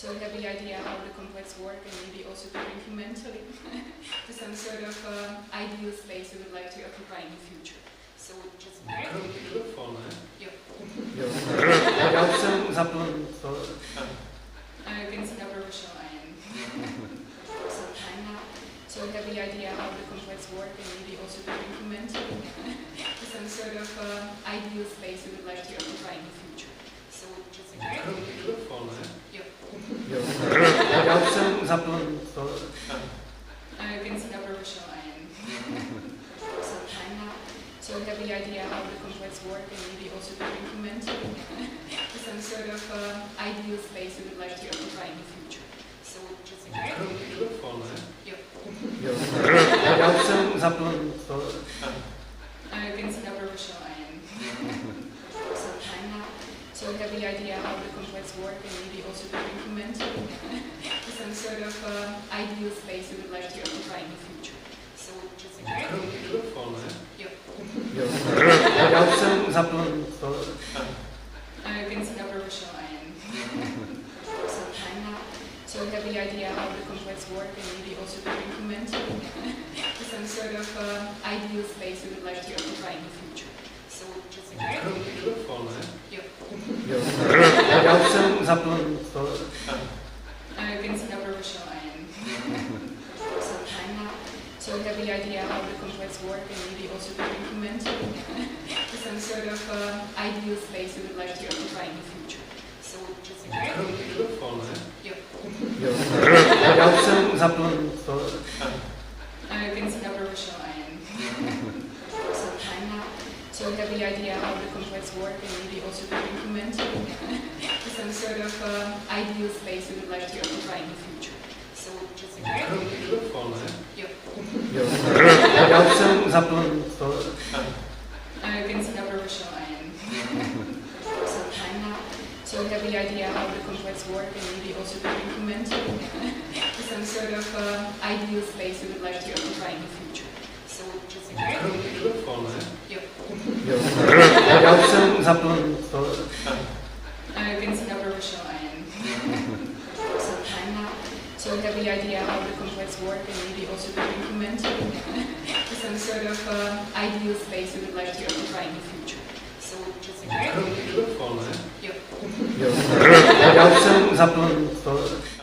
So we have the idea how the complex work and maybe also to bring you mentally to some sort of ideal space we would like to occupy in the future. So just Mikrofon, ne? Jo. Jo. Já už jsem zapl to. You can see how professional I am for some time now. So we have the idea how the complex work and maybe also to bring you mentally to some sort of ideal space we would like to occupy in the future. So just Mikrofon, ne? Jo. Jo. Já už jsem zapl to. You can see how professional I am for some time now. So we have the idea how the complex work and maybe also to bring you mentally to some sort of ideal space we would like to occupy in the future. So just Mikrofon, ne? Jo. Jo. Já už jsem zapl to. You can see how professional I am for some time now. So we have the idea how the complex work and maybe also to bring you mentally to some sort of ideal space we would like to occupy in the future. So just Mikrofon, ne? Jo. Jo. Já už jsem zapl to. You can see how professional I am for some time now. So we have the idea how the complex work and maybe also to bring you mentally to some sort of ideal space we would like to occupy in the future. So just Mikrofon, ne? Jo. Jo. Já už jsem zapl to. You can see how professional I am for some time now. So we have the idea how the complex work and maybe also to bring you mentally to some sort of ideal space we would like to occupy in the future. So just Mikrofon, ne? Jo. Jo. Já už jsem zapl to. You can see how professional I am for some time now. So we have the idea how the complex work and maybe also to bring you mentally to some sort of ideal space we would like to occupy in the future. So just Mikrofon, ne? Jo. Jo. Já už jsem zapl to. You can see how professional I am for some time now. So we have the idea how the complex work and maybe also to bring you mentally to some sort of ideal space we would like to occupy in the future. So just Mikrofon, ne? Jo. Jo. Já už jsem zapl to. You can see how professional I am for some time now. So we have the idea how the complex work and maybe also to bring you mentally to some sort of ideal space we would like to occupy in the future. So just Mikrofon, ne? Jo. Jo. Já už jsem zapl to.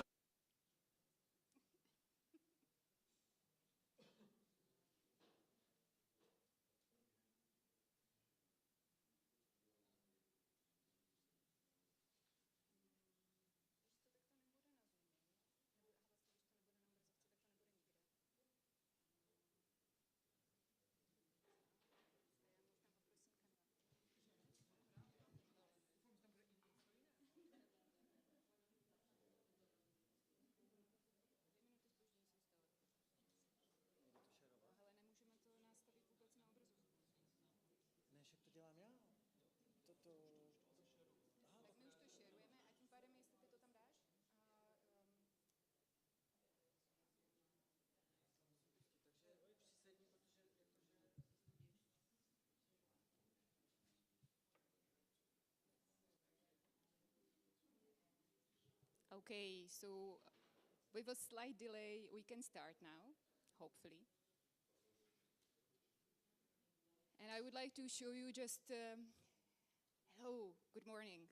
Okay, so with a slight delay, we can start now, hopefully. And I would like to show you just, hello, good morning.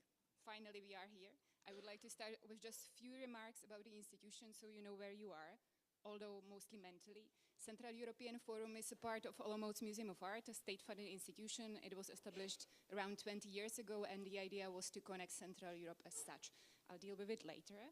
Finally, we are here. I would like to start with just a few remarks about the institution so you know where you are, although mostly mentally. Central European Forum is a part of Olomouc Museum of Art, a state-funded institution. It was established around 20 years ago, and the idea was to connect Central Europe as such. I'll deal with it later.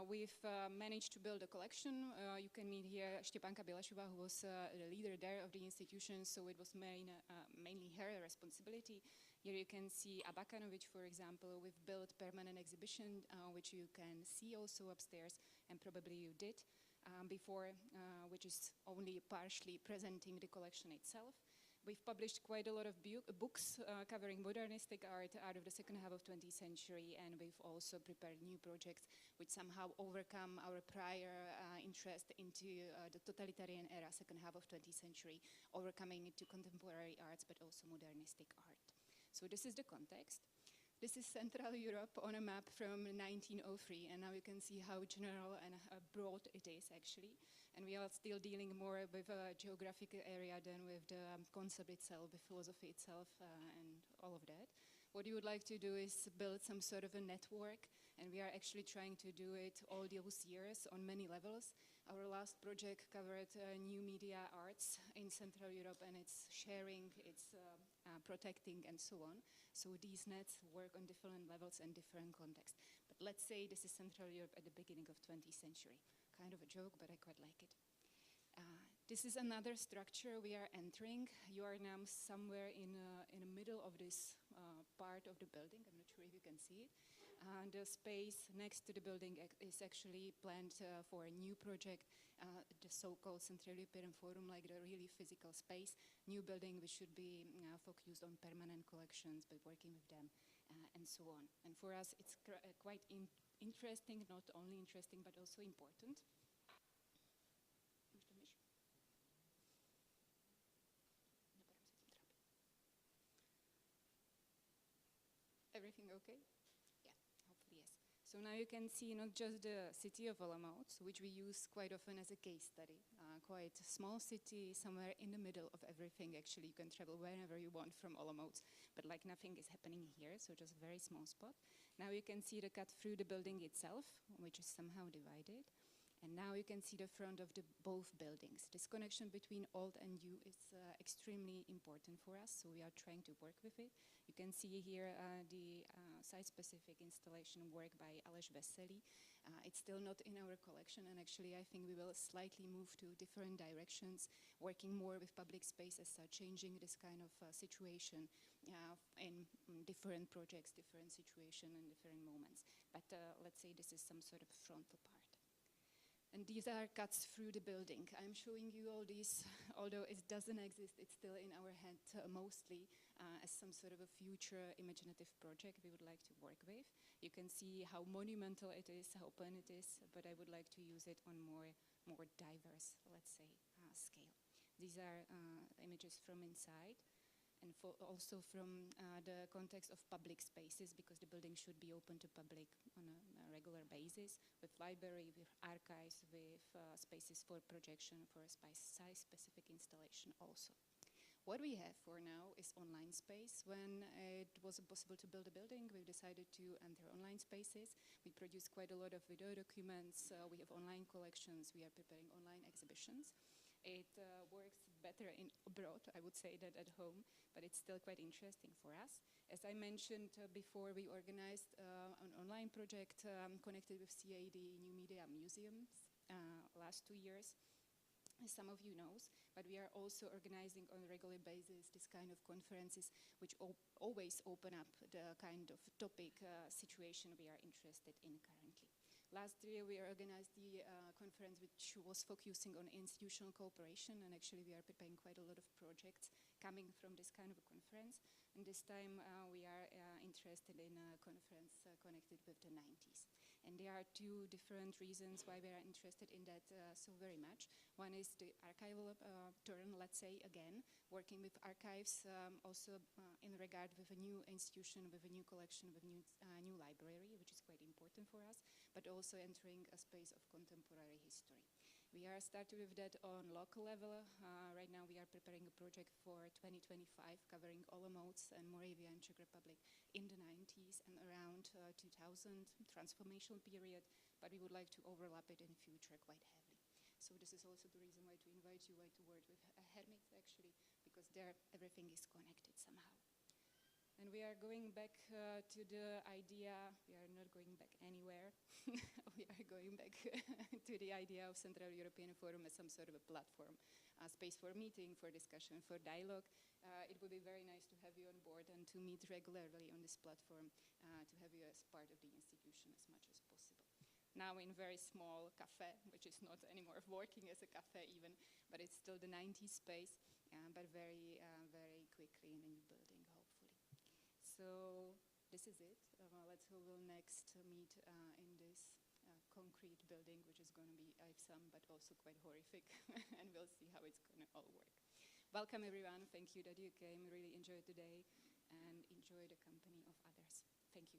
We've managed to build a collection. You can meet here Štěpánka Bilašová, who was the leader there of the institution, so it was mainly her responsibility. Here you can see Abakanovic, for example. We've built permanent exhibition, which you can see also upstairs, and probably you did before, which is only partially presenting the collection itself. We've published quite a lot of books covering modernistic art out of the second half of 20th century, and we've also prepared new projects which somehow overcome our prior interest into the totalitarian era, second half of 20th century, overcoming it to contemporary arts, but also modernistic art. So this is the context. This is Central Europe on a map from 1903, and now you can see how general and broad it is actually. And we are still dealing more with a geographic area than with the concept itself, the philosophy itself, and all of that. What you would like to do is build some sort of a network, and we are actually trying to do it all those years on many levels. Our last project covered new media arts in Central Europe, and it's sharing, it's protecting, and so on. So these nets work on different levels and different contexts. But let's say this is Central Europe at the beginning of 20th century. Kind of a joke, but I quite like it. This is another structure we are entering. You are now somewhere in the middle of this part of the building. I'm not sure if you can see it. The space next to the building is actually planned for a new project, the so-called Central European Forum, like the really physical space, new building which should be focused on permanent collections, but working with them, and so on. And for us, it's quite interesting, not only interesting, but also important. Everything okay? Yeah, hopefully yes. So now you can see not just the city of Olomouc, which we use quite often as a case study. Quite a small city, somewhere in the middle of everything. Actually, you can travel wherever you want from Olomouc, but like nothing is happening here, so just a very small spot. Now you can see the cut through the building itself, which is somehow divided. And now you can see the front of both buildings. This connection between old and new is extremely important for us, so we are trying to work with it. You can see here the site-specific installation work by Aleš Veselý. It's still not in our collection, and actually I think we will slightly move to different directions, working more with public spaces, changing this kind of situation in different projects, different situations, and different moments. But let's say this is some sort of frontal part. And these are cuts through the building. I'm showing you all these, although it doesn't exist, it's still in our head mostly as some sort of a future imaginative project we would like to work with. You can see how monumental it is, how open it is, but I would like to use it on more diverse, let's say, scale. These are images from inside. And also from the context of public spaces, because the building should be open to public on a regular basis, with library, with archives, with spaces for projection, for site-specific installation also. What we have for now is online space. When it wasn't possible to build a building, we decided to enter online spaces. We produce quite a lot of video documents. We have online collections. We are preparing online exhibitions. It works better abroad, I would say, than at home, but it's still quite interesting for us. As I mentioned before, we organized an online project connected with CAD New Media Museums last 2 years, as some of you know, but we are also organizing on a regular basis this kind of conferences which always open up the kind of topic situation we are interested in currently. Last year we organized the conference which was focusing on institutional cooperation, and actually we are preparing quite a lot of projects coming from this kind of a conference. And this time we are interested in a conference connected with the 90s. And there are two different reasons why we are interested in that so very much. One is the archival turn, let's say, again, working with archives, also in regard with a new institution, with a new collection, with a new library, which is quite important for us, but also entering a space of contemporary history. We are starting with that on local level. Right now we are preparing a project for 2025 covering Olomouc and Moravia and Czech Republic in the 90s and around 2000 transformational period, but we would like to overlap it in the future quite heavily. So this is also the reason why to invite you to work with Hermit actually, because there everything is connected somehow. And we are going back to the idea, we are not going back anywhere, we are going back to the idea of Central European Forum as some sort of a platform, a space for meeting, for discussion, for dialogue. It would be very nice to have you on board and to meet regularly on this platform, to have you as part of the institution as much as possible. Now in very small cafe, which is not anymore working as a cafe even, but it's still the 90s space, but very quickly in a new building, hopefully. So this is it. Let's hope we'll next meet in this concrete building, which is going to be awesome, but also quite horrific, and we'll see how it's going to all work. Welcome everyone. Thank you that you came. Really enjoyed today and enjoy the company of others. Thank you.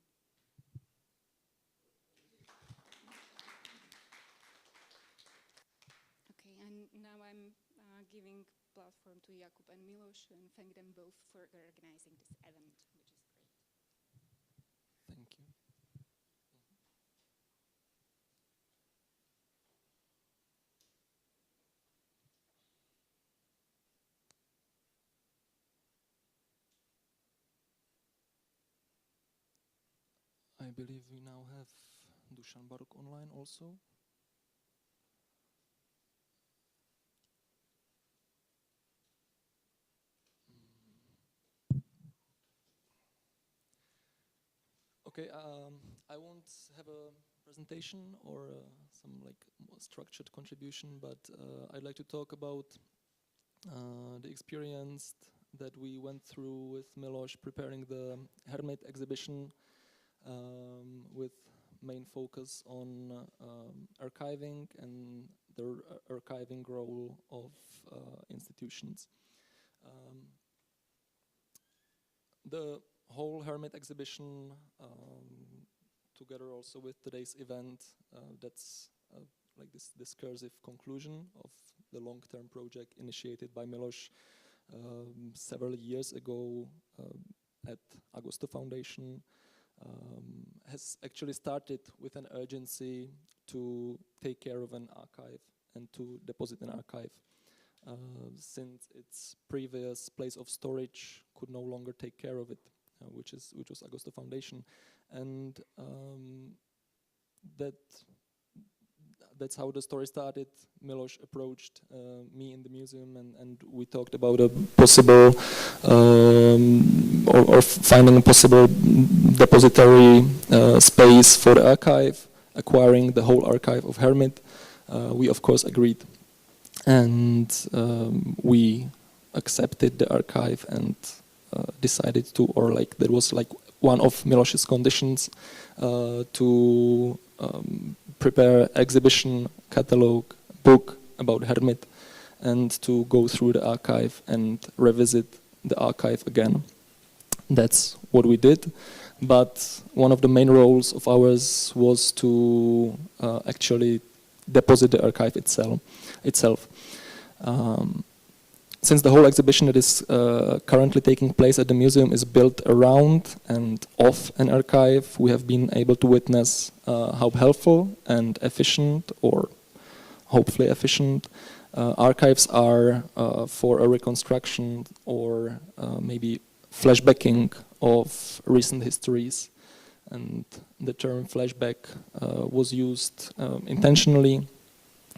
Okay, and now I'm giving platform to Jakub and Milos and thank them both for organizing this event, which is great. Thank you. I believe we now have Dusan Baruk online also. Okay, I won't have a presentation or some like more structured contribution, but I'd like to talk about the experience that we went through with Milos preparing the Hermit exhibition with main focus on archiving and the archiving role of institutions. The whole Hermit exhibition, together also with today's event, that's like this discursive conclusion of the long-term project initiated by Milos several years ago at Agosto Foundation, has actually started with an urgency to take care of an archive and to deposit an archive. Since its previous place of storage could no longer take care of it, which was Agosto Foundation, and that's how the story started. Milos approached me in the museum, and we talked about a possible or finding a possible depository space for the archive, acquiring the whole archive of Hermit. We of course agreed. And we accepted the archive and decided to, or like that was like one of Milos's conditions, to prepare exhibition, catalog, book about Hermit, and to go through the archive and revisit the archive again. That's what we did. But one of the main roles of ours was to actually deposit the archive itself. Since the whole exhibition that is currently taking place at the museum is built around and off an archive, we have been able to witness how helpful and efficient, or hopefully efficient, archives are for a reconstruction or maybe flashbacking of recent histories. And the term flashback was used intentionally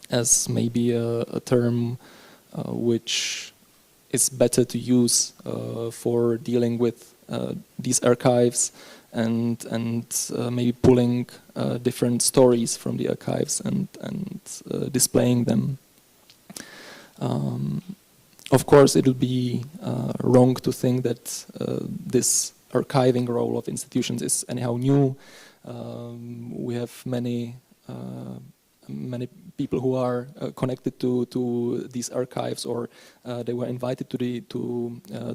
as maybe a term which is better to use for dealing with these archives and maybe pulling different stories from the archives and displaying them. Of course, it will be wrong to think that this archiving role of institutions is anyhow new. We have many people who are connected to these archives, or they were invited to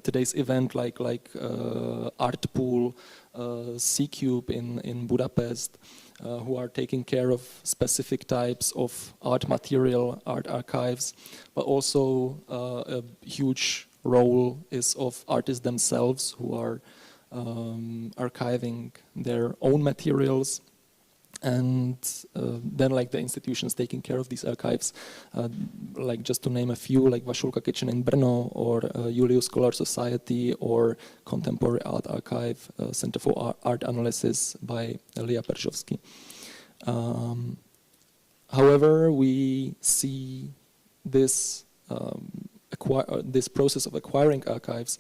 today's event, like Art Pool, C-Cube in Budapest, who are taking care of specific types of art material, art archives, but also a huge role is of artists themselves who are archiving their own materials, and then like the institutions taking care of these archives, like just to name a few, like Vašulka Kitchen in Brno, or Julius Scholar Society, or Contemporary Art Archive, Center for Art Analysis by Lia Perzhovsky. However, we see this this process of acquiring archives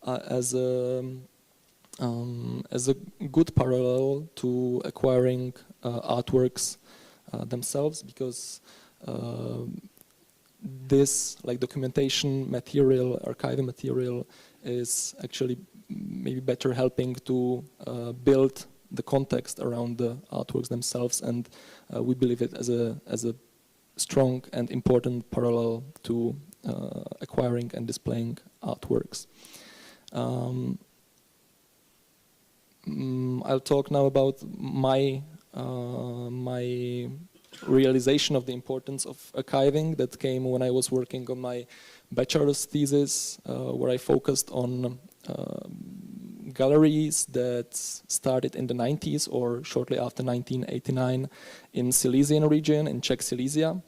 as a good parallel to acquiring artworks themselves, because this like documentation material, archiving material, is actually maybe better helping to build the context around the artworks themselves, and we believe it as a strong and important parallel to acquiring and displaying artworks. I'll talk now about my realization of the importance of archiving that came when I was working on my bachelor's thesis, where I focused on galleries that started in the 90s or shortly after 1989 in Silesian region, in Czech Silesia.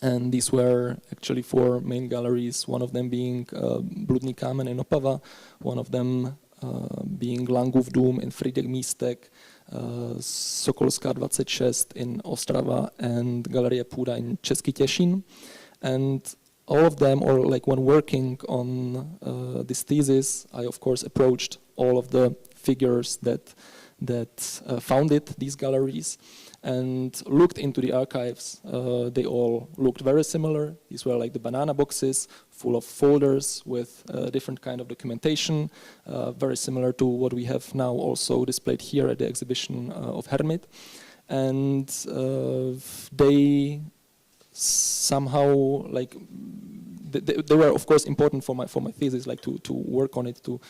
And these were actually 4 main galleries, one of them being Bludný kámen in Opava, one of them being Langův dům in Frýdek Místek, Sokolská 26 in Ostrava, and Galerie Půda in Český Těšín. And all of them, or like when working on this thesis, I of course approached all of the figures that founded these galleries and looked into the archives. They all looked very similar. These were like the banana boxes full of folders with different kind of documentation, very similar to what we have now also displayed here at the exhibition of Hermit. And they somehow like they were of course important for my thesis, like to work on it, to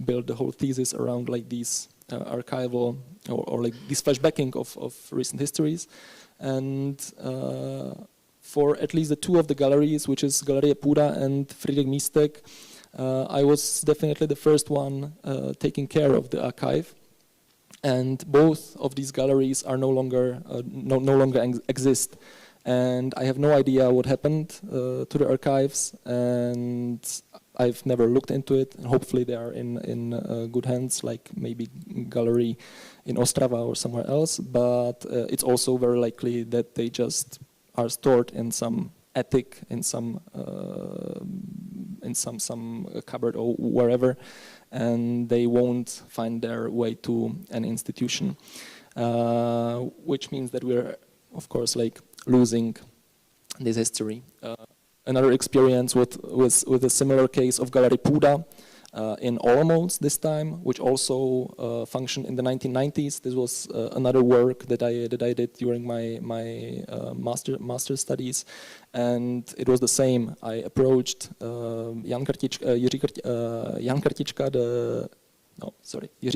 build the whole thesis around like these archival or like this flashbacking of recent histories. And for at least the 2 of the galleries, which is Galerie Půda and Frýdek Místek, I was definitely the first one taking care of the archive. And both of these galleries are no longer exist, and I have no idea what happened to the archives, and I've never looked into it. And hopefully they are in good hands, like maybe gallery in Ostrava or somewhere else. But it's also very likely that they just are stored in some attic, in some cupboard or wherever, and they won't find their way to an institution, which means that we're, of course, like losing this history. Another experience with a similar case of Galerie Půda in Olomouc this time, which also functioned in the 1990s. This was another work that I did during my master studies, and it was the same. I approached Jiří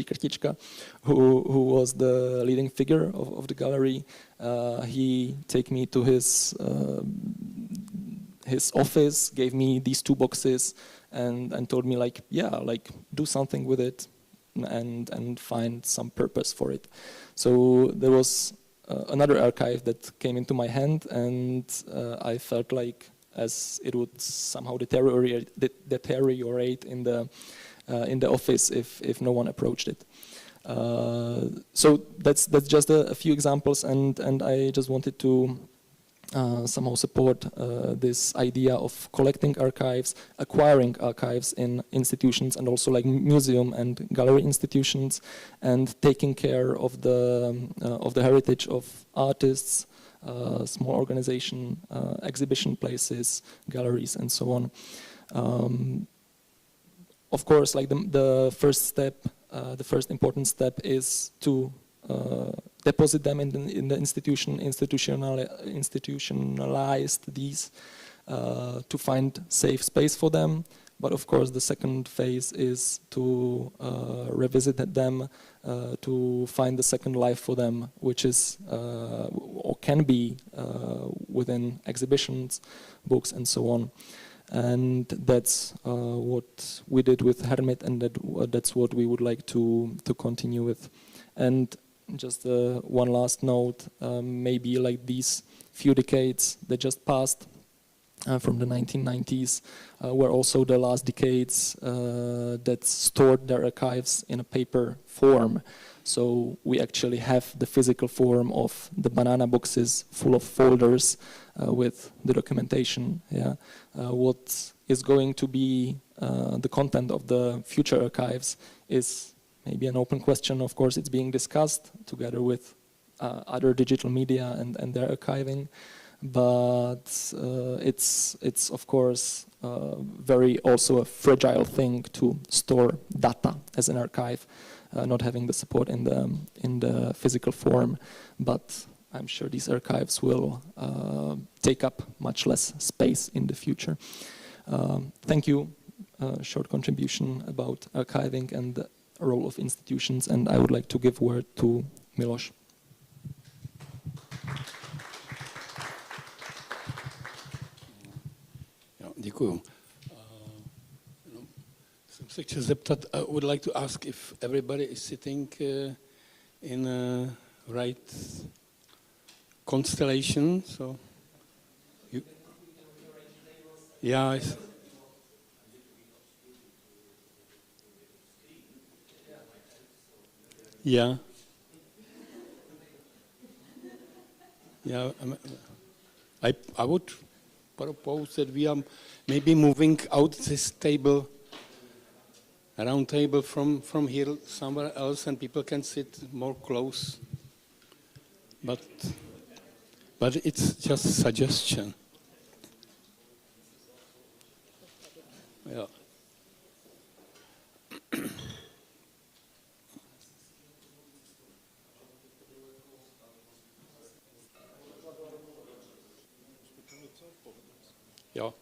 Krtička, who was the leading figure of the gallery. He took me to his office, gave me these 2 boxes, and told me like, yeah, like do something with it and find some purpose for it. So there was another archive that came into my hand, and I felt like as it would somehow deteriorate in the office if no one approached it. So that's just a few examples, and I just wanted to somehow support this idea of collecting archives, acquiring archives in institutions, and also like museum and gallery institutions, and taking care of the heritage of artists, small organization, exhibition places, galleries, and so on. Of course, like the first step, the first important step is to deposit them in the institution, institutionalize these, to find safe space for them. But of course, the second phase is to revisit them, to find the second life for them, which is or can be within exhibitions, books, and so on. And that's what we did with Hermit, and that's what we would like to continue with. And just one last note, maybe like these few decades that just passed from the 1990s were also the last decades that stored their archives in a paper form. So we actually have the physical form of the banana boxes full of folders with the documentation. Yeah, what is going to be the content of the future archives is maybe an open question. Of course, it's being discussed together with other digital media and their archiving, but it's of course very also a fragile thing to store data as an archive, not having the support in the physical form. But I'm sure these archives will take up much less space in the future. Thank you. Short contribution about archiving, and role of institutions, and I would like to give word to Miloš. Ja, děkuju. Jsem se chtěl zeptat, I would like to ask if everybody is sitting in a right constellation. So, you, yeah, yeah, yeah. I would propose that we are maybe moving out this table, a round table from here somewhere else, and people can sit more close. But it's just a suggestion. Yeah. Ja.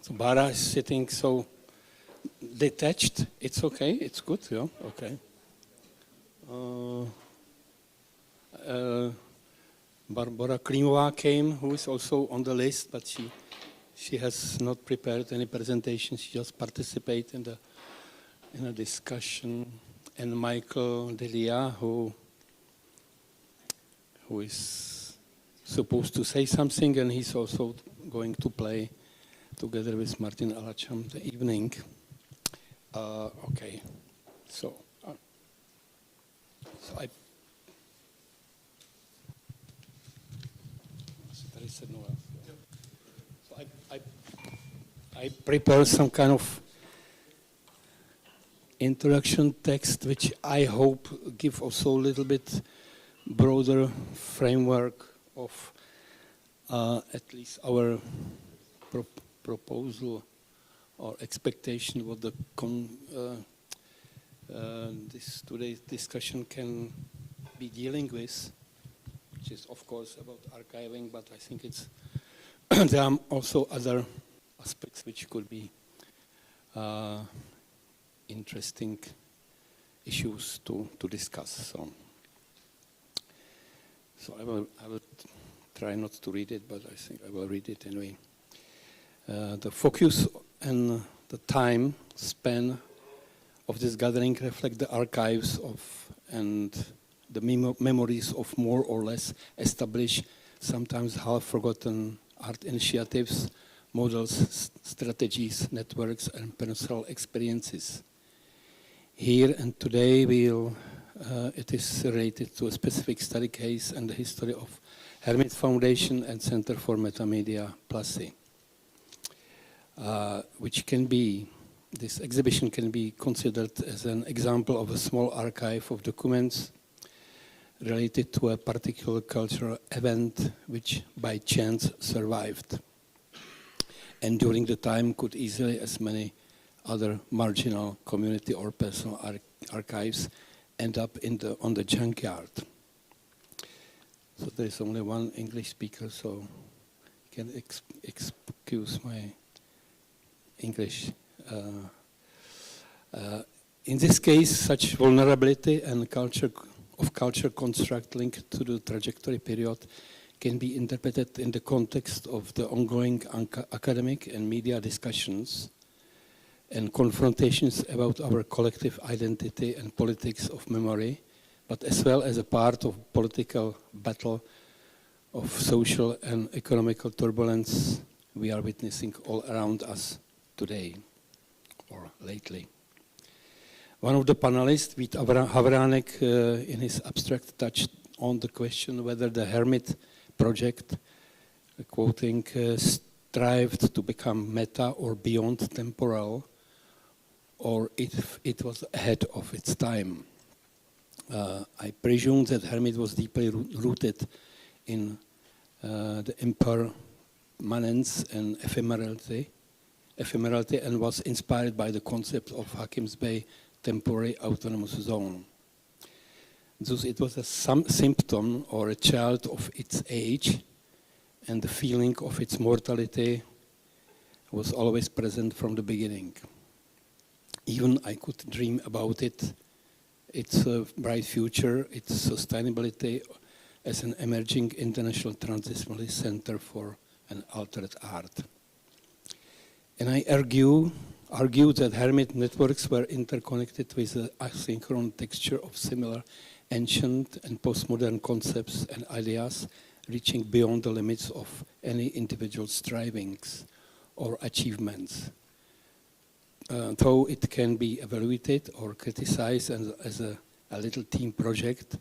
So Bara is sitting so detached. It's okay. It's good. Yeah. Okay. Barbara Klimová came, who is also on the list, but she has not prepared any presentation. She just participated in a discussion. And Michael Delia, who is supposed to say something, and he's also going to play together with Martin Alacham the evening. Okay, so I. So I prepared some kind of introduction text, which I hope give also a little bit broader framework of at least our proposal or expectation what the this today's discussion can be dealing with, which is of course about archiving, but I think it's there are also other aspects which could be interesting issues to discuss. So I will try not to read it, but I think I will read it anyway. The focus and the time span of this gathering reflect the archives of and the memories of more or less established, sometimes half-forgotten art initiatives, models, strategies, networks, and personal experiences. Here and today, it is related to a specific study case and the history of Hermit Foundation and Center for Metamedia Plassy. This exhibition can be considered as an example of a small archive of documents related to a particular cultural event which by chance survived. And during the time could easily, as many other marginal community or personal archives, end up on the junkyard. So there is only one English speaker, so you can excuse my English. In this case, such vulnerability and culture construct linked to the trajectory period can be interpreted in the context of the ongoing academic and media discussions and confrontations about our collective identity and politics of memory, but as well as a part of political battle of social and economical turbulence we are witnessing all around us today or lately. One of the panelists, Vít Havránek, in his abstract touched on the question whether the Hermit project, quoting, strived to become meta or beyond temporal, or if it was ahead of its time. I presume that Hermit was deeply rooted in the impermanence and ephemerality and was inspired by the concept of Hakim's Bay temporary autonomous zone. Thus it was a symptom or a child of its age, and the feeling of its mortality was always present from the beginning. Even I could dream about it, its bright future, its sustainability as an emerging international transdisciplinary center for an altered art. And I argue that hermit networks were interconnected with an asynchronous texture of similar ancient and postmodern concepts and ideas reaching beyond the limits of any individual strivings or achievements. Though it can be evaluated or criticized as a little team project,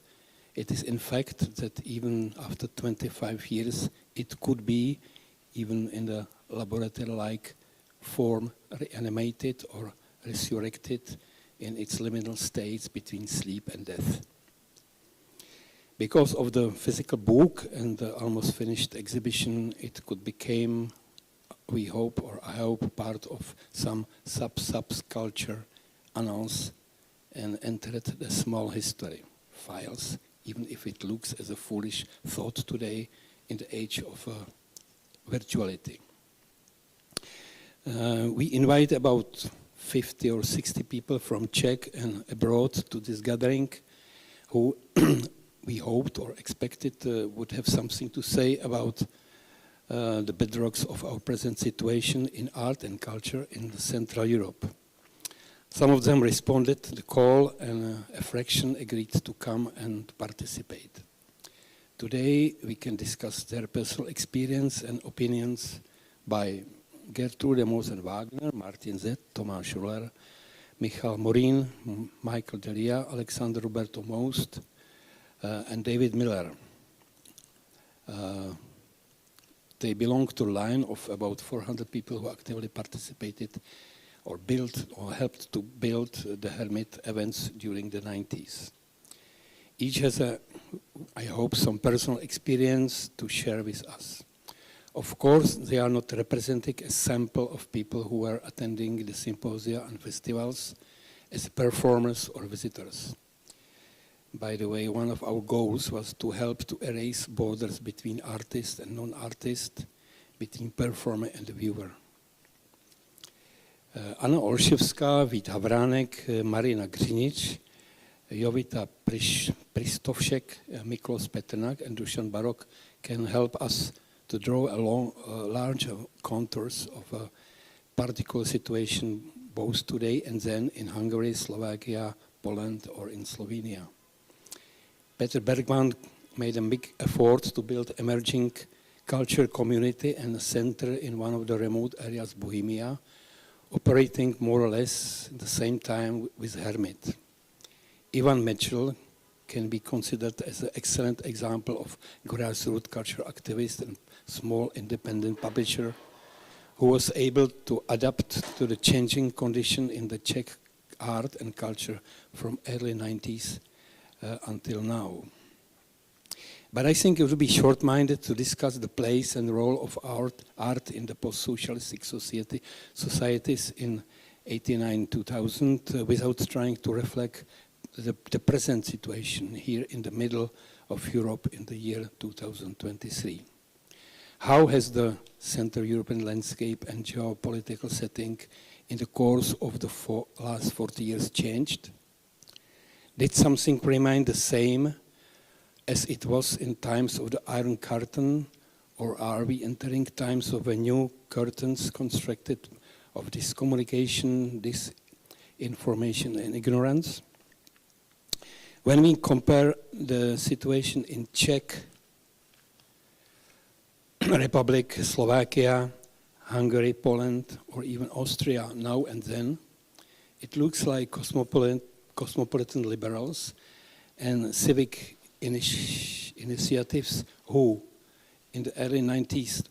it is in fact that even after 25 years, it could be, even in the laboratory-like form, reanimated or resurrected in its liminal states between sleep and death. Because of the physical book and the almost finished exhibition, it could become, we hope, or I hope, part of some sub-culture annals and entered the small history files, even if it looks as a foolish thought today in the age of virtuality. We invite about 50 or 60 people from Czech and abroad to this gathering who we hoped or expected would have something to say about the bedrocks of our present situation in art and culture in Central Europe. Some of them responded to the call, and a fraction agreed to come and participate. Today we can discuss their personal experience and opinions by Gertrude Moser-Wagner, Martin Zett, Tomáš Ruller, Michal Morín, Michael Delia, Alexander Roberto Most, and David Miller. They belong to a line of about 400 people who actively participated or built or helped to build the Hermit events during the 90s. Each has, I hope, some personal experience to share with us. Of course, they are not representing a sample of people who were attending the symposia and festivals as performers or visitors. By the way, one of our goals was to help to erase borders between artist and non-artist, between performer and the viewer. Anna Olševská, Vít Havránek, Marina Gřinič, Jovita Pristovšek, Miklos Petrnak, and Dušan Barok can help us to draw larger contours of a particular situation both today and then in Hungary, Slovakia, Poland, or in Slovenia. Peter Bergman made a big effort to build emerging culture community and a center in one of the remote areas, Bohemia, operating more or less at the same time with Hermit. Ivan Mitchell can be considered as an excellent example of grassroots culture activist and small independent publisher who was able to adapt to the changing condition in the Czech art and culture from early 90s until now. But I think it would be short-minded to discuss the place and role of art in the post-socialistic societies in 1989-2000 without trying to reflect the present situation here in the middle of Europe in the year 2023. How has the Central European landscape and geopolitical setting in the course of the last 40 years changed? Did something remain the same as it was in times of the Iron Curtain, or are we entering times of a new curtains constructed of discommunication, disinformation and ignorance? When we compare the situation in Czech Republic, Slovakia, Hungary, Poland, or even Austria now and then, it looks like cosmopolitan liberals and civic initiatives who in the early 90s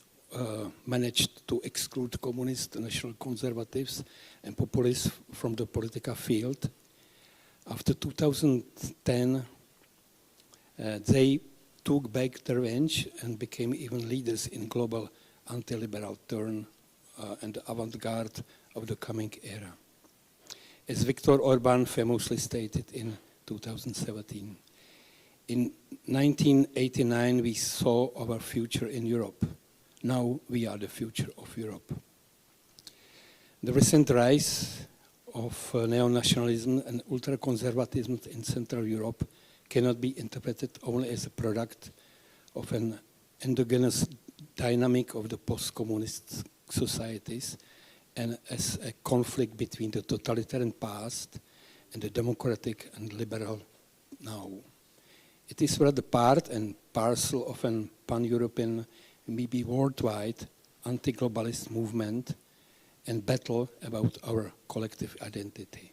managed to exclude communist national conservatives and populists from the political field. After 2010, they took back the revenge and became even leaders in global anti-liberal turn and the avant-garde of the coming era. As Viktor Orbán famously stated in 2017, In 1989, we saw our future in Europe. Now we are the future of Europe. The recent rise of neo-nationalism and ultra-conservatism in Central Europe cannot be interpreted only as a product of an endogenous dynamic of the post-communist societies and as a conflict between the totalitarian past and the democratic and liberal now. It is rather part and parcel of a pan-European, maybe worldwide, anti-globalist movement and battle about our collective identity.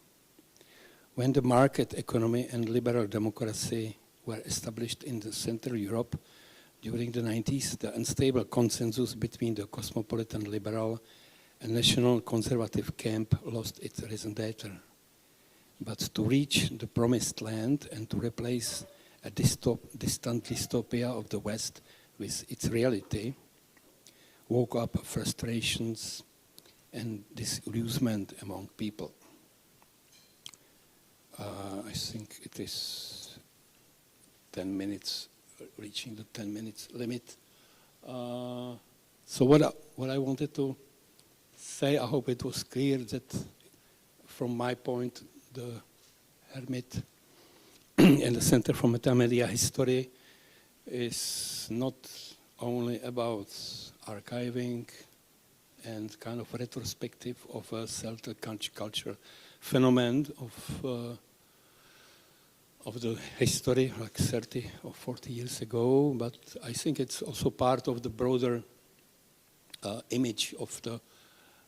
When the market economy and liberal democracy were established in the Central Europe during the 90s, the unstable consensus between the cosmopolitan liberal and national conservative camp lost its resonator. But to reach the promised land and to replace a distant dystopia of the West with its reality, woke up frustrations and disillusionment among people. I think it is 10 minutes, reaching the 10 minutes limit. So what I wanted to say, I hope it was clear that from my point, the Hermit and the Center for Metamedia History is not only about archiving and kind of retrospective of a Celtic culture phenomenon of the history like 30 or 40 years ago, but I think it's also part of the broader image of the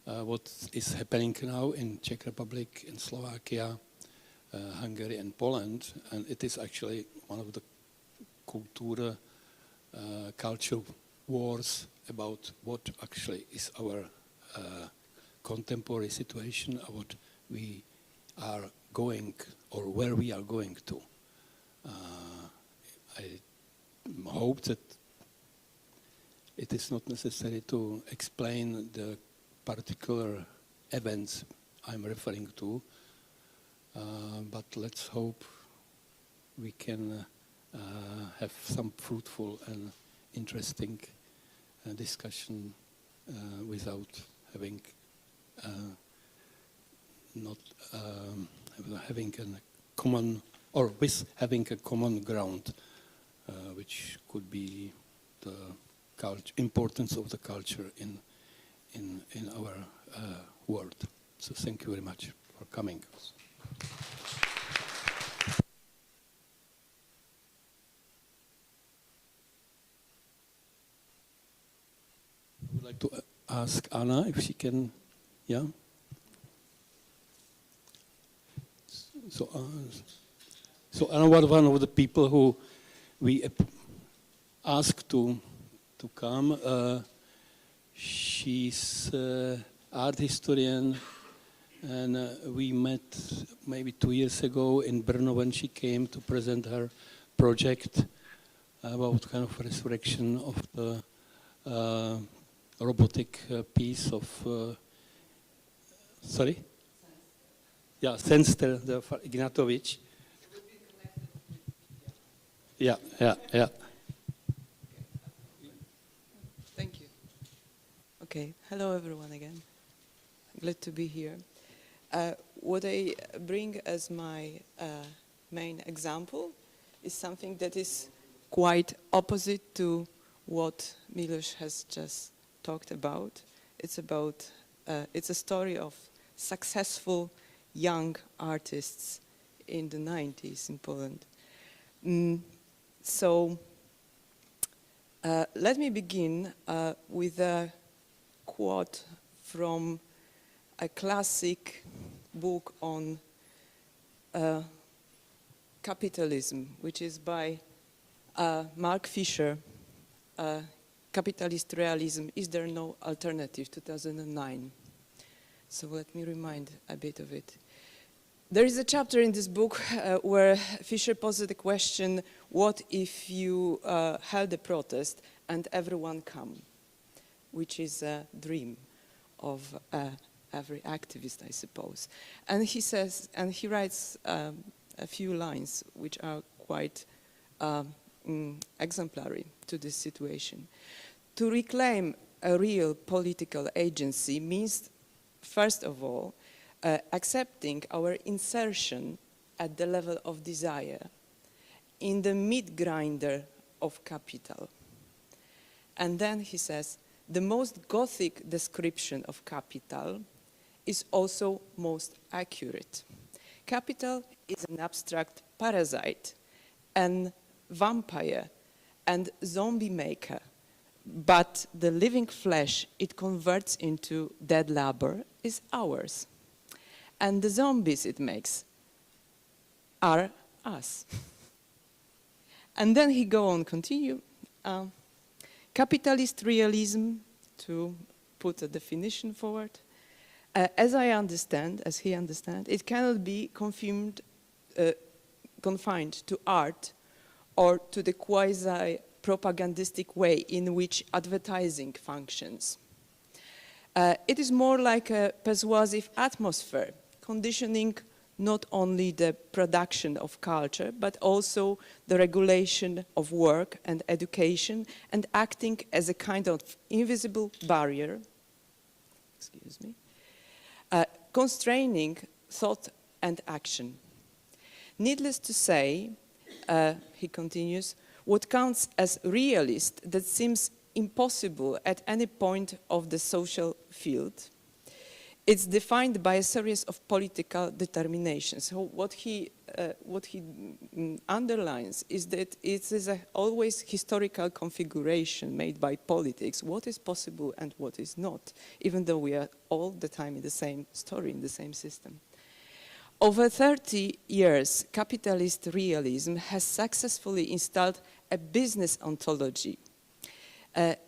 what is happening now in Czech Republic, in Slovakia, Hungary and Poland, and it is actually one of the culture wars about what actually is our contemporary situation, what we are going or where we are going to. I hope that it is not necessary to explain the particular events I'm referring to, but let's hope we can have some fruitful and interesting discussion without having having a common, or with having a common ground, which could be the importance of the culture in our world. So thank you very much for coming. I would like to ask Anna if she can, yeah? So Anna was one of the people who we asked to come. She's art historian, and we met maybe 2 years ago in Brno when she came to present her project about kind of resurrection of the robotic piece of sorry? Yeah, Senster Ignatovic. Yeah. Thank you. Okay, hello everyone again. Glad to be here. What I bring as my main example is something that is quite opposite to what Milos has just talked about. It's a story of successful young artists in the 90s in Poland. So let me begin with a quote from a classic book on capitalism, which is by Mark Fisher, Capitalist Realism, Is There No Alternative, 2009. So let me remind a bit of it. There is a chapter in this book where Fisher posed the question, what if you held a protest and everyone come? Which is a dream of every activist, I suppose. And he says, and he writes a few lines which are quite exemplary to this situation. To reclaim a real political agency means, first of all, accepting our insertion at the level of desire in the meat grinder of capital. And then he says, the most Gothic description of capital is also most accurate. Capital is an abstract parasite, an vampire and zombie maker, but the living flesh it converts into dead labor is ours. And the zombies it makes are us. And then he go on, continue. Capitalist realism, to put a definition forward, as I understand, as he understands, it cannot be confined to art or to the quasi-propagandistic way in which advertising functions. It is more like a persuasive atmosphere, conditioning not only the production of culture, but also the regulation of work and education, and acting as a kind of invisible barrier, excuse me, constraining thought and action. Needless to say, he continues, what counts as realist that seems impossible at any point of the social field, it's defined by a series of political determinations. So what he underlines is that it is a always historical configuration made by politics, what is possible and what is not, even though we are all the time in the same story, in the same system. Over 30 years, capitalist realism has successfully installed a business ontology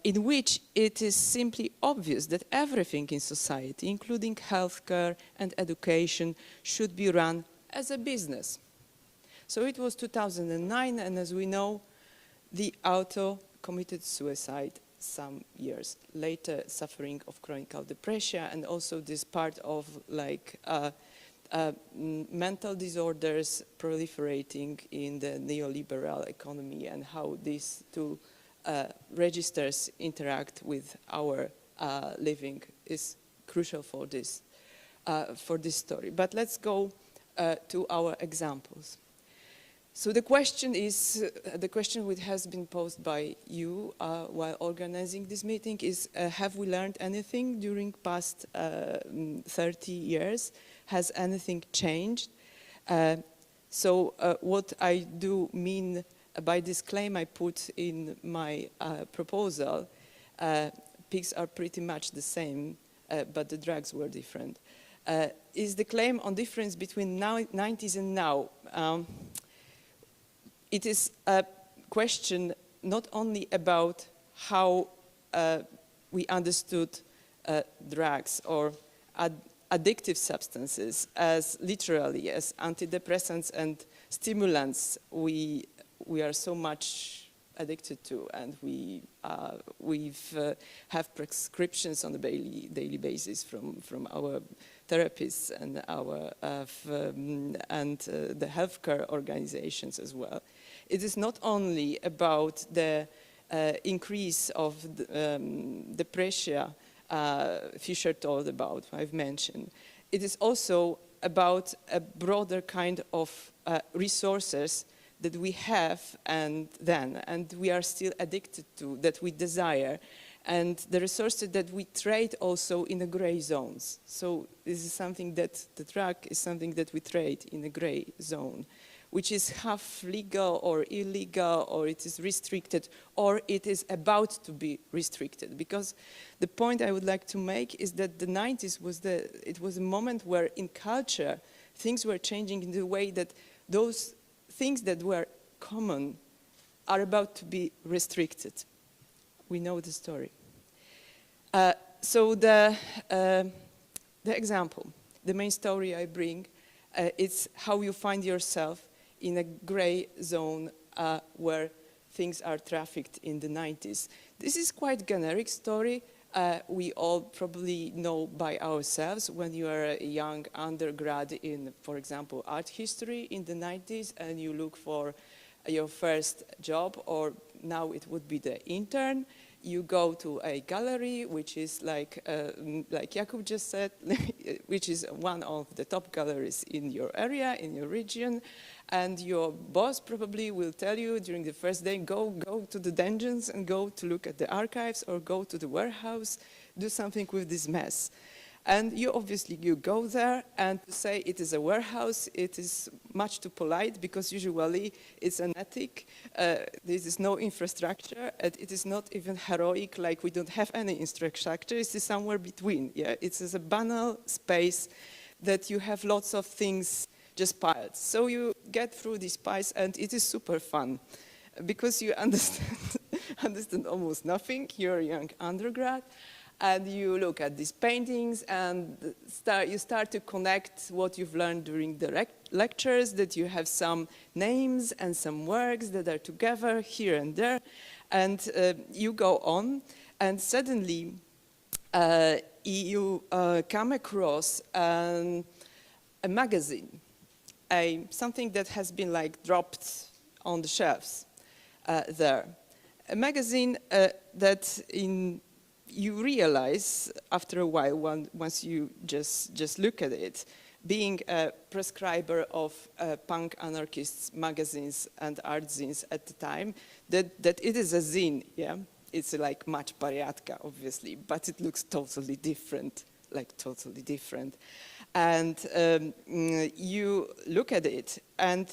in which it is simply obvious that everything in society, including healthcare and education, should be run as a business. So it was 2009, and as we know, the author committed suicide some years later, suffering of chronic depression, and also this part of like mental disorders proliferating in the neoliberal economy, and how these two registers interact with our living is crucial for this story. But let's go to our examples. So the question is, the question which has been posed by you while organizing this meeting is, have we learned anything during past 30 years? Has anything changed? So what I do mean by this claim I put in my proposal, pigs are pretty much the same, but the drugs were different, is the claim on difference between 90s and now. It is a question not only about how we understood drugs or addictive substances as literally as antidepressants and stimulants we are so much addicted to, and we have prescriptions on a daily basis from our therapists and our the healthcare organizations as well. It is not only about the increase of depression Fisher told about, I've mentioned. It is also about a broader kind of resources that we have and we are still addicted to, that we desire, and the resources that we trade also in the gray zones. So this is something that the drug is something that we trade in a gray zone, which is half legal or illegal, or it is restricted, or it is about to be restricted. Because the point I would like to make is that the 90s was a moment where in culture things were changing in the way that those things that were common are about to be restricted. We know the story. So the example, the main story I bring, it's how you find yourself in a gray zone where things are trafficked in the 90s. This is quite generic story. We all probably know by ourselves when you are a young undergrad in, for example, art history in the 90s, and you look for your first job, or now it would be the intern. You go to a gallery, which is like Jakub just said, which is one of the top galleries in your area, in your region. And your boss probably will tell you during the first day, go to the dungeons and go to look at the archives, or go to the warehouse, do something with this mess. And you go there, and to say it is a warehouse, it is much too polite, because usually it's an attic, there is no infrastructure, and it is not even heroic, like we don't have any infrastructure, it is somewhere between. Yeah? It is a banal space that you have lots of things just piled. So you get through these piles, and it is super fun, because you understand almost nothing, you're a young undergrad, and you look at these paintings, and you start to connect what you've learned during the lectures, that you have some names and some works that are together here and there, and you go on, and suddenly you come across a magazine, something that has been like dropped on the shelves there. A magazine that you realize after a while, once you just look at it, being a prescriber of punk anarchists magazines and art zines at the time, that it is a zine, yeah? It's like Mać Pariatka, obviously, but it looks totally different, like totally different. And you look at it, and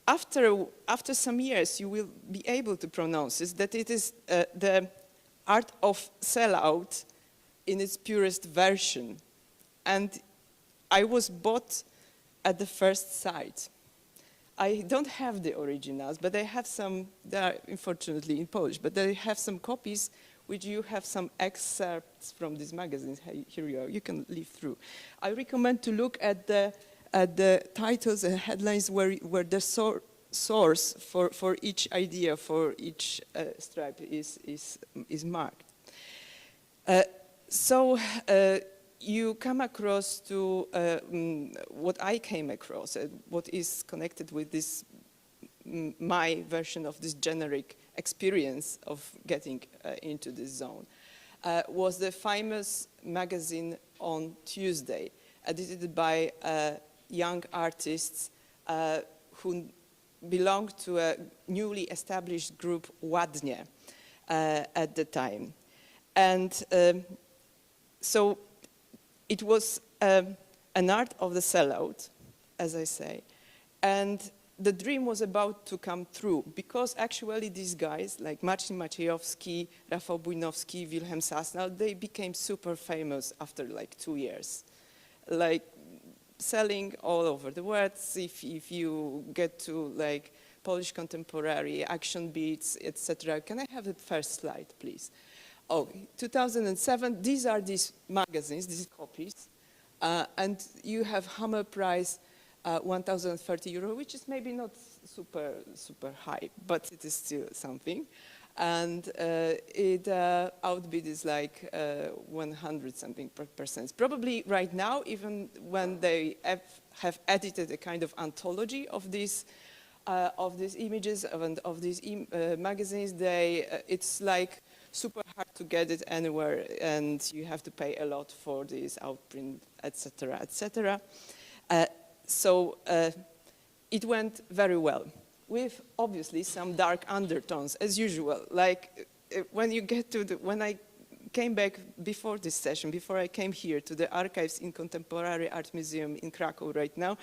after some years, you will be able to pronounce it, that it is the art of sellout in its purest version. And I was bought at the first sight. I don't have the originals, but I have some, they are unfortunately in Polish, but I have some copies which you have some excerpts from these magazines. Here you are, you can leaf through. I recommend to look at the titles and headlines where the source for each idea, for each stripe is marked. So you come across to what I came across, what is connected with this, my version of this generic experience of getting into this zone, was the famous magazine On Tuesday, edited by young artists who belonged to a newly established group, Ładnie, at the time. And so it was an art of the sellout, as I say, and the dream was about to come true, because actually these guys, like Marcin Maciejowski, Rafał Bujnowski, Wilhelm Sasnal, they became super famous after like 2 years. Like selling all over the world. If you get to like Polish contemporary, Action Beats, etc. Can I have the first slide, please? Oh, 2007, these are these magazines, these copies, and you have Hammer price 1,030 euro, which is maybe not super high, but it is still something. And it outbid is like 100 something percent. Probably right now, even when they have edited a kind of anthology of these images and of these magazines, it's like super hard to get it anywhere, and you have to pay a lot for this outprint, etc., etc. So it went very well, with obviously some dark undertones, as usual. Like when you get to when I came back before this session, before I came here to the archives in Contemporary Art Museum in Krakow right now,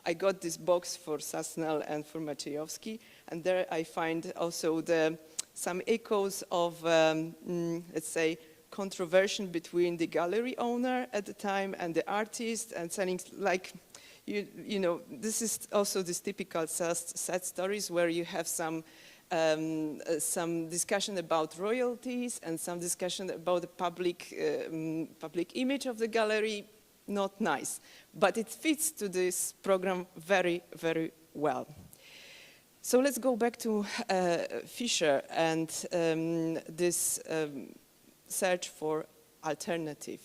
I got this box for Sasnal and for Maciejowski, and there I find also some echoes of, let's say, controversy between the gallery owner at the time and the artist, and something like, you know, this is also this typical sad stories where you have some discussion about royalties and some discussion about the public image of the gallery. Not nice, but it fits to this program very, very well. So let's go back to Fischer and this search for alternative.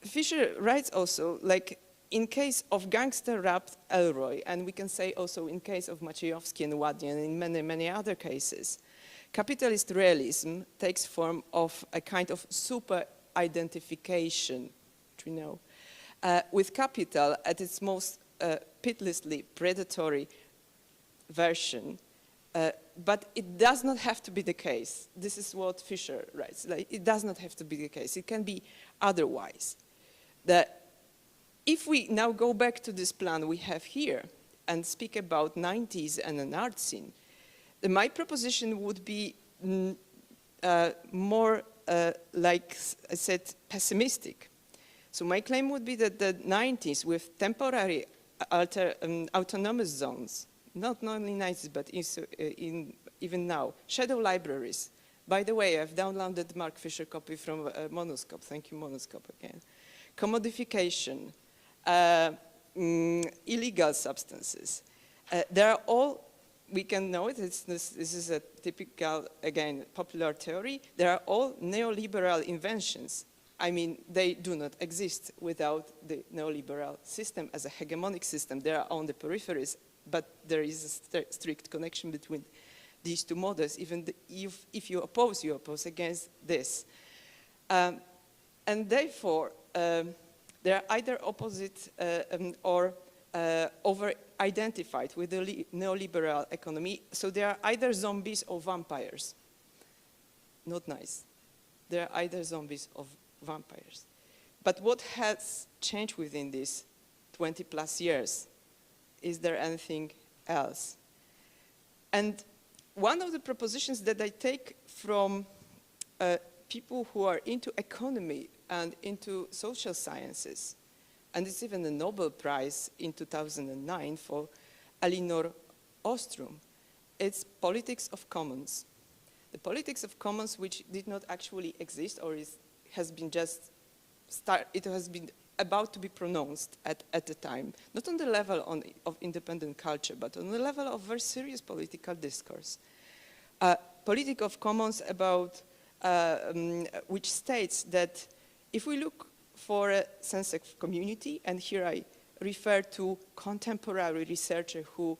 Fischer writes also, like, in case of gangster rap Elroy, and we can say also in case of Maciejowski and Ładnie, and in many, many other cases, capitalist realism takes form of a kind of super identification, you know, with capital at its most pitilessly predatory version. But it does not have to be the case. This is what Fisher writes. Like, it does not have to be the case. It can be otherwise. If we now go back to this plan we have here and speak about 90s and an art scene, my proposition would be more, like I said, pessimistic. So my claim would be that the 90s with temporary autonomous zones, not only 90s, but even now, shadow libraries. By the way, I've downloaded Mark Fisher copy from Monoscope. Thank you, Monoscope, again. Commodification, illegal substances. They are all, we can know it, this is a typical, again, popular theory. They are all neoliberal inventions. I mean, they do not exist without the neoliberal system as a hegemonic system. They are on the peripheries, but there is a strict connection between these two models. Even if you oppose against this. And therefore, they are either opposite or over-identified with the neoliberal economy. So they are either zombies or vampires. Not nice. They are either zombies or vampires. But what has changed within these 20 plus years? Is there anything else? And one of the propositions that I take from people who are into economy and into social sciences, and it's even a Nobel Prize in 2009 for Elinor Ostrom, it's politics of commons. The politics of commons, which did not actually exist, or has been just it has been about to be pronounced at the time, not on the level of independent culture, but on the level of very serious political discourse. Politic of commons about which states that if we look for a sense of community, and here I refer to contemporary researcher who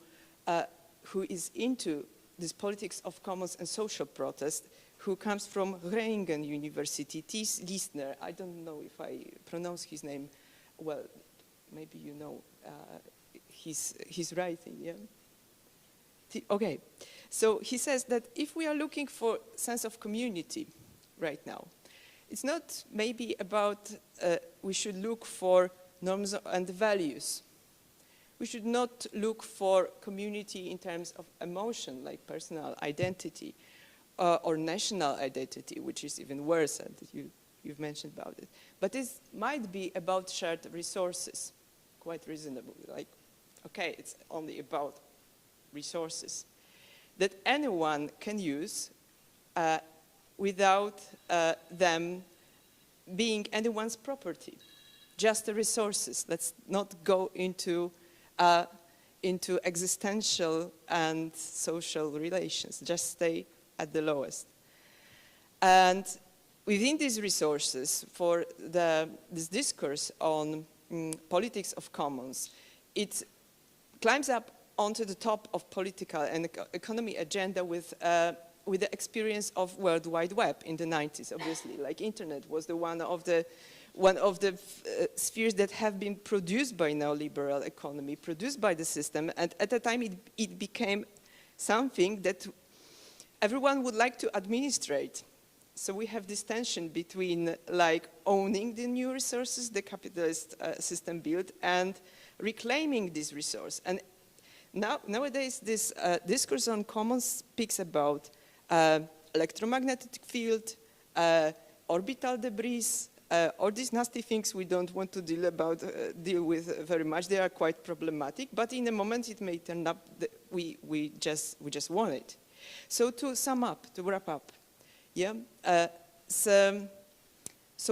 is into this politics of commons and social protest, who comes from Groningen University, Thies Liesner. I don't know if I pronounce his name well. Maybe you know his writing, yeah? Okay, so he says that if we are looking for sense of community right now, it's not maybe about we should look for norms and values. We should not look for community in terms of emotion, like personal identity, or national identity, which is even worse, and you've mentioned about it. But this might be about shared resources, quite reasonable. Like, okay, it's only about resources that anyone can use without them being anyone's property, just the resources. Let's not go into existential and social relations, just stay at the lowest. And within these resources, for this discourse on politics of commons, it climbs up onto the top of political and economy agenda with the experience of World Wide Web in the 90s, obviously. Like internet was one of the spheres that have been produced by neoliberal economy, produced by the system, and at the time it became something that everyone would like to administrate. So we have this tension between like owning the new resources the capitalist system built and reclaiming this resource. And nowadays this discourse on commons speaks about electromagnetic field, orbital debris, all these nasty things we don't want to deal with very much. They are quite problematic, but in a moment it may turn up that we just want it. So to sum up, to wrap up, yeah. So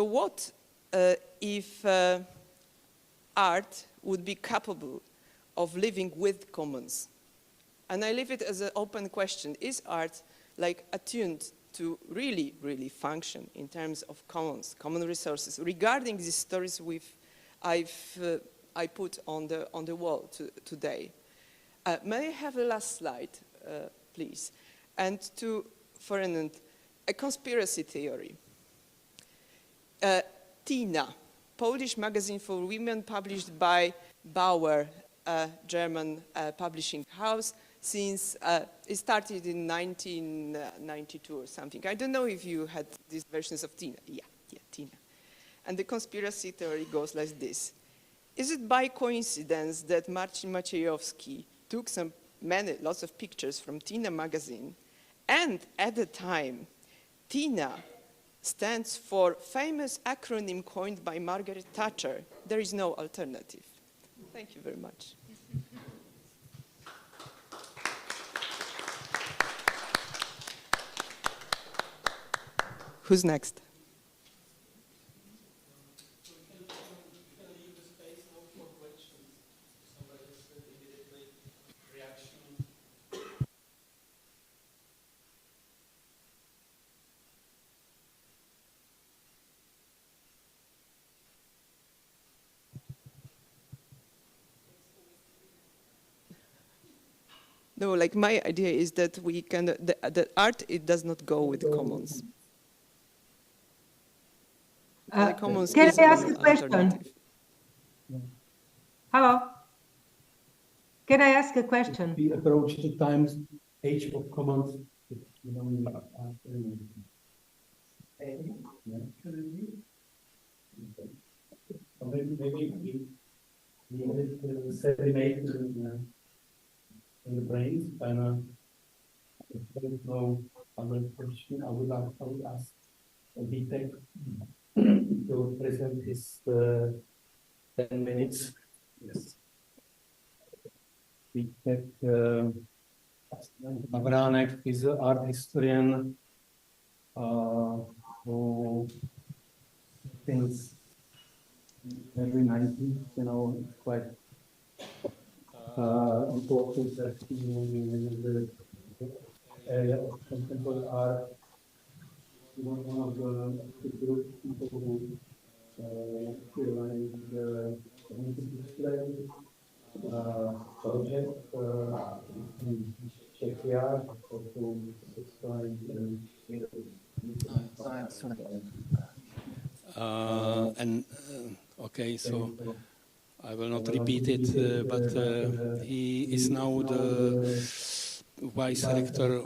what if art would be capable of living with commons? And I leave it as an open question. Is art like attuned to really, really function in terms of commons, common resources? Regarding these stories I've I put on the wall today. May I have the last slide, please? And for a conspiracy theory. Tina, Polish magazine for women published by Bauer, a German publishing house, since it started in 1992 or something. I don't know if you had these versions of Tina. Yeah, Tina. And the conspiracy theory goes like this. Is it by coincidence that Marcin Maciejowski took lots of pictures from Tina magazine, and at the time, Tina stands for famous acronym coined by Margaret Thatcher, there is no alternative. Thank you very much. Who's next? No, like my idea is that we can, the art, it does not go with the commons. The commons Can is I ask an a question? alternative. Hello? Can I ask a question? We approach the times age of commons. You know, maybe we sedimate in the brains, and I don't know other question. I would ask Vitek to present his 10 minutes. Yes. Vitek Mavránek is an art historian who since every 90s, you know, it's quite important that in the area of contemporary art, one of the group people who organized the display project in Czechia, also explained okay, so I will not repeat it, but he is now the vice rector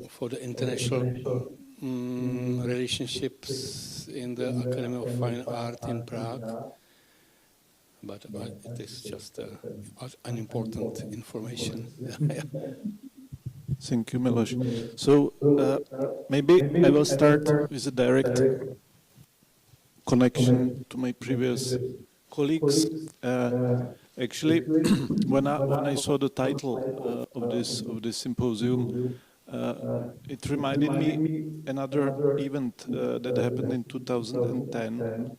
for the international relationships in the Academy of Fine Art in Prague. But it is just an important information. Thank you, Miloš. So maybe I will start with a direct connection to my previous colleagues. Actually, when I saw the title of this symposium, it reminded me another event that happened in 2010.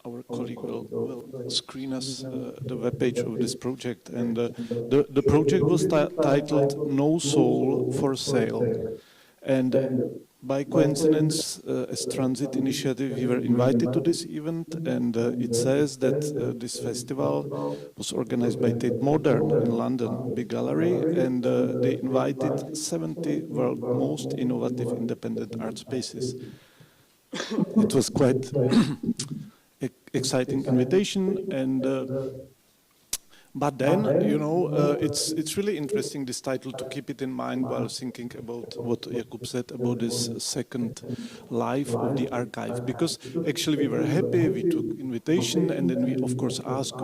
Our colleague will screen us the webpage of this project, and the project was titled "No Soul for Sale," and by coincidence, as Transit Initiative, we were invited to this event, and it says that this festival was organized by Tate Modern in London, big gallery, and they invited 70 world most innovative independent art spaces. It was quite exciting invitation, and but then, you know, it's really interesting, this title, to keep it in mind while thinking about what Jakub said about this second life of the archive. Because actually we were happy, we took invitation, and then we of course asked,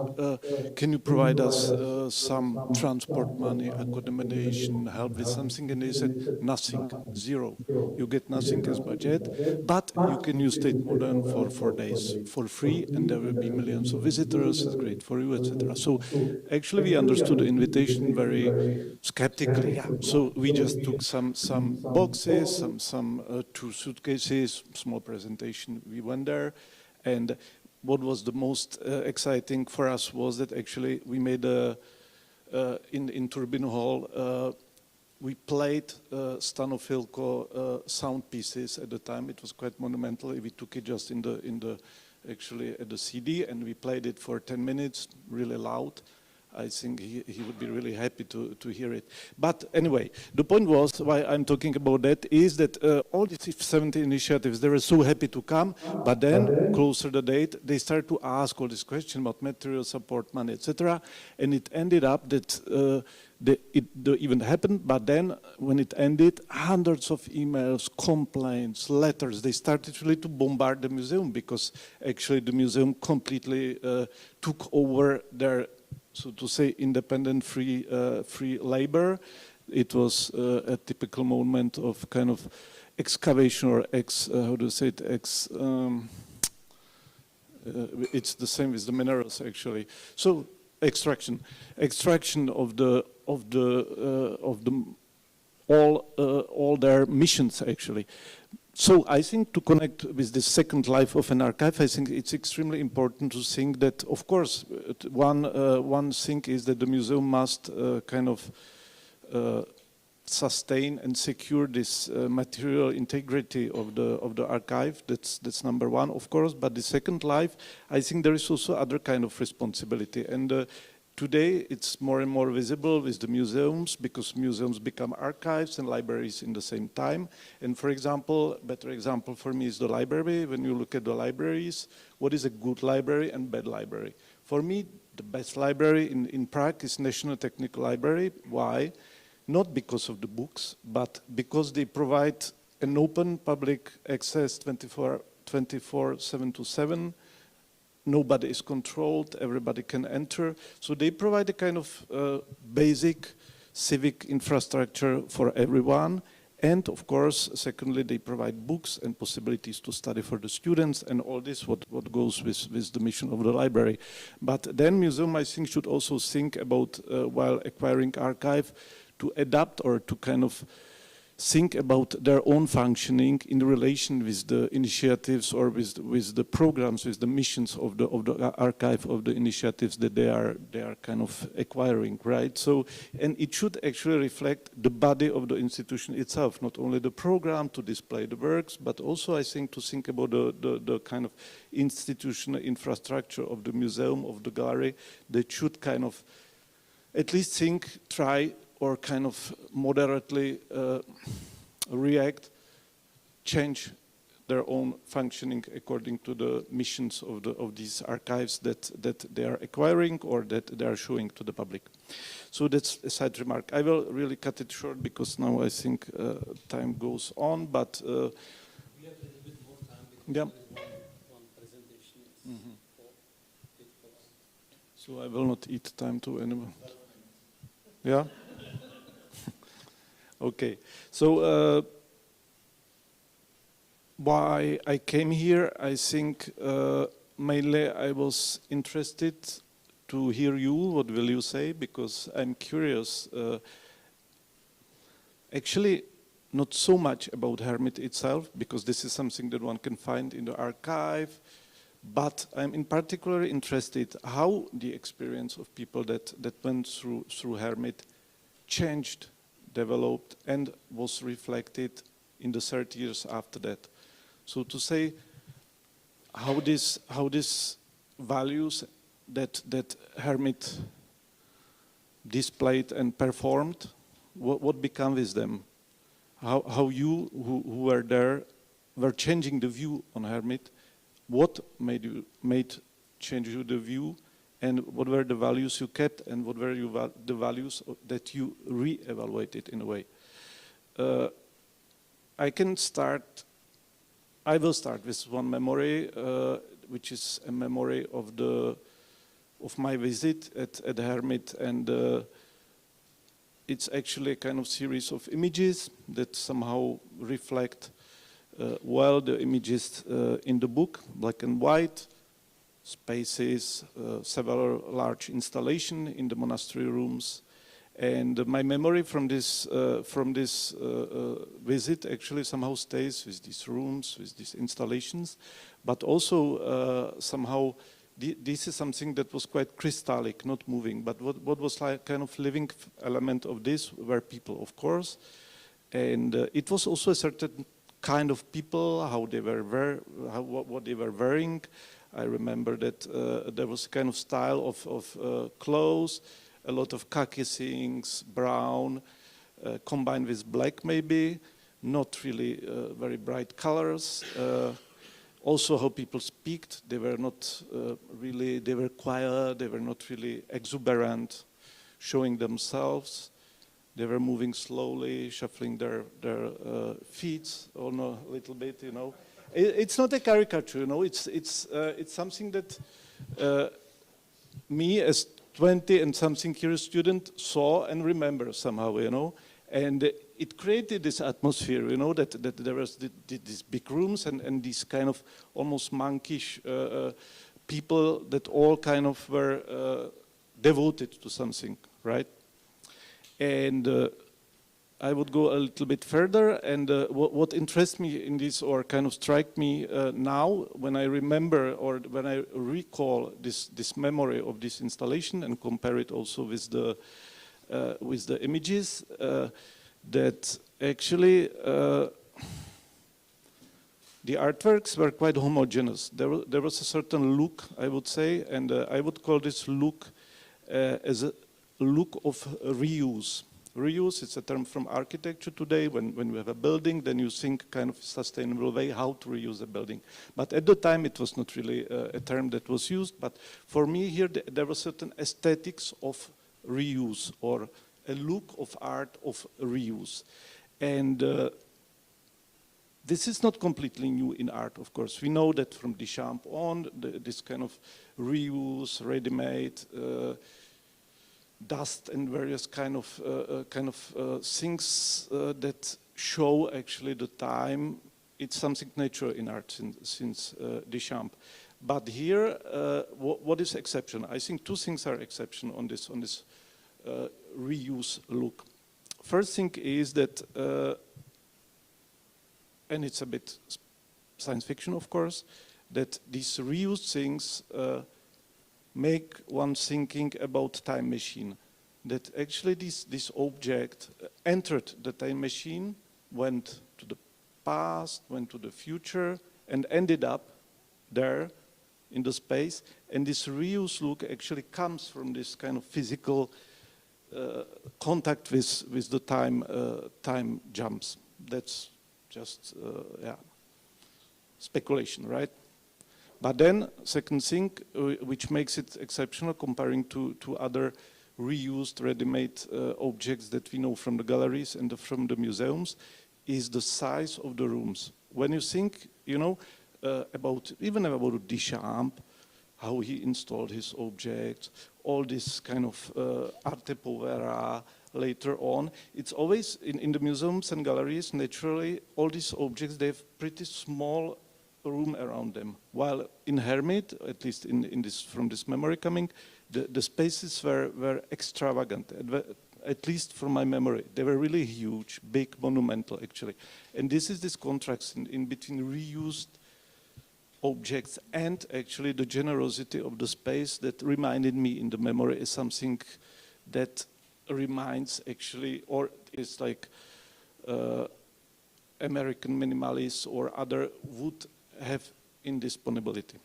can you provide us some transport money, accommodation, help with something? And they said, nothing, zero. You get nothing as budget, but you can use Tate Modern for 4 days for free, and there will be millions of visitors, it's great for you, etc. So actually, we understood the invitation very skeptically. Yeah. So we just took some boxes, some 2 suitcases, small presentation. We went there, and what was the most exciting for us was that actually we made in Turbine Hall. We played Stanofilco sound pieces at the time. It was quite monumental. We took it just in the actually at the CD, and we played it for 10 minutes, really loud. I think he would be really happy to hear it. But anyway, the point was, why I'm talking about that, is that all these 70 initiatives, they were so happy to come, but then, closer the date, they started to ask all these questions about material support, money, etc. And it ended up that the event happened, but then when it ended, hundreds of emails, complaints, letters, they started really to bombard the museum, because actually the museum completely took over their, so to say, independent free labor. It was a typical moment of kind of excavation or it's the same with the minerals actually. So extraction of all their missions actually. So I think to connect with the second life of an archive, I think it's extremely important to think that, of course, one thing is that the museum must kind of sustain and secure this material integrity of the archive. That's number one, of course. But the second life, I think there is also other kind of responsibility. And today, it's more and more visible with the museums, because museums become archives and libraries in the same time. And for example, better example for me is the library. When you look at the libraries, what is a good library and bad library? For me, the best library in Prague is National Technical Library. Why? Not because of the books, but because they provide an open public access 24/7 Nobody is controlled, everybody can enter. So they provide a kind of basic civic infrastructure for everyone. And of course, secondly, they provide books and possibilities to study for the students and all this, what goes with the mission of the library. But then museum, I think, should also think about, while acquiring archive, to adapt or to kind of think about their own functioning in relation with the initiatives or with the programs, with the missions of the archive, of the initiatives that they are kind of acquiring, right? So, and it should actually reflect the body of the institution itself, not only the program to display the works, but also I think to think about the kind of institutional infrastructure of the museum, of the gallery, that should kind of at least try or kind of moderately react, change their own functioning according to the missions of these archives that they are acquiring or that they are showing to the public. So that's a side remark. I will really cut it short because now I think time goes on, but we have a little bit more time because yeah. one presentation is So I will not eat time to anyone. Yeah? Okay, so why I came here, I think mainly I was interested to hear you, what will you say, because I'm curious, actually not so much about Hermit itself, because this is something that one can find in the archive, but I'm in particular interested how the experience of people that went through Hermit changed, developed, and was reflected in the 30 years after that. So to say how this values that Hermit displayed and performed, what became with them? How you who were there were changing the view on Hermit? What made change you the view? And what were the values you kept, and what were the values that you re-evaluated in a way? I will start with one memory, which is a memory of my visit at Hermit, and it's actually a kind of series of images that somehow reflect well the images in the book, black and white, spaces, several large installations in the monastery rooms. And my memory from this visit actually somehow stays with these rooms, with these installations, but also somehow this is something that was quite crystallic, not moving, but what was like kind of living element of this were people, of course. And it was also a certain kind of people, how they were what they were wearing. I remember that there was a kind of style of clothes, a lot of khaki things, brown, combined with black maybe, not really very bright colors. Also how people speak, they were not really, they were quiet, they were not really exuberant, showing themselves. They were moving slowly, shuffling their feet on a little bit, you know. It's not a caricature, you know, it's something that me as 20 and something year student saw and remember somehow, you know. And it created this atmosphere, you know, that there was these big rooms and these kind of almost monkish people that all kind of were devoted to something, right? And I would go a little bit further, and what interests me in this, or kind of strike me now, when I remember or when I recall this memory of this installation and compare it also with the images, that actually the artworks were quite homogeneous. There was a certain look, I would say, and I would call this look as a look of reuse. Reuse is a term from architecture today. When you have a building, then you think kind of sustainable way how to reuse a building. But at the time, it was not really a term that was used. But for me here, there was certain aesthetics of reuse, or a look of art of reuse. And this is not completely new in art, of course. We know that from Duchamp on, this kind of reuse, ready-made, dust and various kind of things that show actually the time. It's something natural in art since Duchamp. But here, what is exception? I think two things are exception on this reuse look. First thing is that, and it's a bit science fiction, of course, that these reused things make one thinking about time machine. That actually this object entered the time machine, went to the past, went to the future, and ended up there in the space. And this reuse look actually comes from this kind of physical contact with the time jumps. That's just, yeah, speculation, right? But then, second thing, which makes it exceptional comparing to other reused, ready-made objects that we know from the galleries and from the museums, is the size of the rooms. When you think, you know, even about Duchamp, how he installed his objects, all this kind of arte povera later on, it's always, in the museums and galleries, naturally, all these objects, they have pretty small room around them. While in Hermit, at least in this, from this memory coming, the spaces were extravagant, at least from my memory. They were really huge, big, monumental actually. And this is this contrast in between reused objects and actually the generosity of the space that reminded me in the memory is something that reminds actually, or is like American minimalists or other would have in disponibility.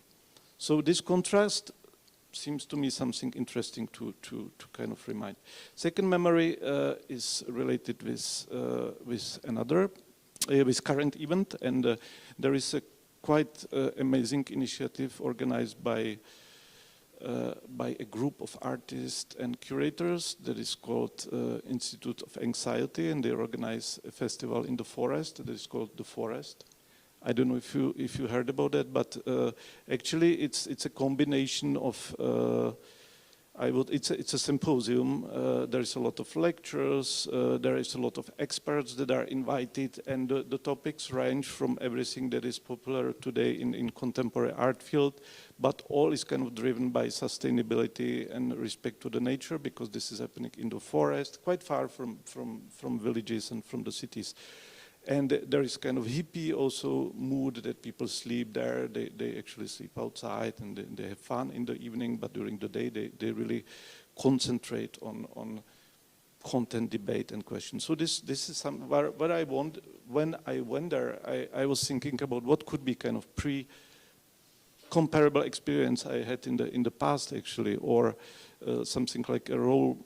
So this contrast seems to me something interesting to kind of remind. Second memory is related with another, with current event, and there is a quite amazing initiative organized by a group of artists and curators that is called Institute of Anxiety, and they organize a festival in the forest that is called The Forest. I don't know if you heard about that, but actually it's a combination of it's a symposium. There is a lot of lectures. There is a lot of experts that are invited, and the topics range from everything that is popular today in contemporary art field, but all is kind of driven by sustainability and respect to the nature, because this is happening in the forest, quite far from villages and from the cities. And there is kind of hippie also mood that people sleep there. They actually sleep outside and they have fun in the evening, but during the day they really concentrate on content debate and question. So this is some where I want, when I went there, I was thinking about what could be kind of comparable experience I had in the past actually, or something like a role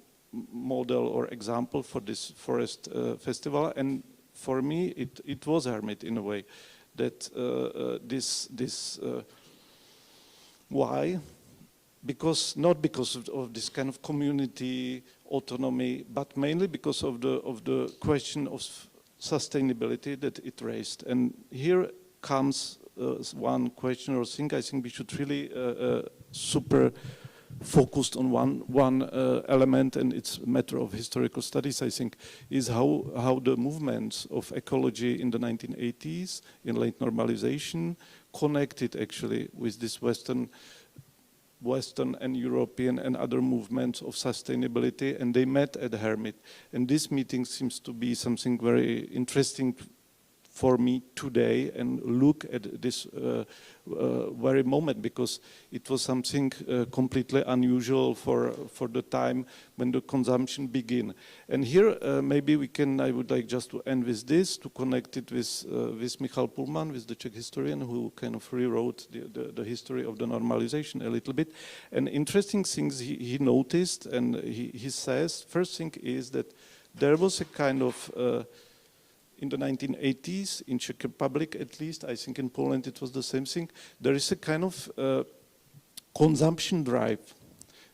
model or example for this forest festival. And for me it was Hermit in a way, that why? Because not because of this kind of community autonomy, but mainly because of the question of sustainability that it raised. And here comes one question or thing I think we should really super focused on one element, and it's a matter of historical studies, I think, is how the movements of ecology in the 1980s, in late normalization, connected actually with this Western and European and other movements of sustainability, and they met at Hermit. And this meeting seems to be something very interesting for me today, and look at this very moment, because it was something completely unusual for the time when the consumption began. And here maybe I would like just to end with this, to connect it with Michal Pullman, with the Czech historian, who kind of rewrote the history of the normalization a little bit. And interesting things he noticed, and he says, first thing is that there was a kind of in the 1980s, in Czech Republic at least, I think in Poland it was the same thing, there is a kind of consumption drive.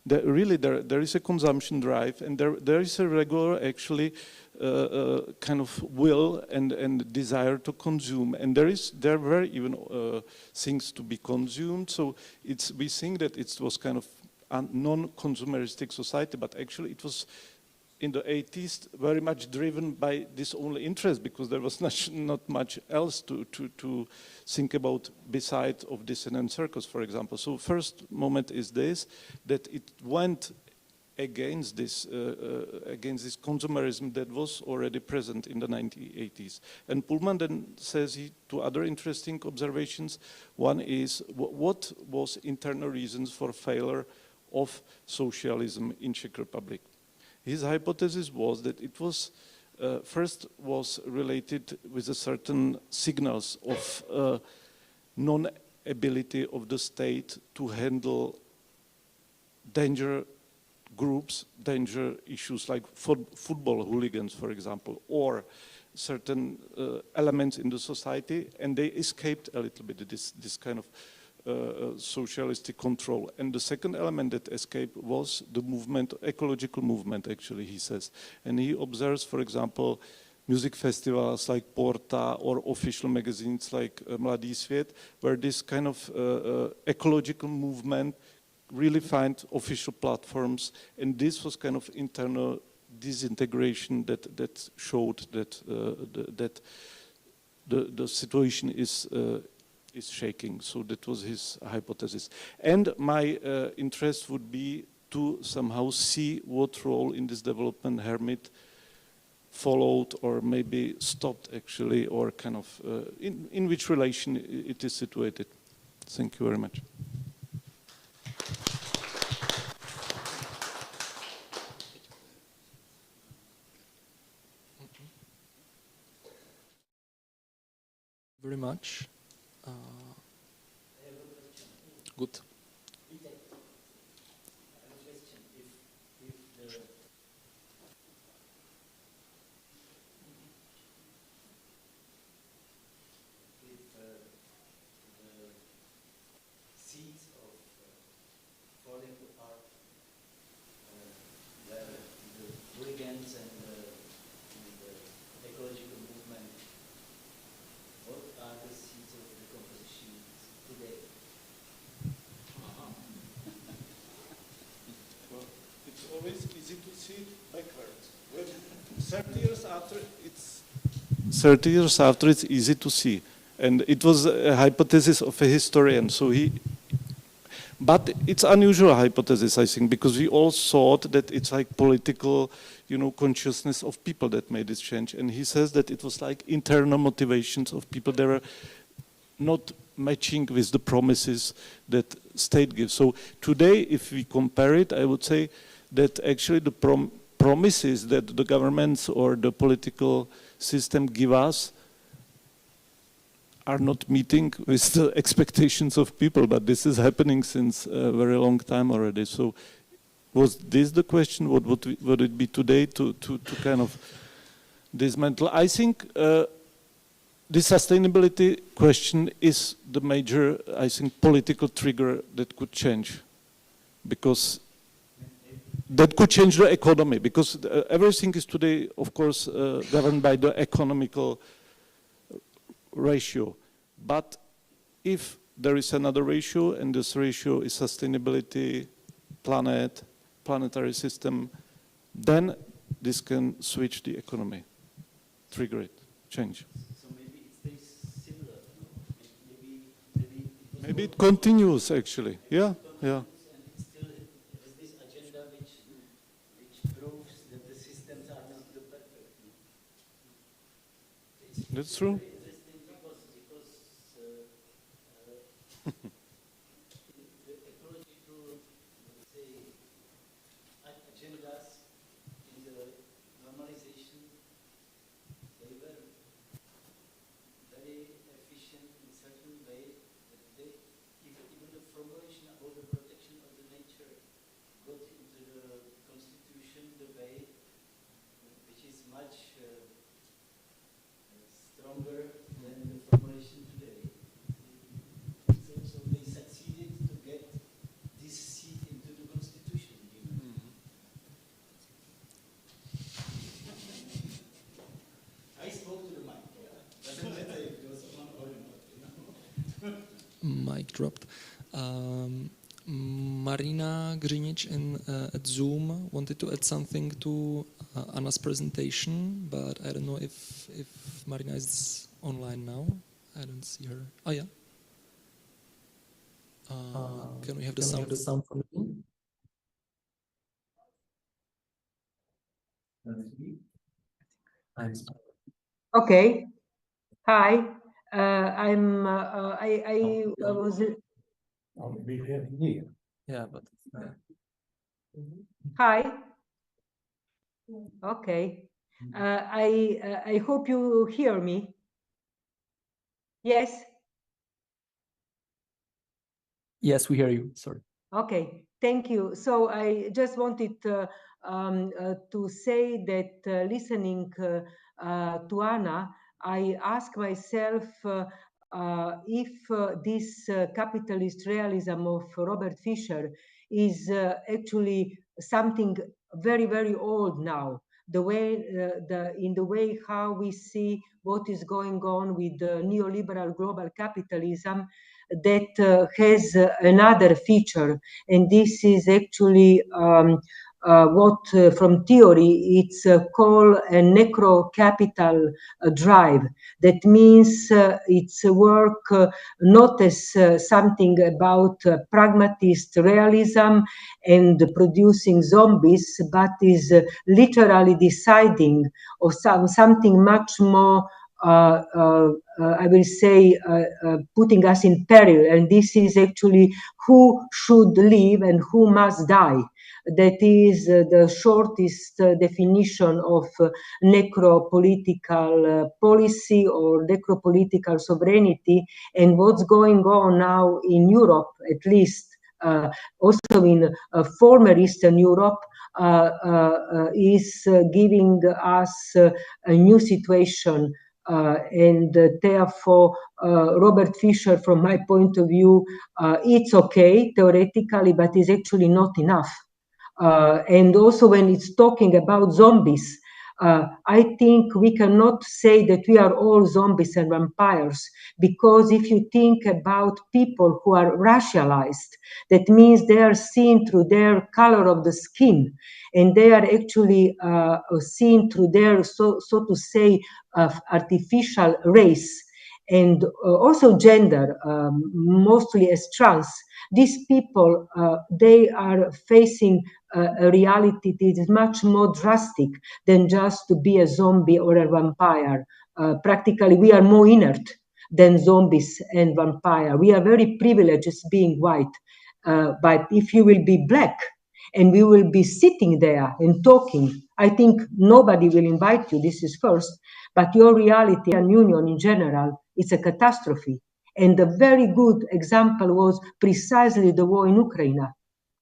There is a consumption drive, and there is a regular actually kind of will and desire to consume, and there were even things to be consumed. So we think that it was kind of a non-consumeristic society, but actually it was in the 80s very much driven by this only interest, because there was not much else to think about besides of dissonant circles, for example. So first moment is this, that it went against this consumerism that was already present in the 1980s. And Pullman then says two other interesting observations. One is what was internal reasons for failure of socialism in Czech Republic. His hypothesis was that it was first was related with a certain signals of non-ability of the state to handle danger groups, danger issues like football hooligans, for example, or certain elements in the society, and they escaped a little bit this kind of socialistic control. And the second element that escaped was the movement, ecological movement, actually, he says. And he observes, for example, music festivals like Porta, or official magazines like Mladý svět, where this kind of ecological movement really find official platforms. And this was kind of internal disintegration that showed that the situation is shaking. So that was his hypothesis. And my interest would be to somehow see what role in this development Hermit followed, or maybe stopped actually, or kind of in which relation it is situated. Thank you very much. Very much. Good. Always easy to see backwards. 30 years after, it's easy to see. And it was a hypothesis of a historian. So but it's unusual hypothesis, I think, because we all thought that it's like political, consciousness of people that made this change. And he says that it was like internal motivations of people that were not matching with the promises that state gives. So today, if we compare it, I would say that actually promises that the governments or the political system give us are not meeting with the expectations of people, but this is happening since a very long time already. So was this the question? What would it be today to kind of dismantle? I think the sustainability question is the major, I think, political trigger that could change, because that could change the economy, because everything is today, of course, governed by the economical ratio. But if there is another ratio, and this ratio is sustainability, planet, planetary system, then this can switch the economy, trigger it, change. So maybe it stays similar, Maybe it continues, actually, yeah, yeah. And it still has this agenda which proves that the systems are not the perfect. That's true. Interesting because the ecological, let's say, agendas in the normalization, they were very efficient in certain way that they, even the formulation about the protection of the nature got into the constitution the way which is much stronger than the formulation today. So they succeeded to get this seat into the constitution. I spoke to the mic. Doesn't matter if it was on or not. Mic dropped. Marina Grinic at Zoom wanted to add something to Anna's presentation, but I don't know if Marina is online now. I don't see her. Oh yeah. Can we have the sound from you? Okay. Hi. I was. Yeah, but Hi. Okay. I hope you hear me. Yes. yes, we hear you. Sorry. Okay, thank you. So I just wanted to say that listening to Anna, I ask myself if this capitalist realism of Robert Fisher is actually something very, very old now. The way, in the way how we see what is going on with the neoliberal global capitalism, that has another feature, and this is actually what from theory it's called a necro-capital drive. That means it's work not as something about pragmatist realism and producing zombies, but is literally deciding of something much more I will say, putting us in peril. And this is actually who should live and who must die. That is the shortest definition of necropolitical policy or necropolitical sovereignty. And what's going on now in Europe, at least also in former Eastern Europe, is giving us a new situation. And therefore, Robert Fisher, from my point of view, it's okay theoretically, but is actually not enough. And also when it's talking about zombies, I think we cannot say that we are all zombies and vampires, because if you think about people who are racialized, that means they are seen through their color of the skin, and they are actually seen through their, so to say, artificial race, and also gender, mostly as trans. These people, they are facing a reality that is much more drastic than just to be a zombie or a vampire. Practically, we are more inert than zombies and vampire. We are very privileged as being white. But if you will be black and we will be sitting there and talking, I think nobody will invite you, this is first, but your reality and union in general, it's a catastrophe. And a very good example was precisely the war in Ukraine,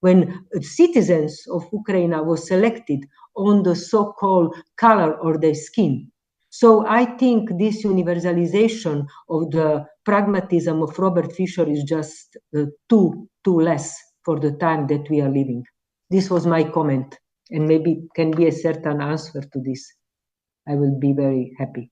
when citizens of Ukraine were selected on the so-called color of their skin. So I think this universalization of the pragmatism of Robert Fisher is just too less for the time that we are living. This was my comment, and maybe can be a certain answer to this. I will be very happy.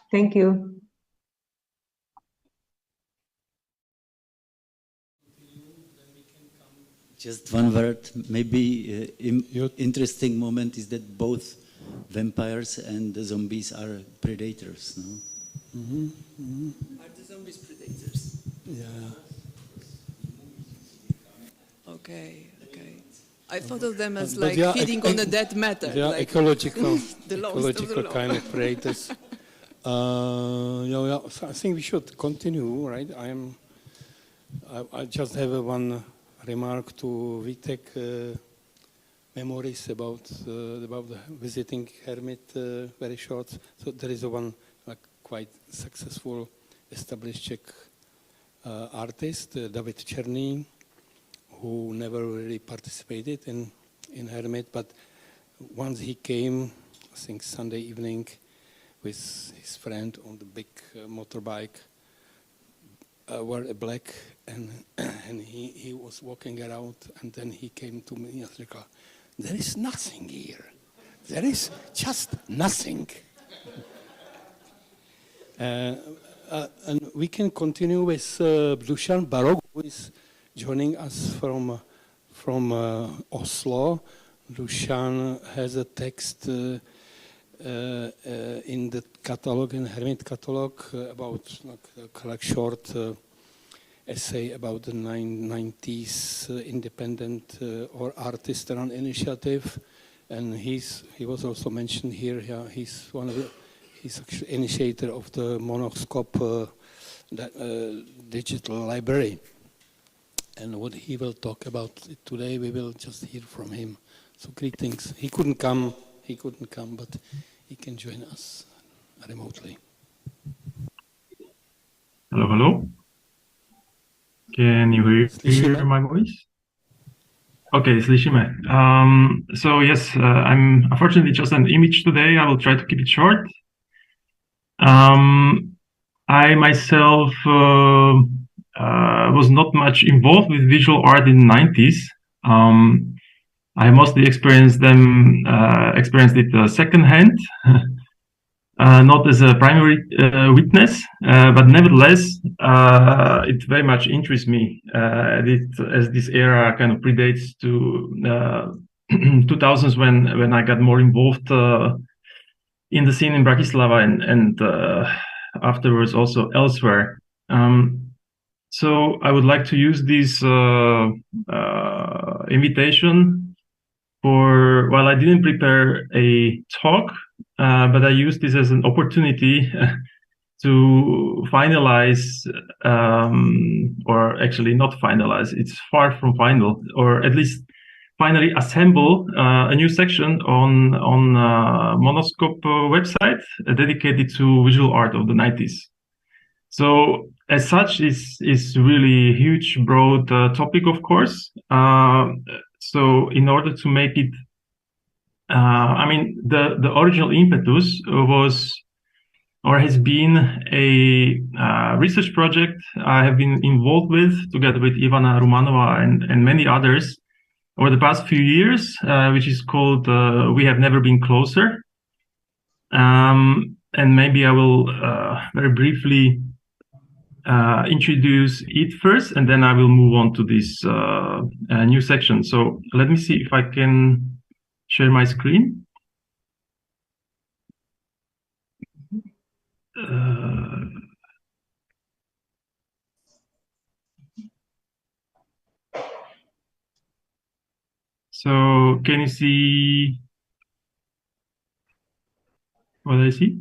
Thank you. Just one word, maybe interesting moment is that both vampires and the zombies are predators, no? Are the zombies predators? Yeah. Okay, okay. I thought of them as But like yeah, feeding on a dead matter. They are like ecological, the lowest of the ecological low. kind of predators. Yeah, so I think we should continue, right? I just have one remark to Vitek. Memories about the visiting hermit, very short. So there is one quite successful established Czech artist, David Černý, who never really participated in hermit, but once he came, I think Sunday evening, with his friend on the big motorbike, were black, and he was walking around, and then he came to me and said, there is nothing here. There is just nothing. And we can continue with Dusan Barok, who is joining us from Oslo. Dusan has a text in the catalog, in Hermit catalog, about like short essay about the 90s independent or artist-run initiative And he was also mentioned here. Yeah, he's actually initiator of the Monoscope digital library. And what he will talk about today, we will just hear from him. So greetings. He couldn't come, but he can join us remotely. Hello, hello. Can you hear my voice? Okay, slyšíme. So yes, I'm unfortunately just an image today. I will try to keep it short. I myself was not much involved with visual art in the 90s. I mostly experienced it secondhand, not as a primary witness, but nevertheless, it very much interests me as this era kind of predates to 2000s when I got more involved in the scene in Bratislava and afterwards also elsewhere. So I would like to use this invitation for, well, I didn't prepare a talk, but I used this as an opportunity to finalize, or actually not finalize, it's far from final, or at least finally assemble a new section on Monoscope website dedicated to visual art of the 90s. So as such, is really huge, broad topic, of course. So in order to make it, I mean, the original impetus was or has been a research project I have been involved with together with Ivana Rumanova and many others over the past few years, which is called We Have Never Been Closer. And maybe I will very briefly introduce it first, and then I will move on to this new section. So let me see if I can share my screen. So can you see what I see?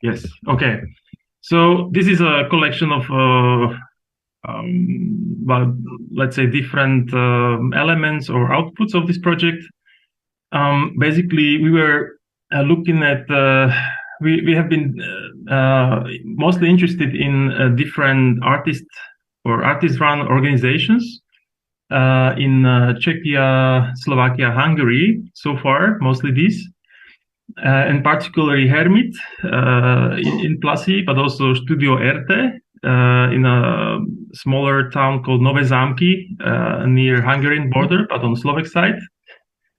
Yes. Okay. So this is a collection of, well, let's say different elements or outputs of this project. Basically, we were looking at, we have been mostly interested in different artist or artist-run organizations in Czechia, Slovakia, Hungary so far, mostly these. And particularly Hermit in Plasy, but also Studio Erte in a smaller town called Nové Zámky near Hungarian border, but on Slovak side.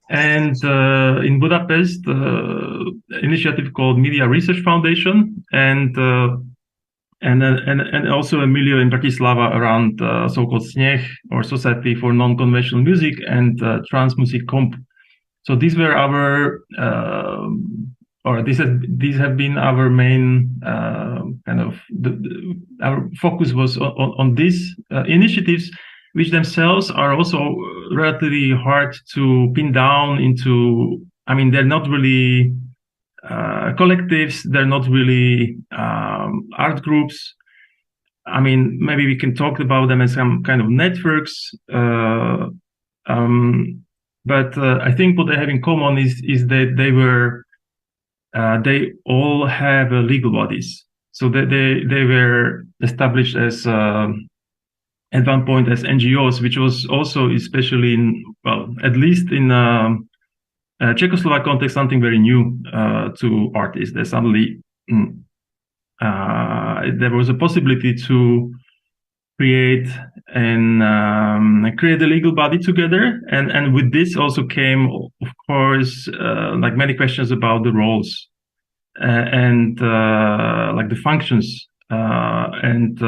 And in Budapest, initiative called Media Research Foundation, and also Emilio in Bratislava around so-called SNEH, or Society for Non-Conventional Music, and Transmusik Comp. So these were our, these have been our main kind of, our focus was on these initiatives, which themselves are also relatively hard to pin down into, I mean, they're not really collectives, they're not really art groups. I mean, maybe we can talk about them as some kind of networks. But I think what they have in common is that they all have legal bodies. So they were established as at one point as NGOs, which was also especially in, well, at least in Czechoslovak context, something very new to artists. That suddenly there was a possibility to create create a legal body together, and with this also came, of course, like many questions about the roles and like the functions and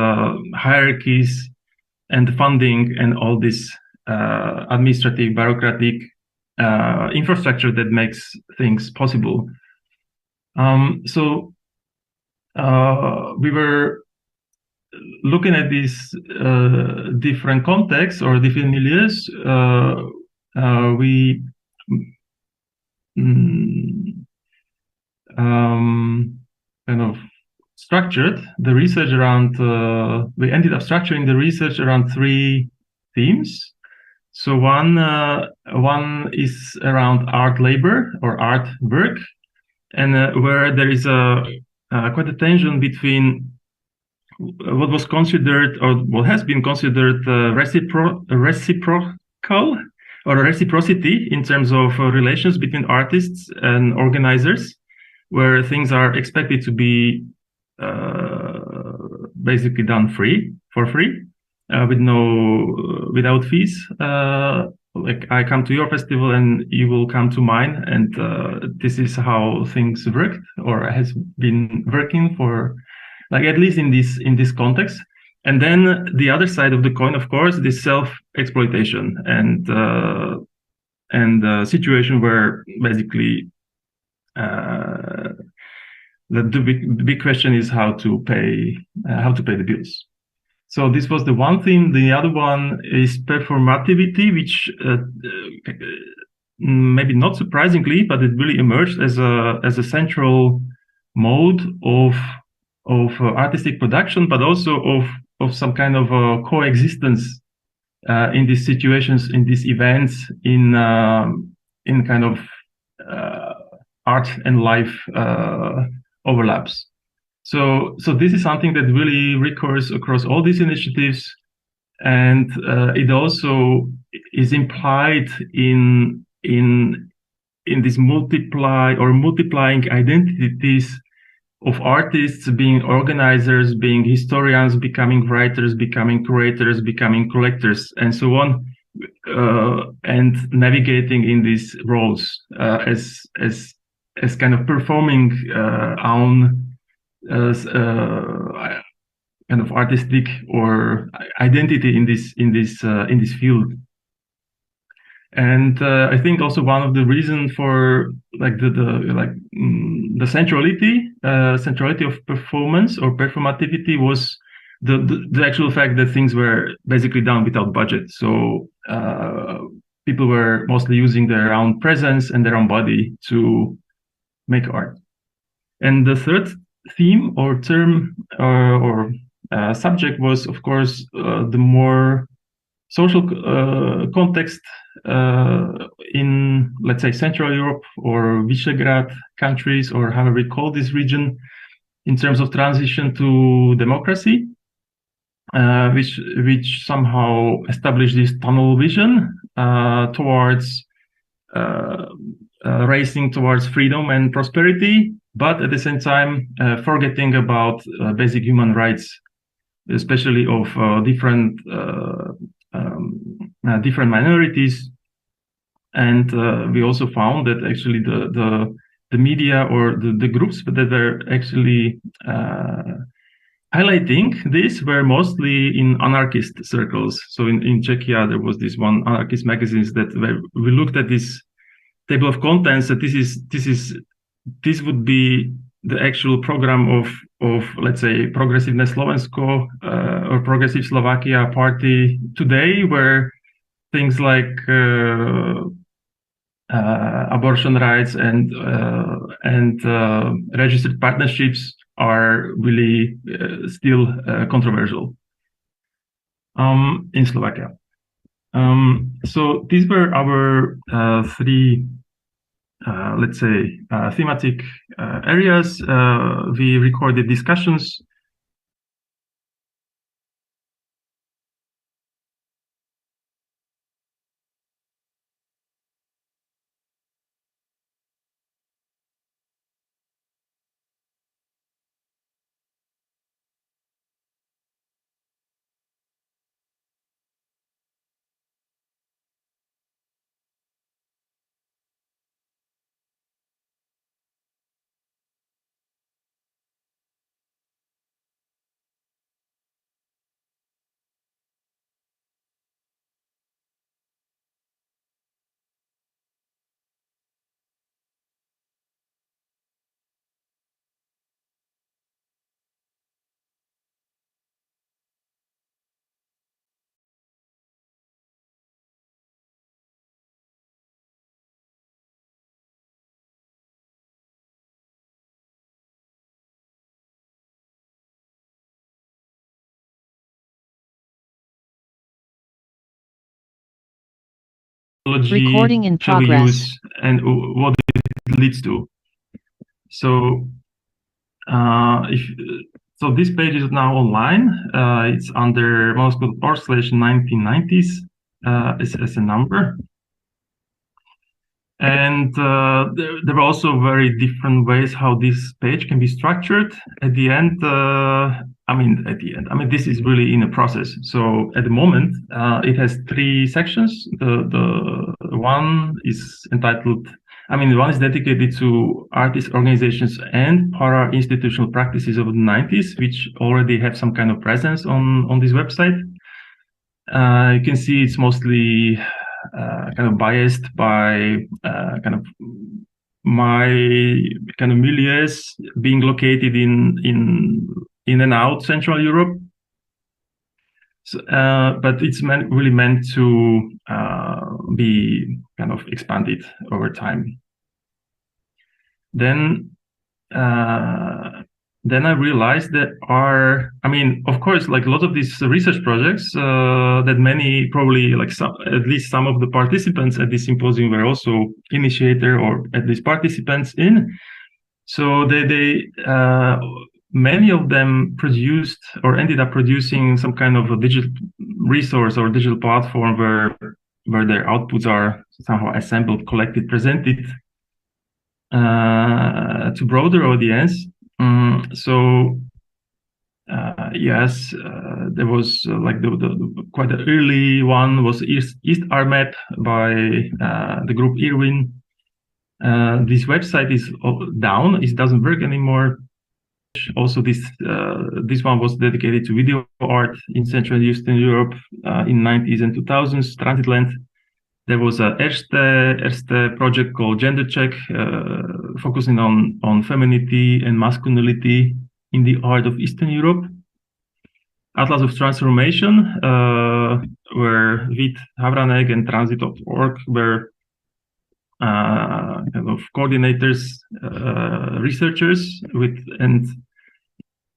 hierarchies and the funding and all this administrative bureaucratic infrastructure that makes things possible. So we were looking at these different contexts or different milieus. We mm, kind of structured the research around, we ended up structuring the research around 3 themes. So one is around art labor or art work, and where there is quite a tension between what was considered or what has been considered reciprocal or reciprocity in terms of relations between artists and organizers, where things are expected to be basically done for free, without fees. Like I come to your festival and you will come to mine, and this is how things worked or has been working for, like at least in this context. And then the other side of the coin, of course, this self-exploitation and situation where basically the big question is how to pay the bills. So this was the one thing. The other one is performativity, which maybe not surprisingly, but it really emerged as a central mode of artistic production, but also of some kind of coexistence in these situations, in these events, in kind of art and life overlaps. So this is something that really recurs across all these initiatives, and it also is implied in this multiplying identities of artists being organizers, being historians, becoming writers, becoming curators, becoming collectors, and so on, and navigating in these roles as kind of performing own kind of artistic or identity in this field. And I think also one of the reasons for like the centrality of performance or performativity was the actual fact that things were basically done without budget. So people were mostly using their own presence and their own body to make art. And the third theme or term or subject was, of course, the more social context in, let's say, Central Europe or Visegrad countries, or however we call this region, in terms of transition to democracy, which somehow established this tunnel vision towards racing towards freedom and prosperity, but at the same time forgetting about basic human rights, especially of different minorities. And we also found that actually the media or the groups that are actually highlighting this were mostly in anarchist circles. So in Czechia, there was this one anarchist magazines that we looked at this table of contents, that this would be the actual program of let's say Progresívne Slovensko or Progressive Slovakia party today, where things like abortion rights and registered partnerships are really still controversial in Slovakia. So these were our 3 let's say thematic areas. We recorded discussions Recording in shall progress. We use and what it leads to. So so this page is now online. It's under monoscope.org/1990s as a number. And there are also very different ways how this page can be structured. At the end, this is really in a process. So at the moment, it has 3 sections. The one is entitled, one is dedicated to artist organizations and para-institutional practices of the 90s, which already have some kind of presence on this website. You can see it's mostly kind of biased by kind of my kind of milieus being located in and out Central Europe. So, but it's really meant to be kind of expanded over time. Then I realized that of course, like a lot of these research projects that many, probably like at least some of the participants at this symposium were also initiator or at least participants in. So they many of them produced or ended up producing some kind of a digital resource or digital platform where their outputs are somehow assembled, collected, presented to broader audience. Yes, there was like the quite an early one was East RMAP by the group Irwin. This website is down; it doesn't work anymore. Also, this one was dedicated to video art in Central and Eastern Europe in 90s and 2000s. Transitland. There was a Erste project called Gender Check, focusing on femininity and masculinity in the art of Eastern Europe. Atlas of Transformation, where Vít Havranek and Transit.org were kind of coordinators, researchers and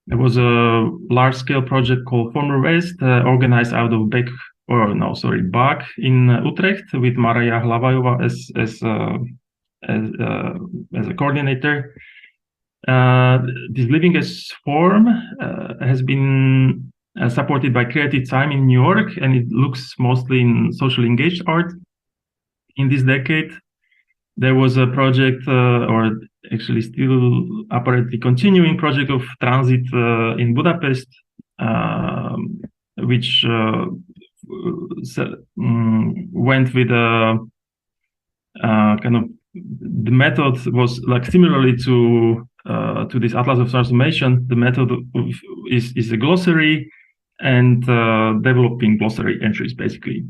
there was a large-scale project called Former West, organized out of Bak in Utrecht with Marija Hlavajova as a coordinator. This Living as Form has been supported by Creative Time in New York, and it looks mostly in socially engaged art. In this decade, there was a project, or actually still apparently continuing project of Transit in Budapest, which went with a kind of the method was like similarly to this Atlas of Transformation. The method is a glossary and developing glossary entries basically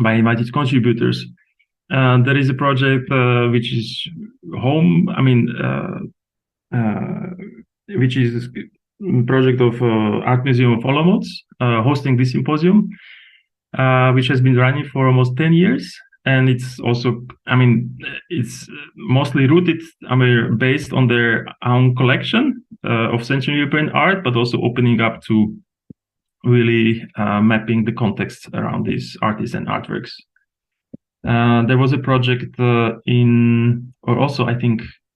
by invited contributors. There is a project which is which is a project of Art Museum of Olomouc hosting this symposium, which has been running for almost 10 years. And it's also, it's mostly rooted, based on their own collection of Central European art, but also opening up to really mapping the context around these artists and artworks. There was a project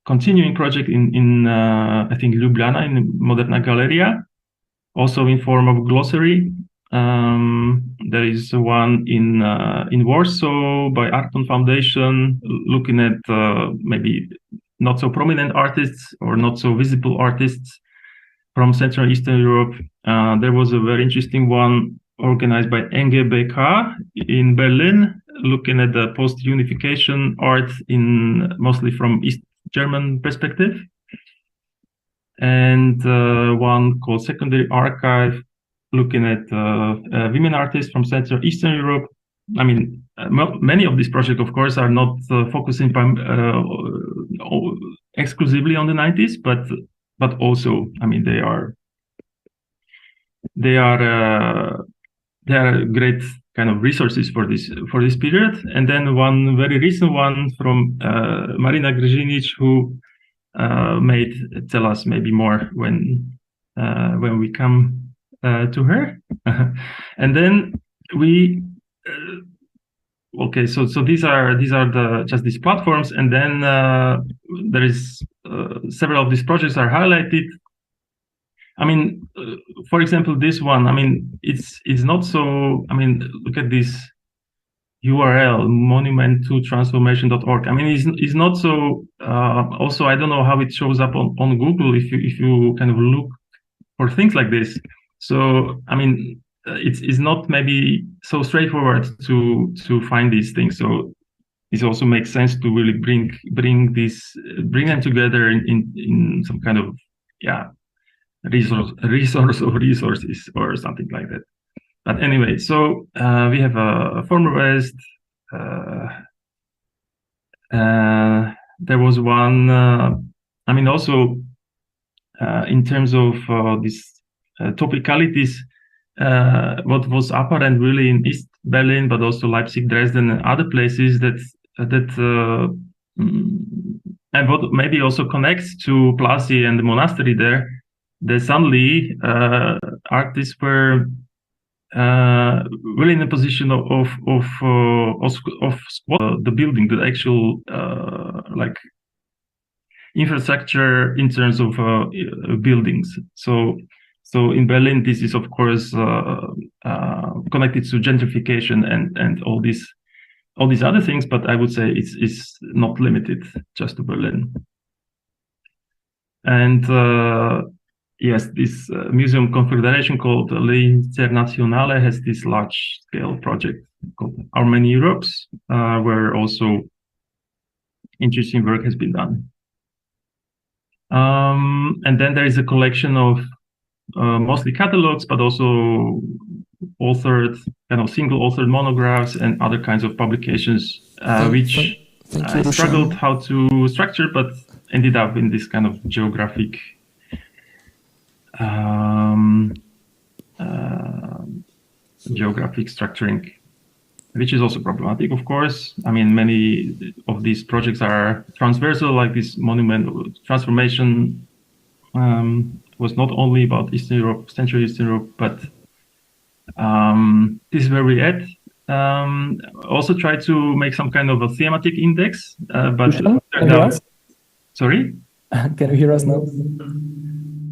continuing project in I think Ljubljana in Moderna Galeria, also in form of glossary. There is one in Warsaw by Arton Foundation, looking at maybe not so prominent artists or not so visible artists from Central and Eastern Europe. There was a very interesting one organized by NGBK in Berlin, looking at the post-unification art mostly from East German perspective. And one called Secondary Archive, looking at women artists from Central Eastern Europe. Many of these projects, of course, are not focusing exclusively on the 90s, but also, they are great kind of resources for this period. And then one very recent one from Marina Grzinic, who may tell us maybe more when we come to her. And then we okay, so these are just these platforms, and then there is several of these projects are highlighted. I mean, for example, this one. I mean, it's not so. I mean, look at this URL monument2transformation.org. I mean, it's not so. Also, I don't know how it shows up on Google if you kind of look for things like this. So, I mean, it's not maybe so straightforward to find these things. So it also makes sense to really bring them together in some kind of resource of resources or something like that. But anyway, so we have a former West. There was one. I mean, also in terms of these topicalities, what was apparent really in East Berlin, but also Leipzig, Dresden, and other places and what maybe also connects to Plassy and the monastery there, that suddenly artists were really in a position of squat the building, the actual like infrastructure in terms of buildings. So in Berlin, this is of course connected to gentrification and all these other things, but I would say it's not limited just to Berlin. And yes, this museum confederation called L'Internazionale has this large-scale project called Our Many Europes, where also interesting work has been done. And then there is a collection of mostly catalogs, but also authored, single authored monographs and other kinds of publications, which I struggled how to structure, but ended up in this kind of geographic structuring, which is also problematic, of course. I mean, many of these projects are transversal, like this monument transformation was not only about Eastern Europe, Central Eastern Europe, but this is where we at. Also try to make some kind of a thematic index, but sorry? Can you hear us now?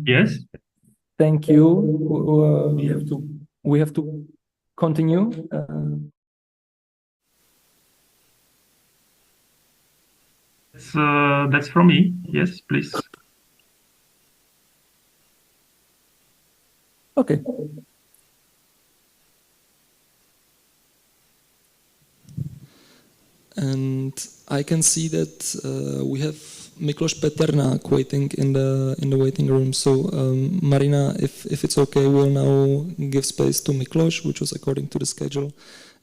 Yes. Thank you. We have to continue. That's from me. Yes, please. Okay. And I can see that we have Miklos Peternak waiting in the waiting room. So Marina, if it's okay, we'll now give space to Miklos, which was according to the schedule,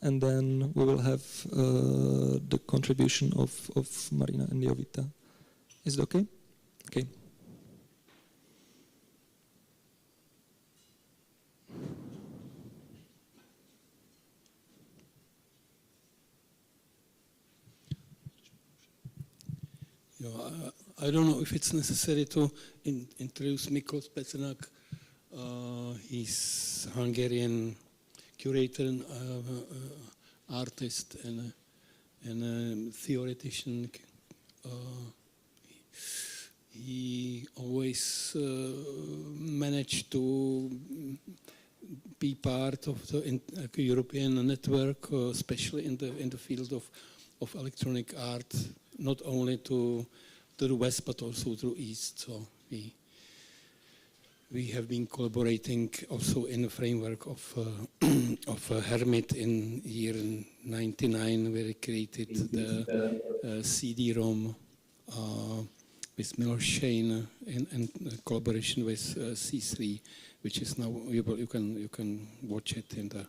and then we will have the contribution of Marina and Jovita. Is it okay? Okay. I don't know if it's necessary to introduce Miklos Peternak. He's Hungarian curator and artist and a theoretician. He always managed to be part of the European network, especially in the field of electronic art, not only to the west but also to the east. So we have been collaborating also in the framework of Hermit in year 99, where he created the CD-ROM with Miloš Shane in collaboration with C3, which is now you can watch it in the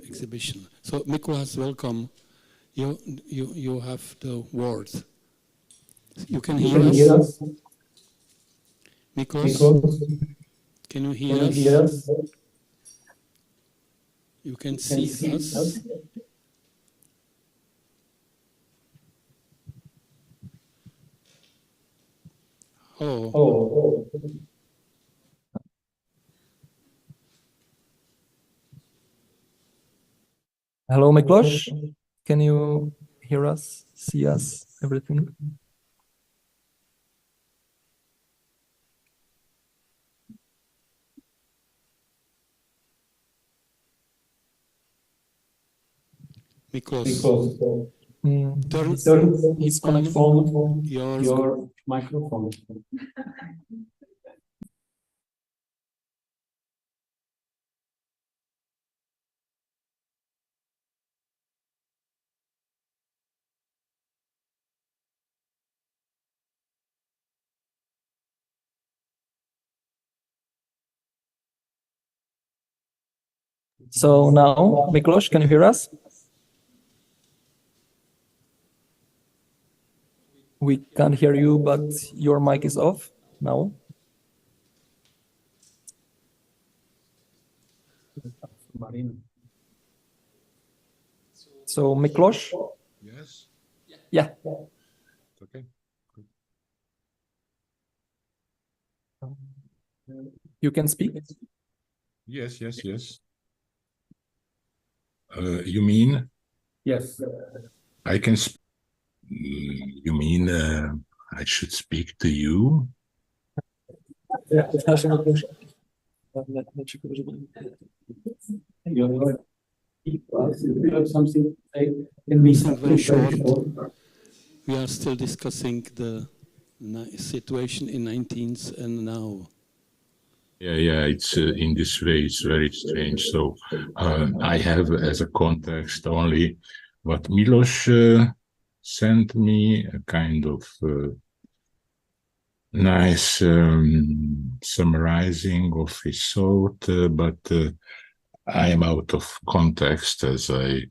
exhibition. So Miklos, welcome. You have the word. You can hear us? Miklos, can you hear us? You can see us? Oh. Hello, Miklos. Can you hear us, see us, everything? Miklos, Turn his connection your microphone. So now, Miklos, can you hear us? We can't hear you, but your mic is off now. So, Miklos? Yes. Yeah. Okay. Good. You can speak? Yes, yes, yes. You mean? Yes. I can speak. You mean I should speak to you? You have something to say? Can we very short. We are still discussing the situation in 19th and now. Yeah, it's in this way, it's very strange. So I have as a context only what Milos sent me, a kind of nice summarizing of his thought, but I am out of context as I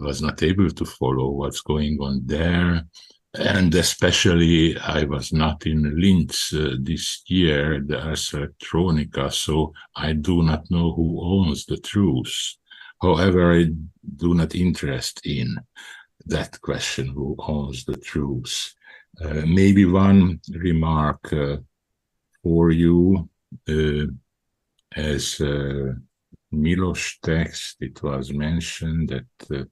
was not able to follow what's going on there. And especially, I was not in Linz this year, the Ars Electronica, so I do not know who owns the truth. However, I do not interest in that question, who owns the truth. Maybe one remark for you, as Milos' text, it was mentioned that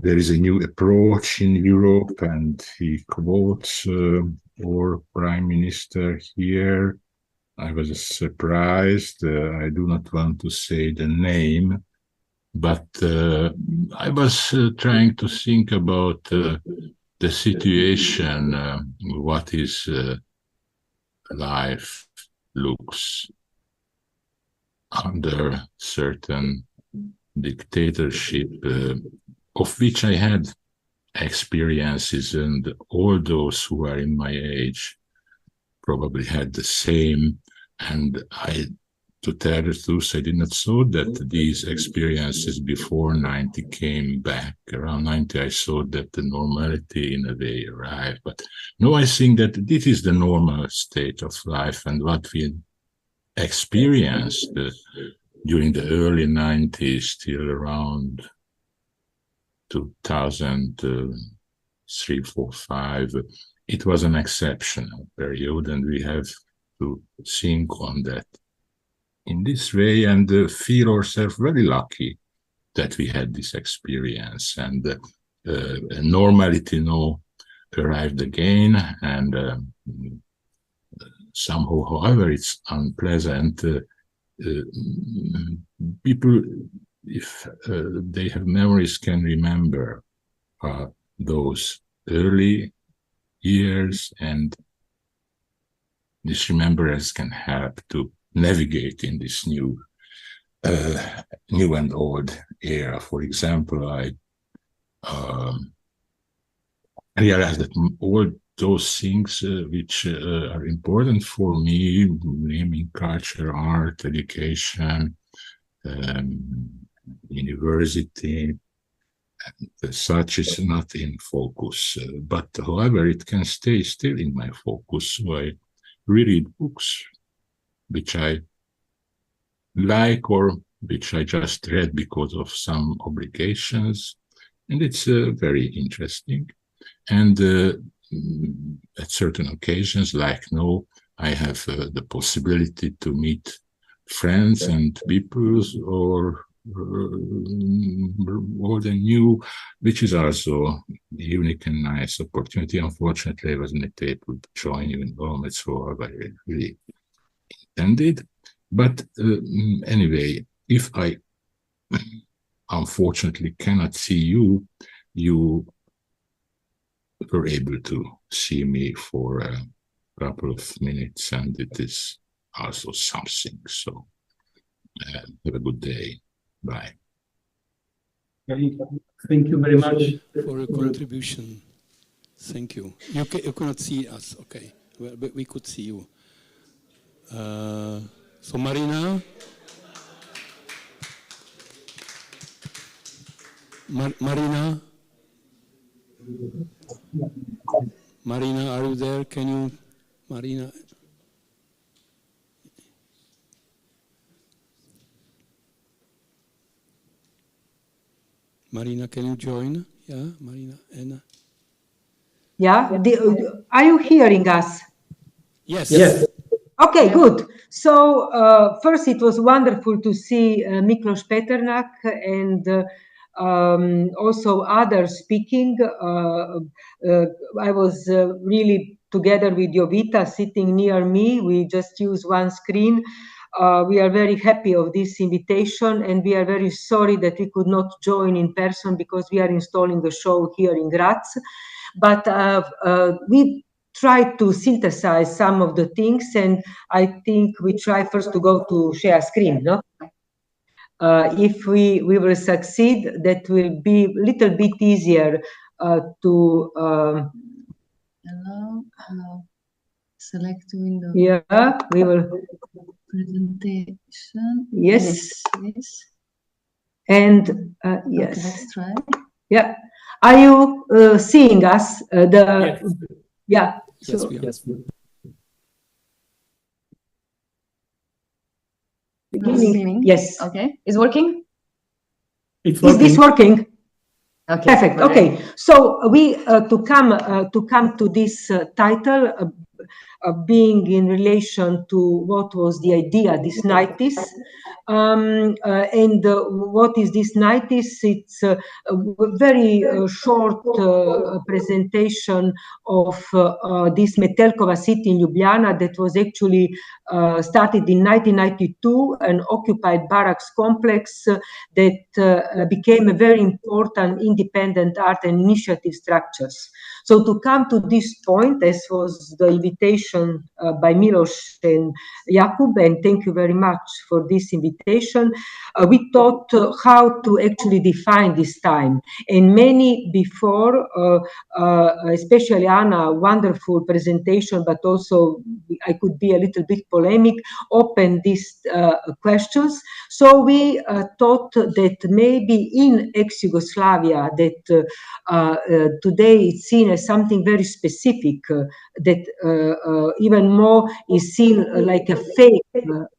there is a new approach in Europe, and he quotes our prime minister here. I was surprised. I do not want to say the name, but I was trying to think about the situation, what is life looks under certain dictatorship, of which I had experiences, and all those who are in my age probably had the same. And to tell the truth, I did not thought that these experiences before 90 came back. Around 90, I thought that the normality in a way arrived. But no, I think that this is the normal state of life, and what we experienced during the early 90s till around 2003, 4, 5, it was an exceptional period, and we have to think on that in this way and feel ourselves very lucky that we had this experience. And normality now arrived again, and somehow, however, it's unpleasant. People, if they have memories, can remember those early years, and this remembrance can help to navigate in this new and old era. For example, I realized that all those things which are important for me, naming culture, art, education, university, such is not in focus. But however, it can stay still in my focus. So I read books which I like or which I just read because of some obligations. And it's very interesting. And at certain occasions, like now, I have the possibility to meet friends and people or old and new, which is also a unique and nice opportunity. Unfortunately, I wasn't able to join you in Rome, so I really intended. But anyway, if I unfortunately cannot see you, you were able to see me for a couple of minutes, and it is also something. So have a good day. Bye. Thank you very much for your contribution. Thank you. You cannot see us, okay, but we could see you. So Marina? Marina? Marina, are you there? Can you, Marina? Marina, can you join? Yeah, Marina, Anna? Yeah, are you hearing us? Yes. Yes. Okay, good. So first, it was wonderful to see Miklos Peternak and also others speaking. I was really together with Jovita sitting near me. We just use one screen. We are very happy of this invitation, and we are very sorry that we could not join in person because we are installing a show here in Graz. But we try to synthesize some of the things, and I think we try first to go to share screen, no? If we will succeed, that will be a little bit easier to... Hello. Select window. Yeah, we will... Presentation. Yes. Yes. And yes. Okay, let's try. Yeah. Are you seeing us? Yes. Yeah. Yes, So, we are. Yes. beginning. Yes. Okay. Is working? It's Is this working? Okay. Perfect. Okay. So we to come to this title, being in relation to what was the idea this 90s, and what is this 90s? It's a very short presentation of this Metelkova city in Ljubljana that was actually started in 1992, an occupied barracks complex that became a very important independent art and initiative structures. So to come to this point, as was the invitation by Milos and Jakub, and thank you very much for this invitation, we thought how to actually define this time. And many before, especially Anna, wonderful presentation, but also I could be a little bit polemic, open these questions. So we thought that maybe in ex-Yugoslavia, that today it's seen as something very specific, that even more is seen like a fake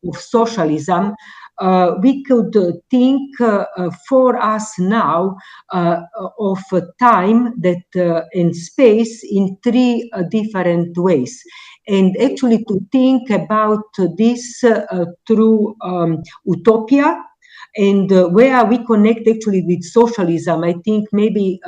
of socialism. We could think for us now of time that in space in three different ways. And actually to think about this through utopia, and where we connect actually with socialism, I think maybe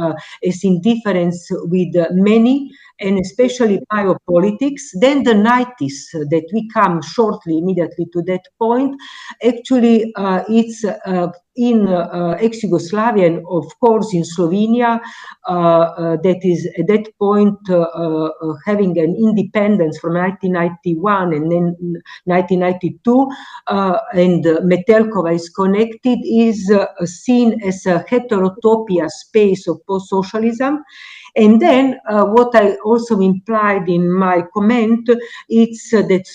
is in difference with many, and especially biopolitics. Then the 90s, that we come shortly, immediately to that point. Actually, it's in ex-Yugoslavia, and of course in Slovenia, that is at that point having an independence from 1991 and then 1992, and Metelkova is connected, is seen as a heterotopia space of post-socialism. And then what I also implied in my comment, it's that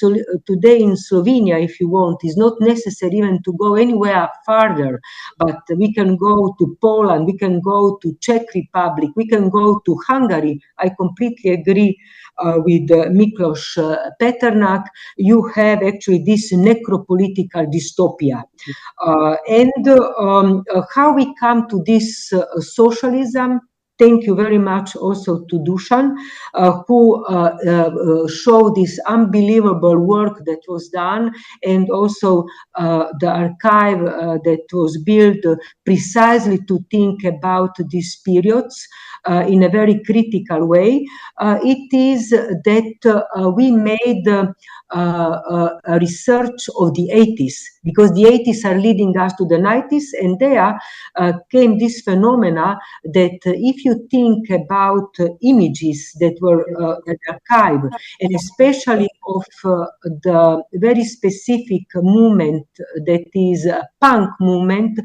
today in Slovenia, if you want, is not necessary even to go anywhere further, but we can go to Poland, we can go to Czech Republic, we can go to Hungary. I completely agree with Miklos Peternak. You have actually this necropolitical dystopia. And how we come to this socialism, thank you very much also to Dusan, who showed this unbelievable work that was done, and also the archive that was built precisely to think about these periods in a very critical way. It is that we made a research of the 80s, because the 80s are leading us to the 90s, and there came this phenomena that if you think about images that were archived, and especially of the very specific movement that is a punk movement,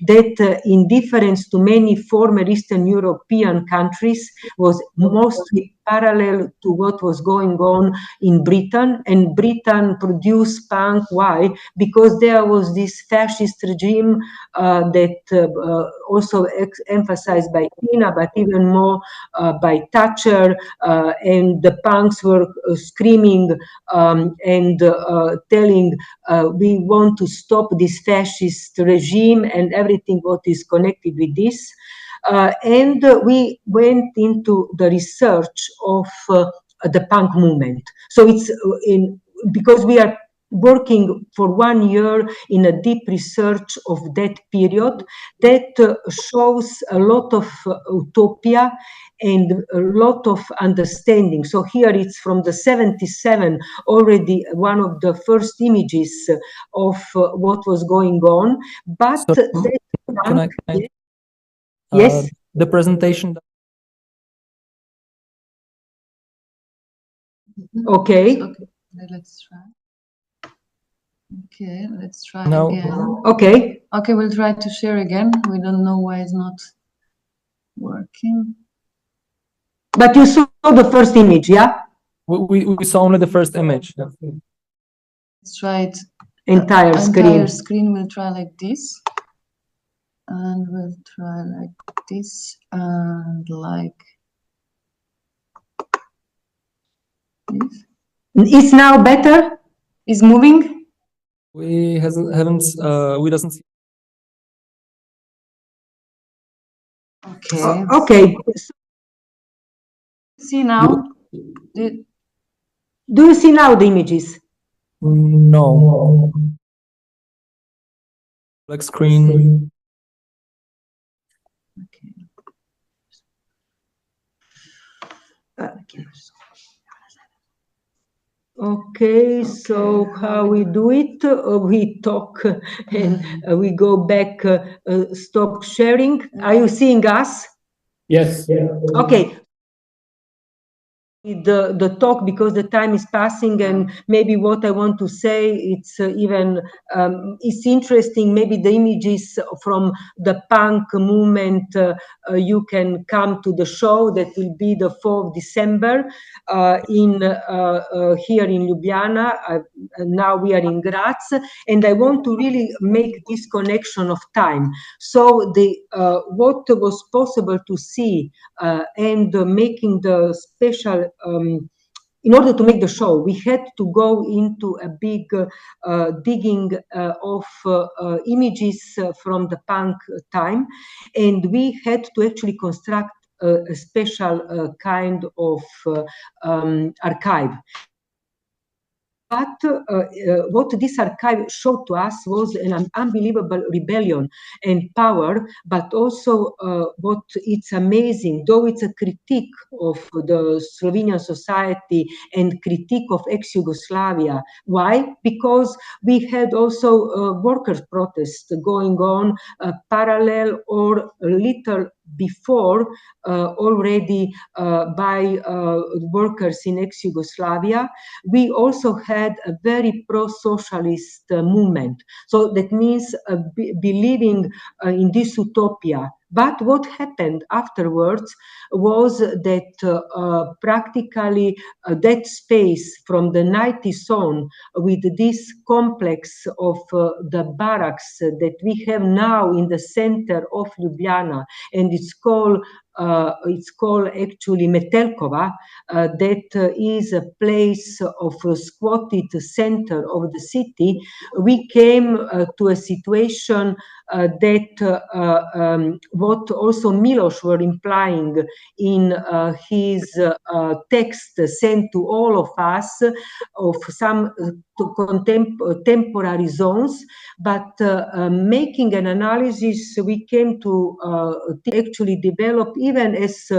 that in difference to many former Eastern European countries was mostly parallel to what was going on in Britain, and Britain produced punk. Why? Because there was this fascist regime that also emphasized by Tina, but even more by Thatcher, and the punks were screaming and telling we want to stop this fascist regime and everything what is connected with this. And we went into the research of the punk movement. So it's because we are working for 1 year in a deep research of that period that shows a lot of utopia and a lot of understanding. So here it's from the 77, already one of the first images of what was going on. But So, that can I? Yes. The presentation. Okay. Okay, let's try. Okay, let's try No. again. Okay. Okay, we'll try to share again. We don't know why it's not working. But you saw the first image, yeah? We saw only the first image. Let's try it. Entire screen. Entire screen. We'll try like this. And we'll try like this and like this. Is now better? Is moving? We we doesn't see. Okay. Okay. See now? Do you see now the images? No. Black screen. Okay, so how we do it? We talk and we go back, stop sharing. Are you seeing us? Yes. Okay. The talk, because the time is passing, and maybe what I want to say, it's even it's interesting. Maybe the images from the punk movement, you can come to the show that will be the 4th of December in here in Ljubljana. Now we are in Graz, and I want to really make this connection of time. So the what was possible to see and making the special. In order to make the show, we had to go into a big digging of images from the punk time, and we had to actually construct a special kind of archive. But what this archive showed to us was an unbelievable rebellion and power, but also what it's amazing, though it's a critique of the Slovenian society and critique of ex-Yugoslavia. Why? Because we had also workers' protests going on parallel or a little before already by workers in ex-Yugoslavia. We also had a very pro-socialist movement. So that means believing in this utopia. But what happened afterwards was that practically that space from the 90s on, with this complex of the barracks that we have now in the center of Ljubljana, and it's called actually Metelkova, that is a place of a squatted center of the city. We came to a situation that what also Miloš were implying in his text sent to all of us of some temporary zones, but making an analysis, we came to actually develop even as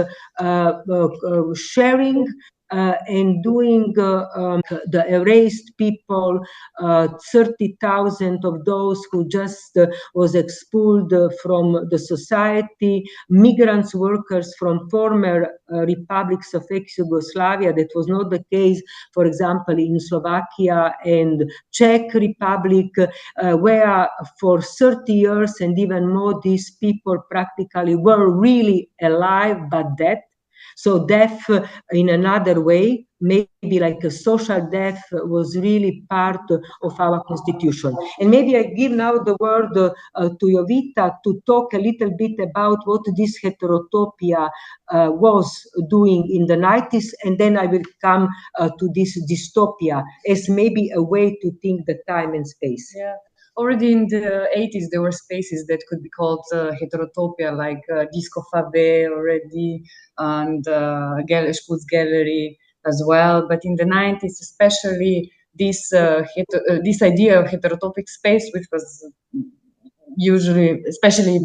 sharing and doing the erased people, 30,000 of those who just was expelled from the society, migrants, workers from former republics of ex-Yugoslavia. That was not the case, for example, in Slovakia and Czech Republic, where for 30 years and even more, these people practically were really alive but dead. So death in another way, maybe like a social death, was really part of our constitution. And maybe I give now the word to Jovita to talk a little bit about what this heterotopia was doing in the 90s, and then I will come to this dystopia as maybe a way to think the time and space. Yeah. Already in the 80s, there were spaces that could be called heterotopia, like Disco Fabe already, and Sputz Gallery as well. But in the 90s, especially this idea of heterotopic space, which was usually, especially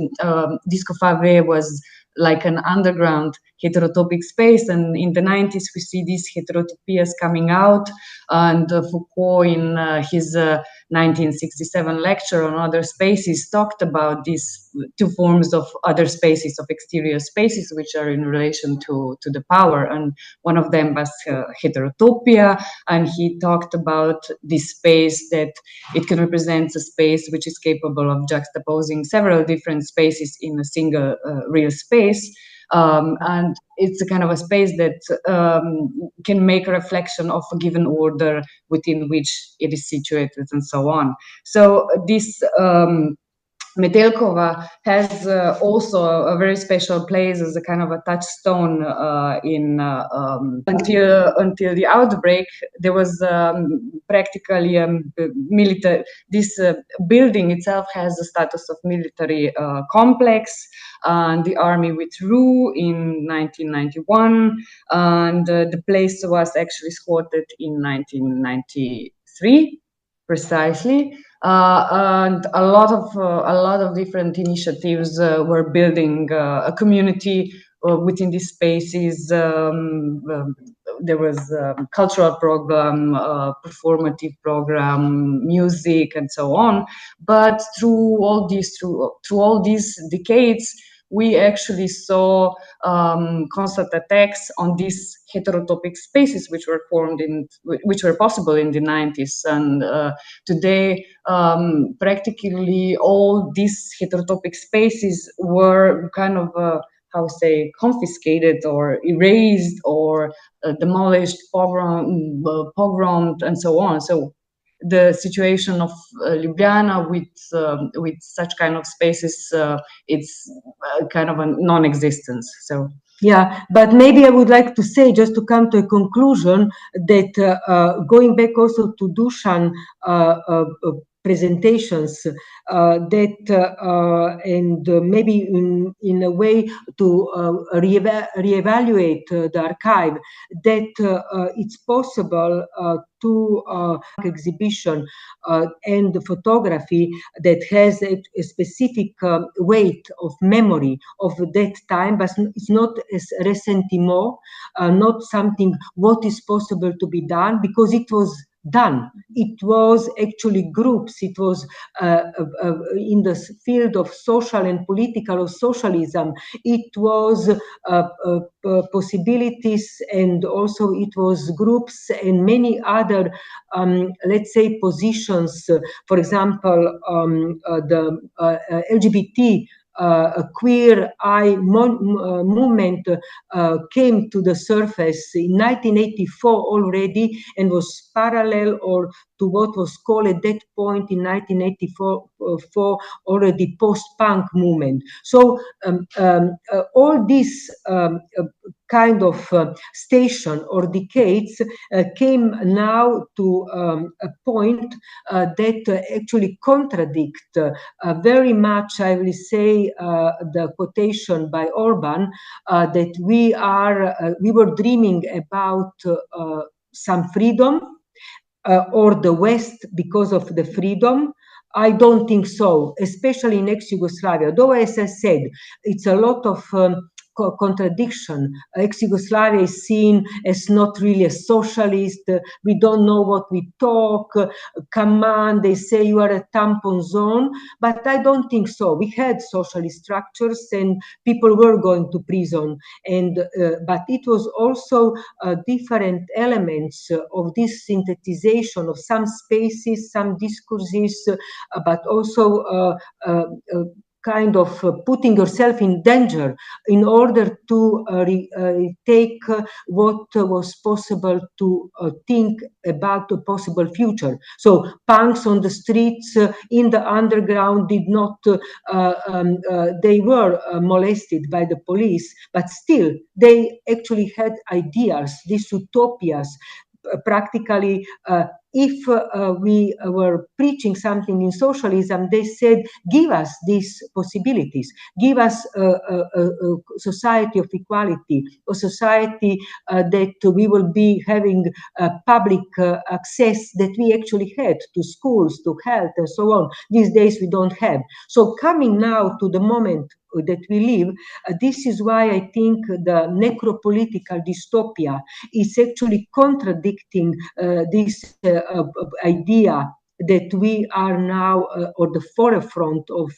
Disco Fabe, was like an underground heterotopic space. And in the 90s, we see these heterotopias coming out. And Foucault, in his 1967 lecture on other spaces, talked about these two forms of other spaces, of exterior spaces, which are in relation to the power. And one of them was heterotopia. And he talked about this space that it can represent a space which is capable of juxtaposing several different spaces in a single real space. And it's a kind of a space that can make a reflection of a given order within which it is situated and so on. So this Metelkova has also a very special place as a kind of a touchstone in until the outbreak. There was practically military. This building itself has the status of military complex, and the army withdrew in 1991, and the place was actually squatted in 1993, precisely. And a lot of different initiatives were building a community within these spaces. There was a cultural program, performative program, music, and so on. But through all these decades, we actually saw constant attacks on these heterotopic spaces, which were possible in the 90s. And today, practically all these heterotopic spaces were kind of confiscated or erased or demolished, pogromed, and so on. So the situation of Ljubljana with such kind of spaces, it's kind of a non-existence. So. Yeah, but maybe I would like to say, just to come to a conclusion, that going back also to Dusan presentations, and maybe in a way to reevaluate the archive, that it's possible to exhibition and photography that has a specific weight of memory of that time, but it's not as ressentiment, not something what is possible to be done, because it was done. It was actually groups. It was in the field of social and political of socialism. It was possibilities, and also it was groups and many other, let's say, positions. For example, the LGBT queer eye movement came to the surface in 1984 already, and was parallel or to what was called at that point in 1984 already post-punk movement. So all this kind of station or decades came now to a point that actually contradict very much, I will say, the quotation by Orban that we were dreaming about some freedom or the West because of the freedom. I don't think so, especially in ex-Yugoslavia. Though, as I said, it's a lot of contradiction. Ex-Yugoslavia is seen as not really a socialist. We don't know what we talk. Come on, they say you are a tampon zone. But I don't think so. We had socialist structures and people were going to prison. But it was also different elements of this synthesization of some spaces, some discourses, but also kind of putting yourself in danger in order to take what was possible to think about a possible future. So punks on the streets in the underground did not, they were molested by the police, but still they actually had ideas, these utopias. Practically, if we were preaching something in socialism, they said, give us these possibilities, give us a society of equality, a society that we will be having public access that we actually had to schools, to health, and so on. These days we don't have. So coming now to the moment that we live, this is why I think the necropolitical dystopia is actually contradicting this idea that we are now on the forefront of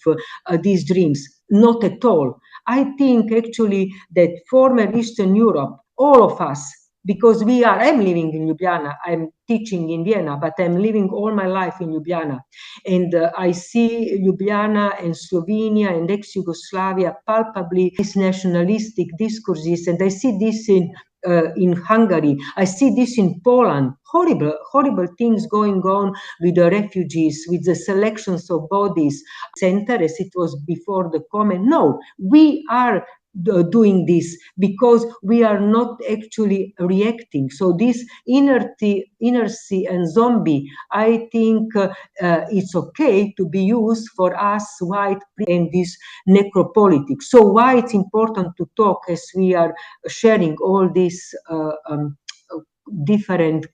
these dreams. Not at all. I think actually that former Eastern Europe, all of us, because I'm living in Ljubljana, I'm teaching in Vienna, but I'm living all my life in Ljubljana. And I see Ljubljana and Slovenia and ex-Yugoslavia palpably these nationalistic discourses, and I see this in Hungary. I see this in Poland. Horrible, horrible things going on with the refugees, with the selections of bodies, center as it was before the comment. No, we are doing this because we are not actually reacting. So this inercy and zombie, I think it's okay to be used for us white and this necropolitics. So why it's important to talk as we are sharing all these different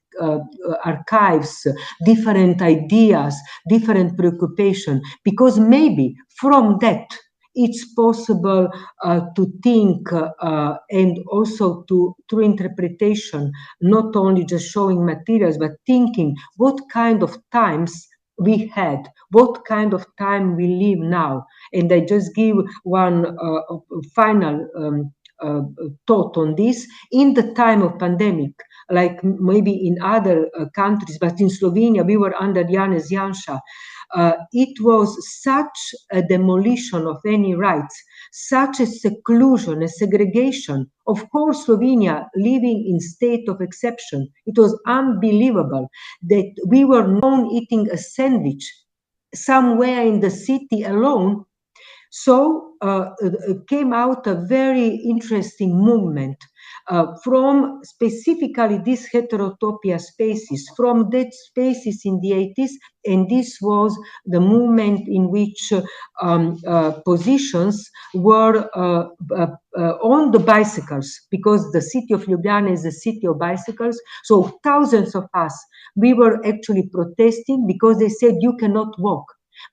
archives, different ideas, different preoccupation, because maybe from that it's possible to think and also through interpretation, not only just showing materials, but thinking what kind of times we had, what kind of time we live now. And I just give one final thought on this. In the time of pandemic, like maybe in other countries, but in Slovenia, we were under Janez Janša. It was such a demolition of any rights, such a seclusion, a segregation. Of course, Slovenia living in state of exception. It was unbelievable that we were known eating a sandwich somewhere in the city alone. So came out a very interesting movement from specifically these heterotopia spaces, from that spaces in the 80s, and this was the movement in which positions were on the bicycles, because the city of Ljubljana is a city of bicycles. So thousands of us, we were actually protesting because they said you cannot walk,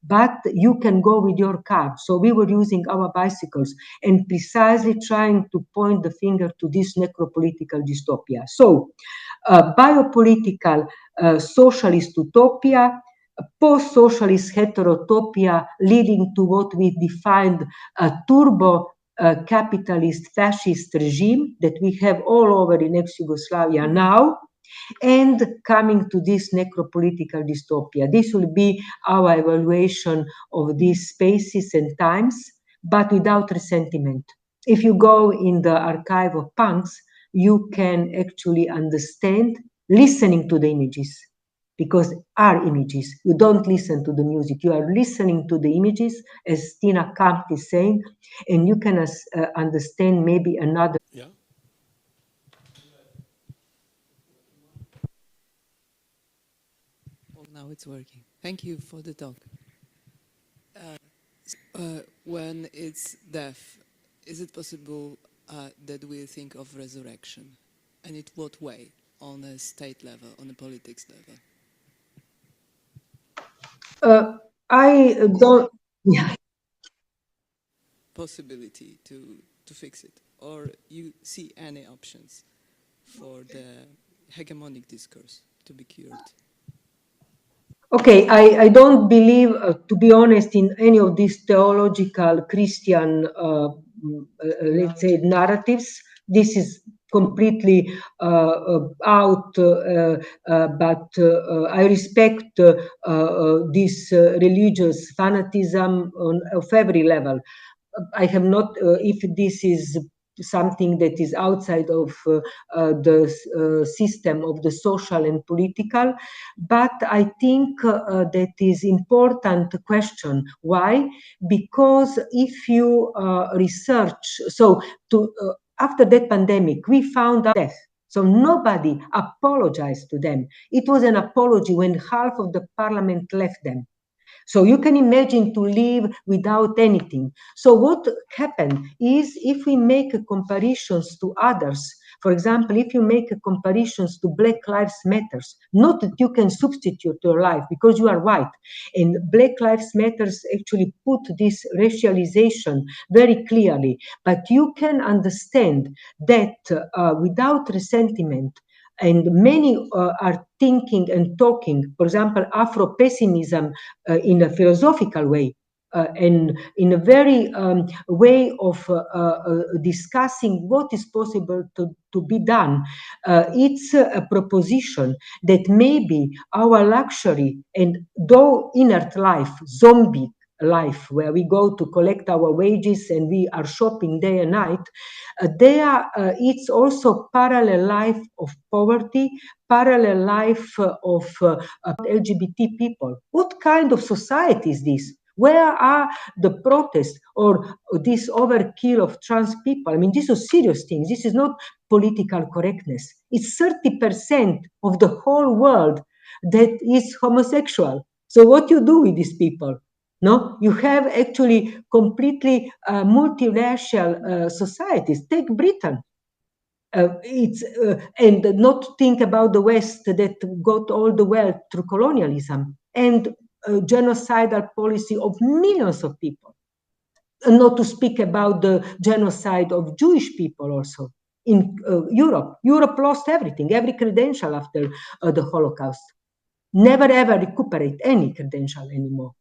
but you can go with your car. So we were using our bicycles and precisely trying to point the finger to this necropolitical dystopia. So biopolitical socialist utopia, post-socialist heterotopia leading to what we defined a turbo capitalist fascist regime that we have all over in ex-Yugoslavia now, and coming to this necropolitical dystopia. This will be our evaluation of these spaces and times, but without resentment. If you go in the archive of punks, you can actually understand, listening to the images, because are images. You don't listen to the music. You are listening to the images, as Tina Kamp is saying, and you can understand maybe another. Yeah. Well, now it's working. Thank you for the talk. When it's death, is it possible that we think of resurrection? And in what way? On a state level, on a politics level? I don't. Yeah. Possibility to fix it, or you see any options for the hegemonic discourse to be cured? Okay, I don't believe, to be honest, in any of these theological Christian, let's say, narratives. This is completely out, but I respect this religious fanatism of every level. I have not, if this is something that is outside of the system of the social and political, but I think that is important question. Why? Because if you research, so after that pandemic, we found out death. So nobody apologized to them. It was an apology when half of the parliament left them. So you can imagine to live without anything. So what happened is, if we make comparisons to others, for example, if you make comparisons to Black Lives Matters, not that you can substitute your life because you are white, and Black Lives Matters actually put this racialization very clearly, but you can understand that without resentment, and many are thinking and talking, for example, Afro-pessimism in a philosophical way, and in a very way of discussing what is possible to be done. It's a proposition that maybe our luxury and though inert life, zombie life, where we go to collect our wages and we are shopping day and night, it's also parallel life of poverty, parallel life of LGBT people. What kind of society is this? Where are the protests or this overkill of trans people? I mean, these are serious things. This is not political correctness. It's 30% of the whole world that is homosexual. So what you do with these people? No, you have actually completely multiracial societies. Take Britain. And not think about the West that got all the wealth through colonialism and genocidal policy of millions of people. And not to speak about the genocide of Jewish people also in Europe. Europe lost everything, every credential after the Holocaust. Never ever recuperate any credential anymore,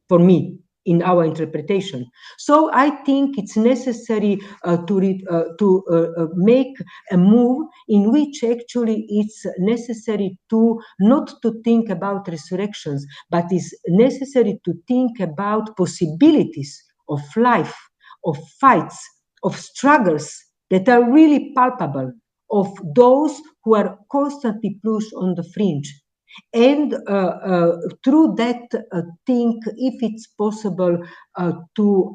for me, in our interpretation. So I think it's necessary to make a move in which actually it's necessary to not to think about resurrections, but is necessary to think about possibilities of life, of fights, of struggles that are really palpable, of those who are constantly pushed on the fringe. And through that, think if it's possible to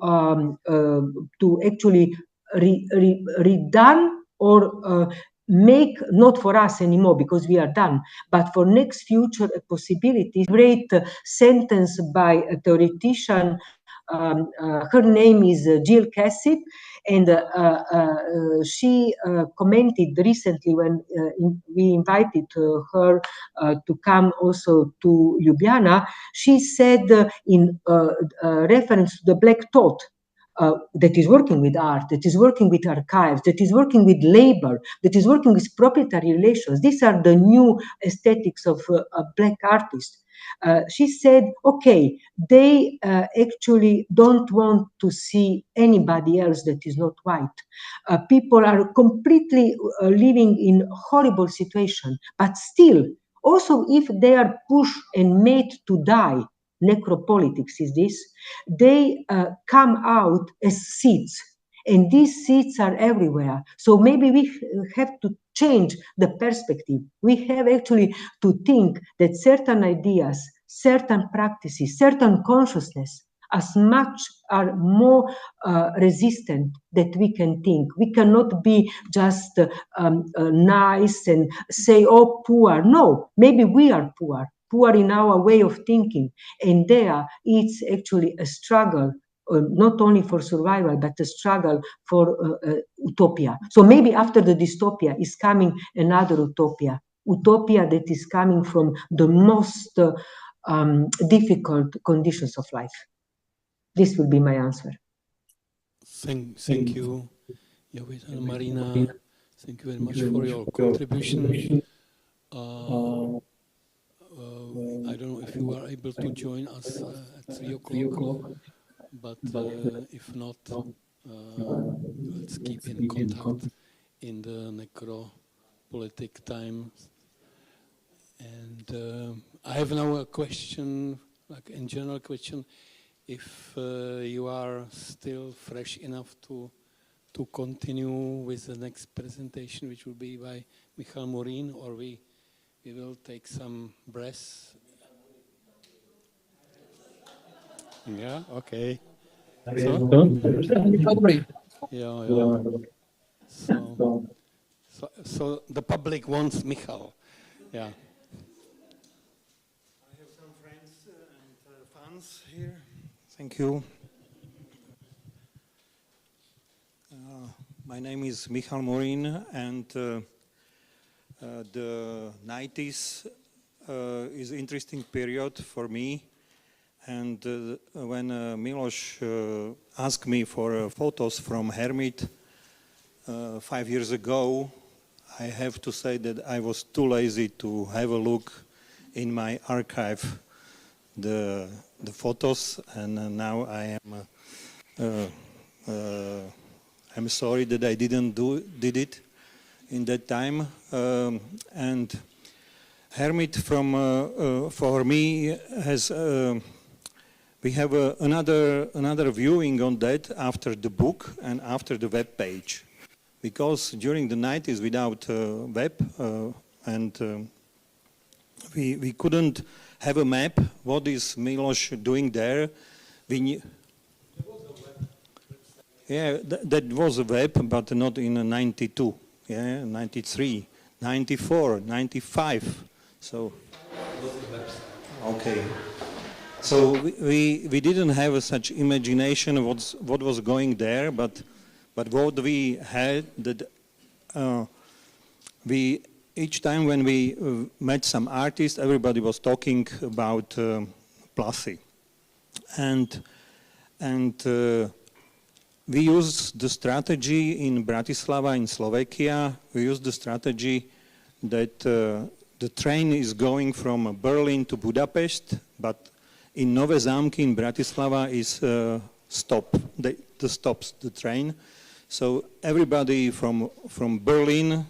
actually redone or make, not for us anymore because we are done, but for next future a possibility. Great sentence by a theoretician. Her name is Jill Cassip, and she commented recently when we invited her to come also to Ljubljana. She said in reference to the Black Thought, that is working with art, that is working with archives, that is working with labor, that is working with proprietary relations. These are the new aesthetics of Black artists. She said, okay, they actually don't want to see anybody else that is not white. People are completely living in horrible situation, but still, also if they are pushed and made to die, necropolitics is this, they come out as seeds. And these seeds are everywhere. So maybe we have to change the perspective. We have actually to think that certain ideas, certain practices, certain consciousness as much are more resistant that we can think. We cannot be just nice and say, oh, poor. No, maybe we are poor in our way of thinking. And there it's actually a struggle, not only for survival, but a struggle for utopia. So maybe after the dystopia is coming another utopia that is coming from the most difficult conditions of life. This will be my answer. Thank you, Jovita and Marina. Thank you very much for your contribution. I don't know if you are able to join us at 3 o'clock, but if not, let's keep in contact in the necropolitic time. And I have now a question, like a general question. If you are still fresh enough to continue with the next presentation, which will be by Michal Morin, or we will take some breaths. Yeah, okay. So the public wants Michal. Yeah. I have some friends and fans here. Thank you. My name is Michal Morin, and the 90s is an interesting period for me. And when Miloš asked me for photos from Hermit 5 years ago, I have to say that I was too lazy to have a look in my archive the photos, and now I am I'm sorry that I did it in that time. And Hermit for me has we have another viewing on that after the book and after the web page, because during the 90s without web and we couldn't have a map. What is Miloš doing there? Yeah, that was a web, but not in 92, yeah, 93, 94, 95. So, okay. So we didn't have such imagination of what was going there, but what we had, that we each time when we met some artist, everybody was talking about Plasy, and we used the strategy in Bratislava, in Slovakia. We used the strategy that the train is going from Berlin to Budapest, but in Nové Zámky in Bratislava is stops the train. So everybody from Berlin,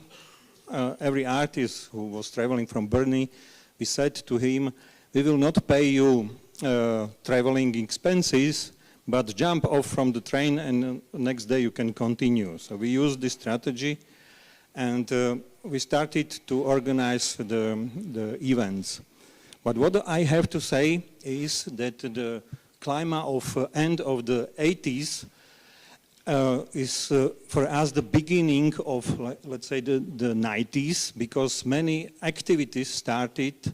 every artist who was traveling from Berlin, we said to him, we will not pay you traveling expenses, but jump off from the train and next day you can continue. So we used this strategy, and we started to organize the events. But what I have to say is that the climate of end of the 80s is for us the beginning of, let's say, the 90s, because many activities started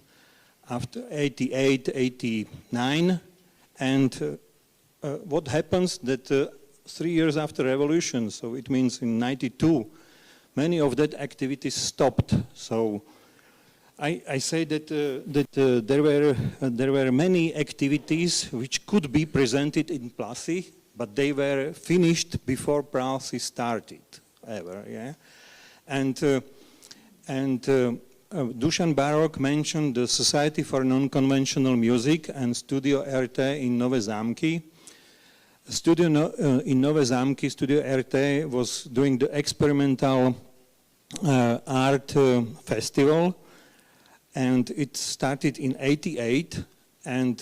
after 88, 89, and what happens that 3 years after revolution, so it means in 92, many of that activities stopped. So I say that there were many activities which could be presented in Plasy, but they were finished before Plasy started ever. Yeah, and Dusan Barok mentioned the Society for Non-Conventional Music and Studio RT in Nové Zámky. In Nové Zámky, Studio RT was doing the experimental art festival, and it started in 88, and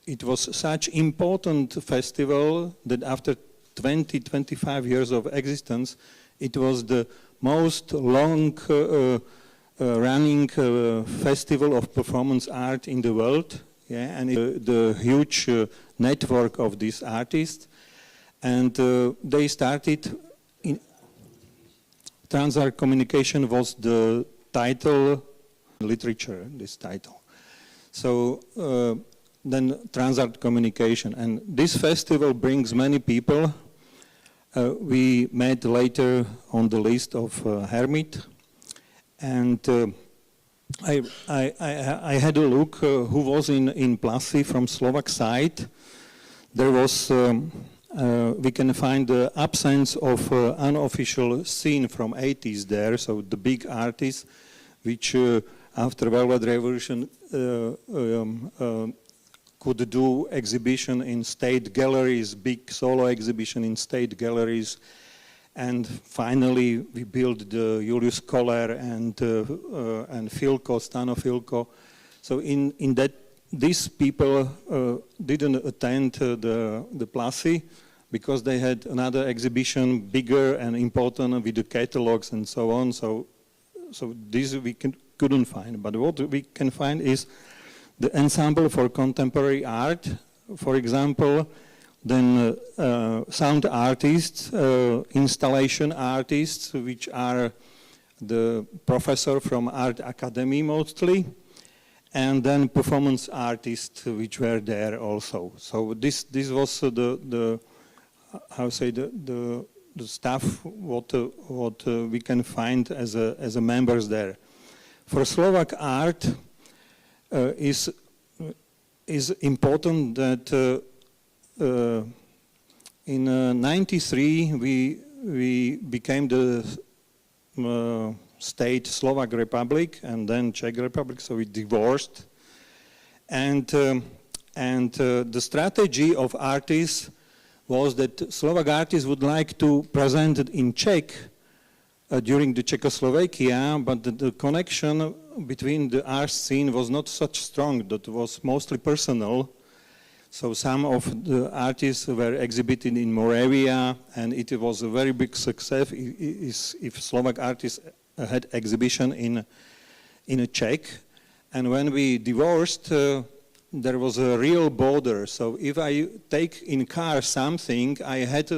it was such important festival that after 20, 25 years of existence, it was the most long running festival of performance art in the world. Yeah, and the huge network of these artists. And they started in Transart Communication was the title, literature, this title. So then Transart Communication. And this festival brings many people. We met later on the list of Hermit. And I had a look who was in Plasy from Slovak side. There was, we can find the absence of unofficial scene from 80s there, so the big artists which after Velvet Revolution could do exhibition in state galleries, big solo exhibition in state galleries. And finally, we built the Julius Koller and Filko, Stano Filko. So in that, these people didn't attend the Plasy because they had another exhibition, bigger and important, with the catalogs and so on. So this we couldn't find. But what we can find is the Ensemble for Contemporary Art, for example, then sound artists, installation artists, which are the professor from Art Academy mostly, and then performance artists, which were there also. So this was the how say the stuff what we can find as a members there. For Slovak art is important that. In '93, we became the state Slovak Republic and then Czech Republic, so we divorced. And the strategy of artists was that Slovak artists would like to present it in Czech during the Czechoslovakia, but the connection between the art scene was not such strong. That was mostly personal. So some of the artists were exhibited in Moravia, and it was a very big success if Slovak artists had exhibition in a Czech. And when we divorced, there was a real border. So if I take in car something, I had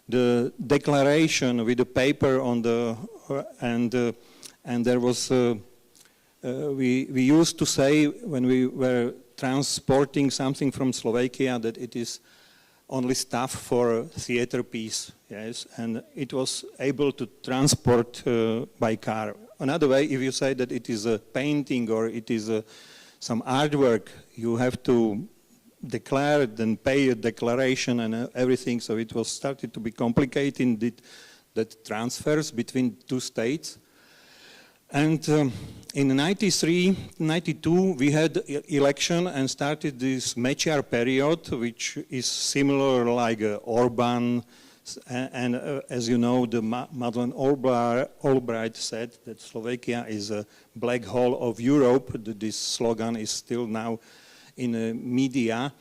the declaration with the paper on the and there was we used to say when we were transporting something from Slovakia that it is only stuff for theater piece, yes, and it was able to transport by car. Another way, if you say that it is a painting or it is some artwork, you have to declare it and pay a declaration and everything, so it was started to be complicated, that transfers between two states. And in 93, 92, we had election and started this Mečiar period, which is similar like Orban. And as you know, the Madeleine Albright said that Slovakia is a black hole of Europe. This slogan is still now in the media.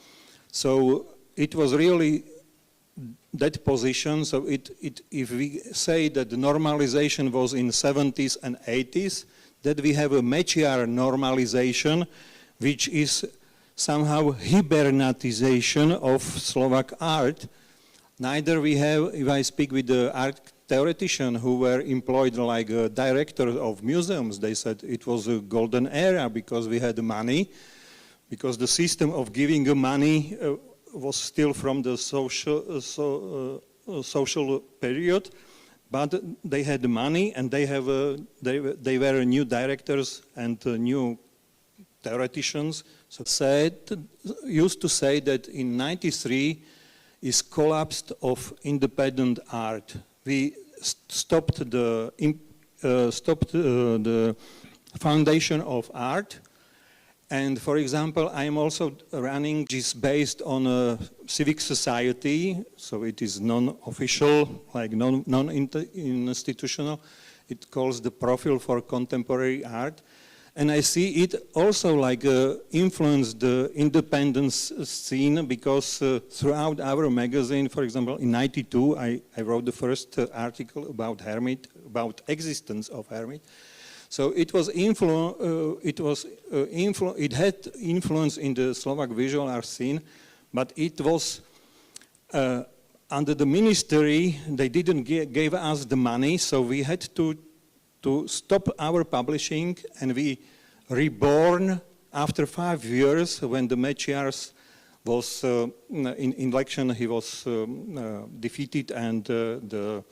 So it was really that position. So if we say that the normalization was in 70s and 80s, that we have a Mečiar normalization, which is somehow hibernatization of Slovak art. Neither we have, if I speak with the art theoreticians who were employed like a director of museums, they said it was a golden era because we had money, because the system of giving money was still from the social period, but they had money and they were new directors and new theoreticians. So used to say that in '93 is collapse of independent art. We stopped the foundation of art. And for example, I am also running, which is based on a civic society, so it is non-official, like non-institutional. It calls the Profile for Contemporary Art. And I see it also like influenced the independence scene, because throughout our magazine, for example, in '92, I wrote the first article about Hermit, about existence of Hermit. So it was it had influence in the Slovak visual art scene, but it was under the ministry. They didn't give us the money, so we had to stop our publishing, and we reborn after 5 years when the Mečiars was in election. He was defeated, and the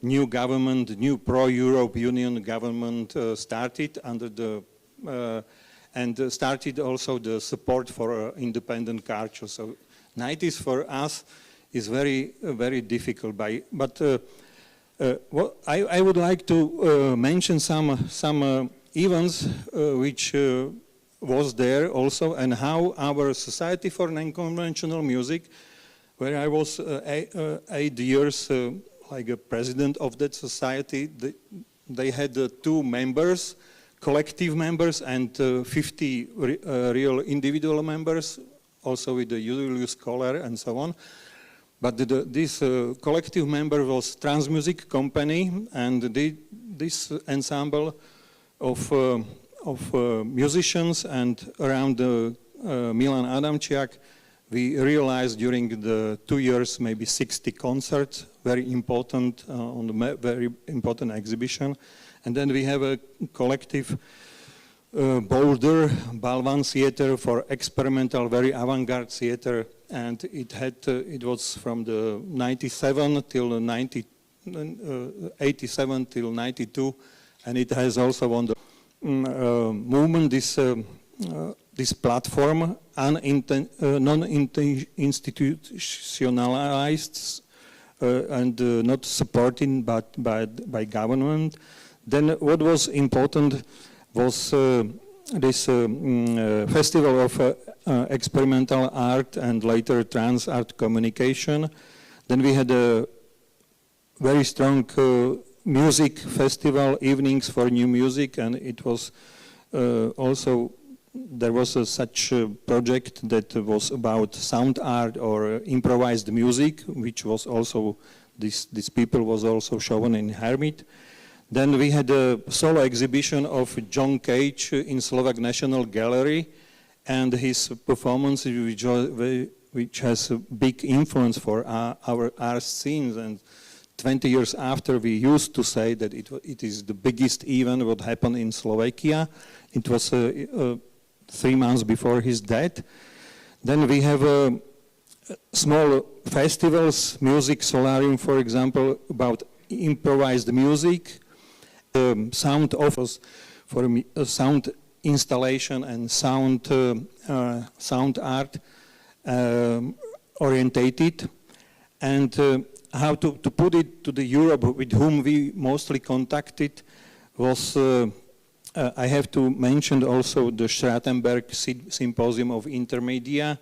new government, the new pro-Europe Union government started under the and started also the support for independent culture. So 90s for us is very difficult. But well, I would like to mention some events which was there also, and how our Society for Non-Conventional Music, where I was 8 years like a president of that society, they had 2 members, collective members, and 50 real individual members, also with the Julius Scholar and so on. But this collective member was Transmusic Company, and this ensemble of musicians, and around Milan Adamčiak, we realized during the 2 years maybe 60 concerts, very important on the very important exhibition. And then we have a collective Boulder Balvan Theater for experimental, very avant-garde theater, and it was from the 87 till 87 till 92, and it has also on the movement this platform, non-institutionalized and not supported by government. Then what was important was this festival of experimental art and later trans art communication. Then we had a very strong music festival, evenings for new music, and it was also, there was such a project that was about sound art or improvised music, which was also, these people was also shown in Hermit. Then we had a solo exhibition of John Cage in Slovak National Gallery, and his performance, which has a big influence for our art scenes. And 20 years after, we used to say that it is the biggest event what happened in Slovakia. It was 3 months before his death. Then we have small festivals, Music Solarium, for example, about improvised music, sound offers for sound installation and sound art orientated, and how to put it to the Europe with whom we mostly contacted was, I have to mention also the Schratenberg Symposium of Intermedia,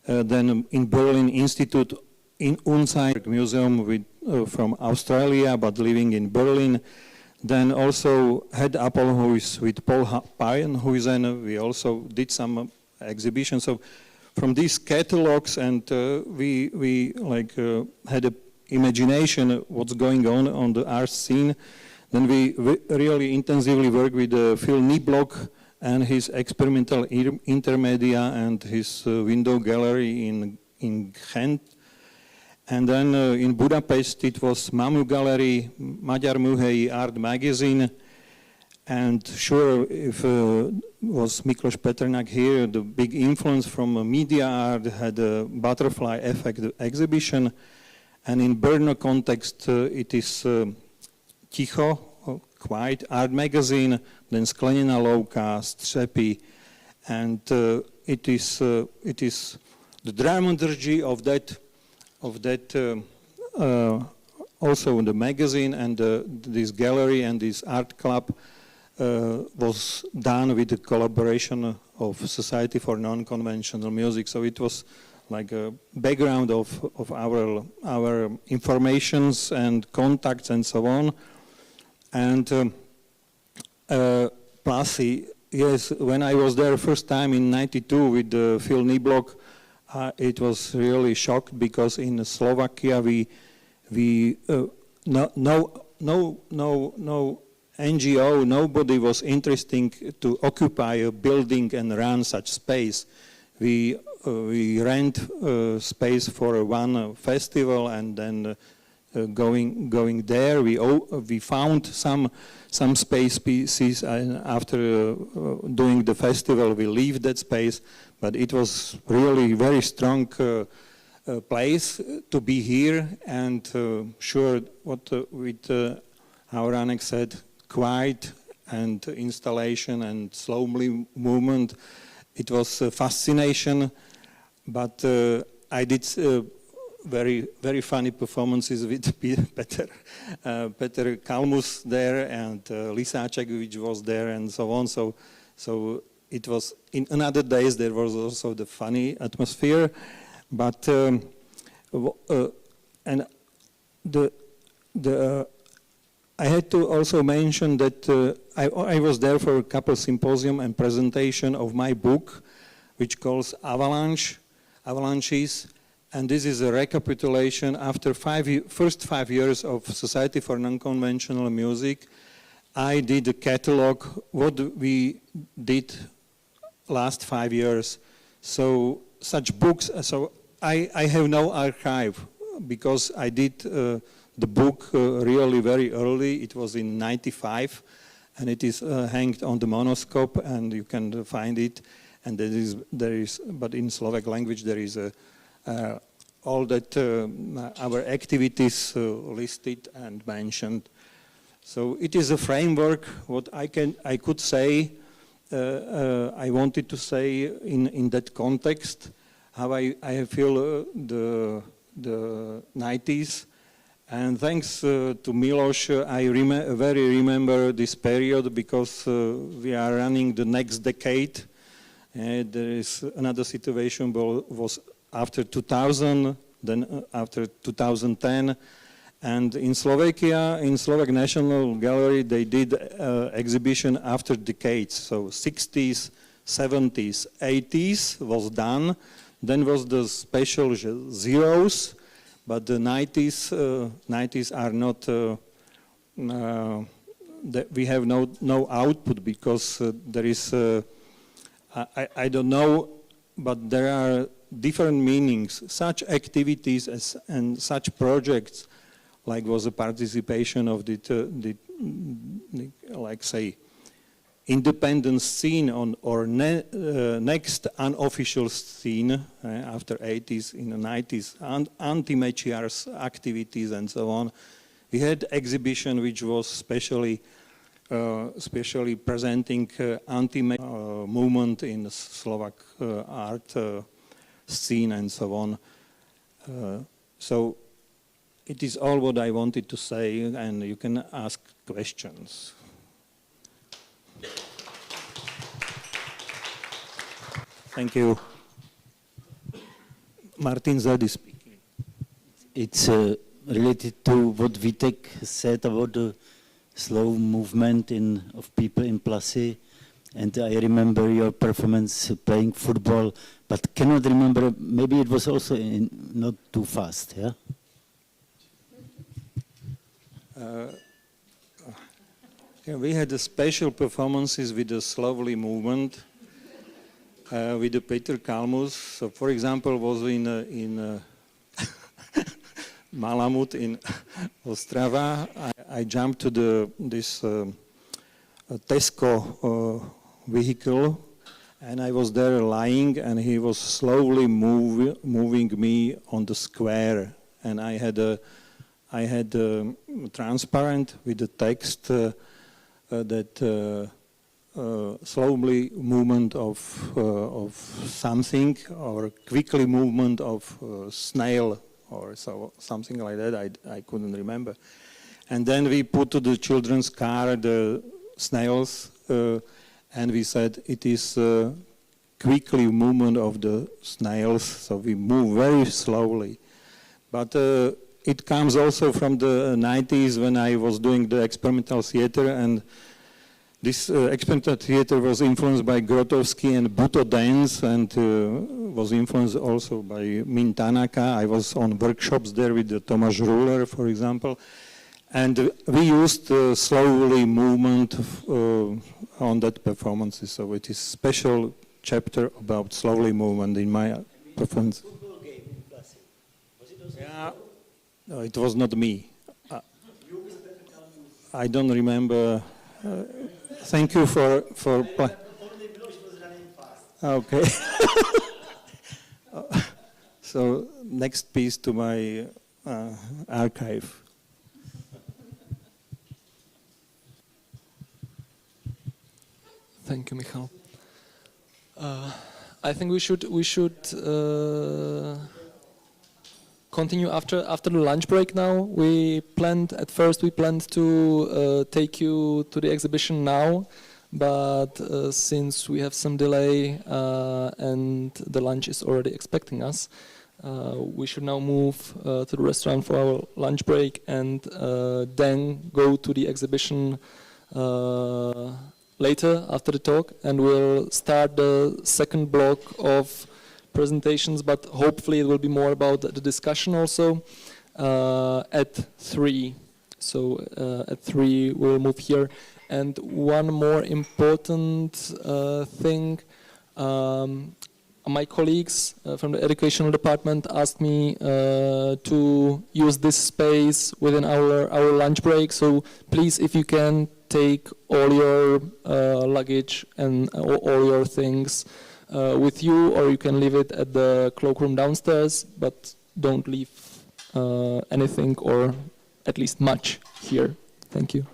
then in Berlin Institute in Unsein Museum from Australia but living in Berlin. Then also Head Apple, who is with Paul Payenhuisen. We also did some exhibitions. So from these catalogs, and we like had an imagination what's going on the art scene. Then we really intensively work with Phil Niblock and his experimental intermedia and his window gallery in Ghent. And then in Budapest, it was Mamu Gallery, Magyar Műhelyi Art Magazine. And sure, if was Miklos Peternak here, the big influence from media art had a butterfly effect exhibition. And in Brno context, it is Ticho, Quiet Art Magazine, then Sklenina Louka, Střepy. And it is the dramaturgy of that also in the magazine, and this gallery and this art club was done with the collaboration of Society for Non-Conventional Music. So it was like a background of our informations and contacts and so on. And plus yes, when I was there first time in '92 with Phil Niblock, it was really shocked because in Slovakia no NGO, nobody was interested to occupy a building and run such space. We rent space for one festival, and then going there, we found some space pieces, and after doing the festival, we leave that space. But it was really very strong place to be here, and sure, what with our Anek said, quiet and installation and slowly movement. It was a fascination, but I did very funny performances with Peter Kalmus there, and Lisáček, which was there, and so on. So it was, in another days there was also the funny atmosphere, but and I had to also mention that I was there for a couple symposium and presentation of my book, which calls Avalanches, and this is a recapitulation after first 5 years of Society for Non-Conventional Music. I did a catalog, what we did last 5 years. So such books, so I have no archive because I did the book really very early. It was in '95, and it is hanged on the Monoscope, and you can find it. And there is, but in Slovak language there is all that our activities listed and mentioned. So it is a framework. What I could say, I wanted to say in that context, how I feel the 90s. And thanks to Miloš, I remember this period because we are running the next decade. There is another situation was after 2000, then after 2010. And in Slovakia, in Slovak National Gallery, they did exhibition after decades. So 60s, 70s, 80s was done. Then was the special zeros. But the 90s are not, we have no output because there is, I don't know, but there are different meanings. Such activities and such projects, like was a participation of the like say, independent scene or next unofficial scene after 80s, in the 90s, anti-Mečiar's activities and so on. We had exhibition which was specially presenting anti-Mečiar movement in the Slovak art scene and so on. So it is all what I wanted to say, and you can ask questions. Thank you. Martin Zad is speaking. It's related to what Vitek said about the slow movement of people in Plasy. And I remember your performance playing football, but cannot remember, maybe it was also not too fast, yeah? We had a special performances with the slowly movement with the Peter Kalmus. So, for example, was in Malamut in Ostrava. I jumped to this Tesco vehicle, and I was there lying, and he was slowly moving me on the square, and I had a transparent with the text that slowly movement of something, or quickly movement of snail, or something like that. I couldn't remember. And then we put to the children's car the snails, and we said it is quickly movement of the snails. So we move very slowly, but it comes also from the 90s when I was doing the experimental theater, and This experimental theater was influenced by Grotowski and Buto dance, and was influenced also by Min Tanaka. I was on workshops there with Tomáš Ruler, for example. And we used slowly movement on that performance. So it is a special chapter about slowly movement in my performance. Football game in Plassy. Was it also? Yeah. No, it was not me. I don't remember. Thank you for okay. So next piece to my archive. Thank you, Michal. I think we should continue after the lunch break now. At first we planned to take you to the exhibition now, but since we have some delay and the lunch is already expecting us, we should now move to the restaurant for our lunch break and then go to the exhibition later after the talk, and we'll start the second block of presentations, but hopefully it will be more about the discussion also at 3. So at 3 we'll move here. And one more important thing, my colleagues from the educational department asked me to use this space within our lunch break. So please, if you can, take all your luggage and all your things with you, or you can leave it at the cloakroom downstairs, but don't leave anything or at least much here. Thank you.